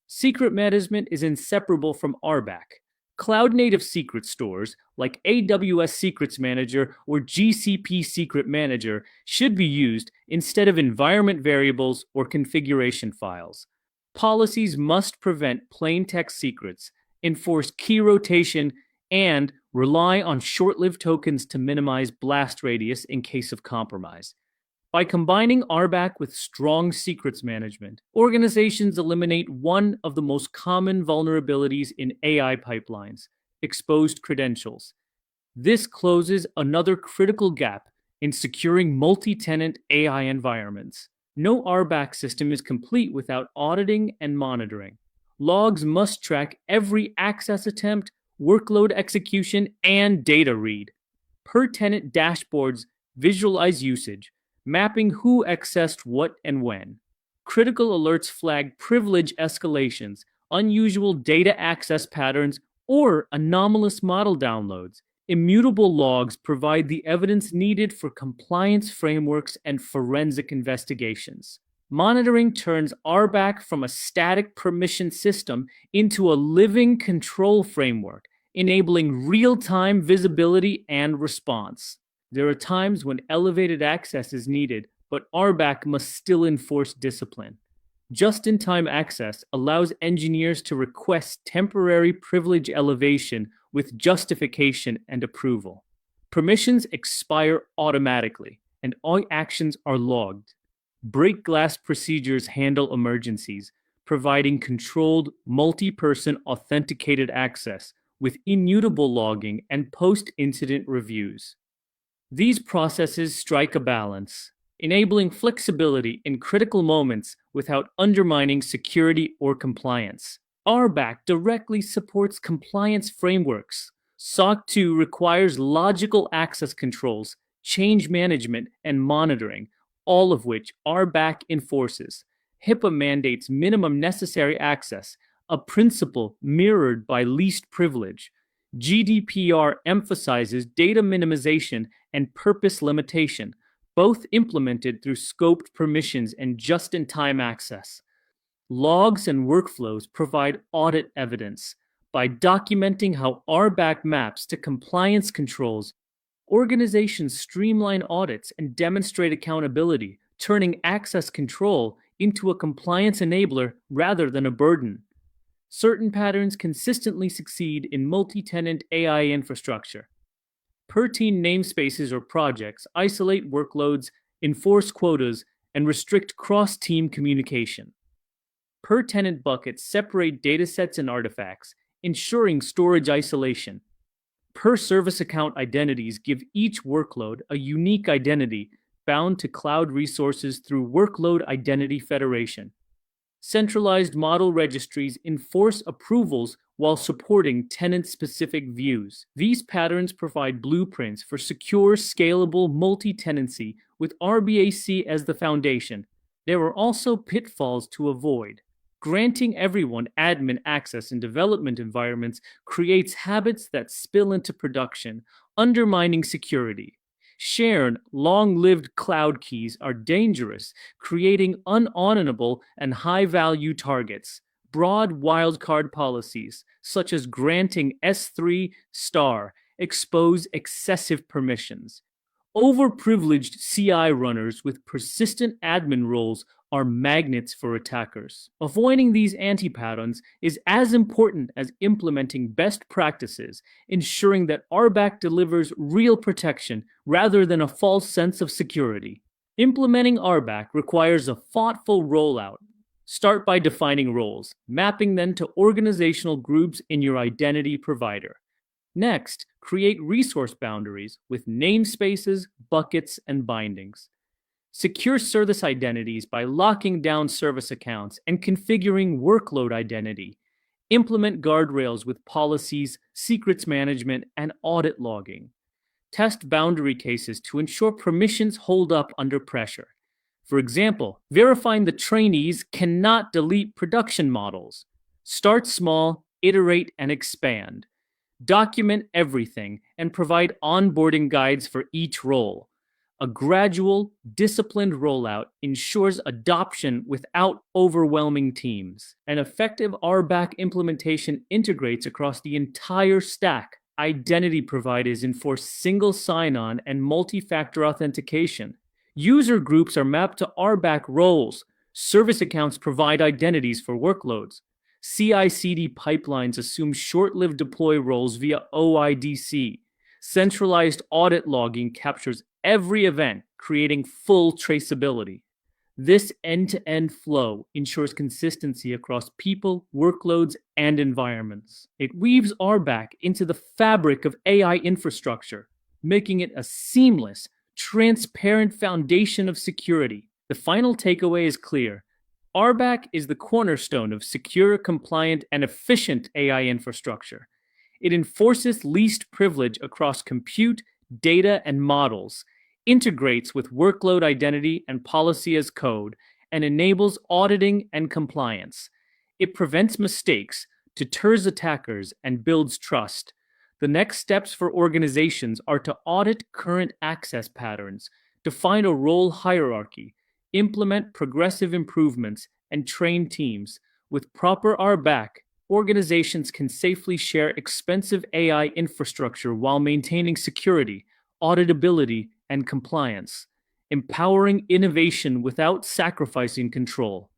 [SPEAKER 1] Secret management is inseparable from RBAC. Cloud-native secret stores like AWS Secrets Manager or GCP Secret Manager should be used instead of environment variables or configuration files. Policies must prevent plain text secrets, enforce key rotation, and Rely on short-lived tokens to minimize blast radius in case of compromise. By combining RBAC with strong secrets management, organizations eliminate one of the most common vulnerabilities in AI pipelines: exposed credentials. This closes another critical gap in securing multi-tenant AI environments. No RBAC system is complete without auditing and monitoring. Logs must track every access attempt, workload execution, and data read. Per-tenant dashboards visualize usage, mapping who accessed what and when. Critical alerts flag privilege escalations, unusual data access patterns, or anomalous model downloads. Immutable logs provide the evidence needed for compliance frameworks and forensic investigations. Monitoring turns RBAC from a static permission system into a living control framework, enabling real-time visibility and response. There are times when elevated access is needed, but RBAC must still enforce discipline. Just-in-time access allows engineers to request temporary privilege elevation with justification and approval. Permissions expire automatically, and all actions are logged. Break glass procedures handle emergencies, providing controlled, multi-person authenticated access with immutable logging and post-incident reviews. These processes strike a balance, enabling flexibility in critical moments without undermining security or compliance. RBAC directly supports compliance frameworks. SOC 2 requires logical access controls, change management, and monitoring, all of which RBAC enforces. HIPAA mandates minimum necessary access, a principle mirrored by least privilege. GDPR emphasizes data minimization and purpose limitation, both implemented through scoped permissions and just-in-time access. Logs and workflows provide audit evidence. By documenting how RBAC maps to compliance controls, organizations streamline audits and demonstrate accountability, turning access control into a compliance enabler rather than a burden. Certain patterns consistently succeed in multi-tenant AI infrastructure. Per-team namespaces or projects isolate workloads, enforce quotas, and restrict cross-team communication. Per-tenant buckets separate datasets and artifacts, ensuring storage isolation. Per-service account identities give each workload a unique identity bound to cloud resources through workload identity federation. Centralized model registries enforce approvals while supporting tenant-specific views. These patterns provide blueprints for secure, scalable multi-tenancy with RBAC as the foundation. There are also pitfalls to avoid. Granting everyone admin access in development environments creates habits that spill into production, undermining security. Shared, long-lived cloud keys are dangerous, creating unauditable and high-value targets. Broad wildcard policies, such as granting S3 star, expose excessive permissions. Overprivileged CI runners with persistent admin roles are magnets for attackers. Avoiding these anti-patterns is as important as implementing best practices, ensuring that RBAC delivers real protection rather than a false sense of security. Implementing RBAC requires a thoughtful rollout. Start by defining roles, mapping them to organizational groups in your identity provider. Next, create resource boundaries with namespaces, buckets, and bindings. Secure service identities by locking down service accounts and configuring workload identity. Implement guardrails with policies, secrets management, and audit logging. Test boundary cases to ensure permissions hold up under pressure. For example, verifying the trainees cannot delete production models. Start small, iterate, and expand. Document everything and provide onboarding guides for each role. A gradual, disciplined rollout ensures adoption without overwhelming teams. An effective RBAC implementation integrates across the entire stack. Identity providers enforce single sign-on and multi-factor authentication. User groups are mapped to RBAC roles. Service accounts provide identities for workloads. CI/CD pipelines assume short-lived deploy roles via OIDC. Centralized audit logging captures every event, creating full traceability. This end-to-end flow ensures consistency across people, workloads, and environments. It weaves RBAC into the fabric of AI infrastructure, making it a seamless, transparent foundation of security. The final takeaway is clear. RBAC is the cornerstone of secure, compliant, and efficient AI infrastructure. It enforces least privilege across compute, data, and models, integrates with workload identity and policy as code, and enables auditing and compliance. It prevents mistakes, deters attackers, and builds trust. The next steps for organizations are to audit current access patterns, define a role hierarchy, implement progressive improvements, and train teams. With proper RBAC, organizations can safely share expensive AI infrastructure while maintaining security, auditability, and compliance, empowering innovation without sacrificing control.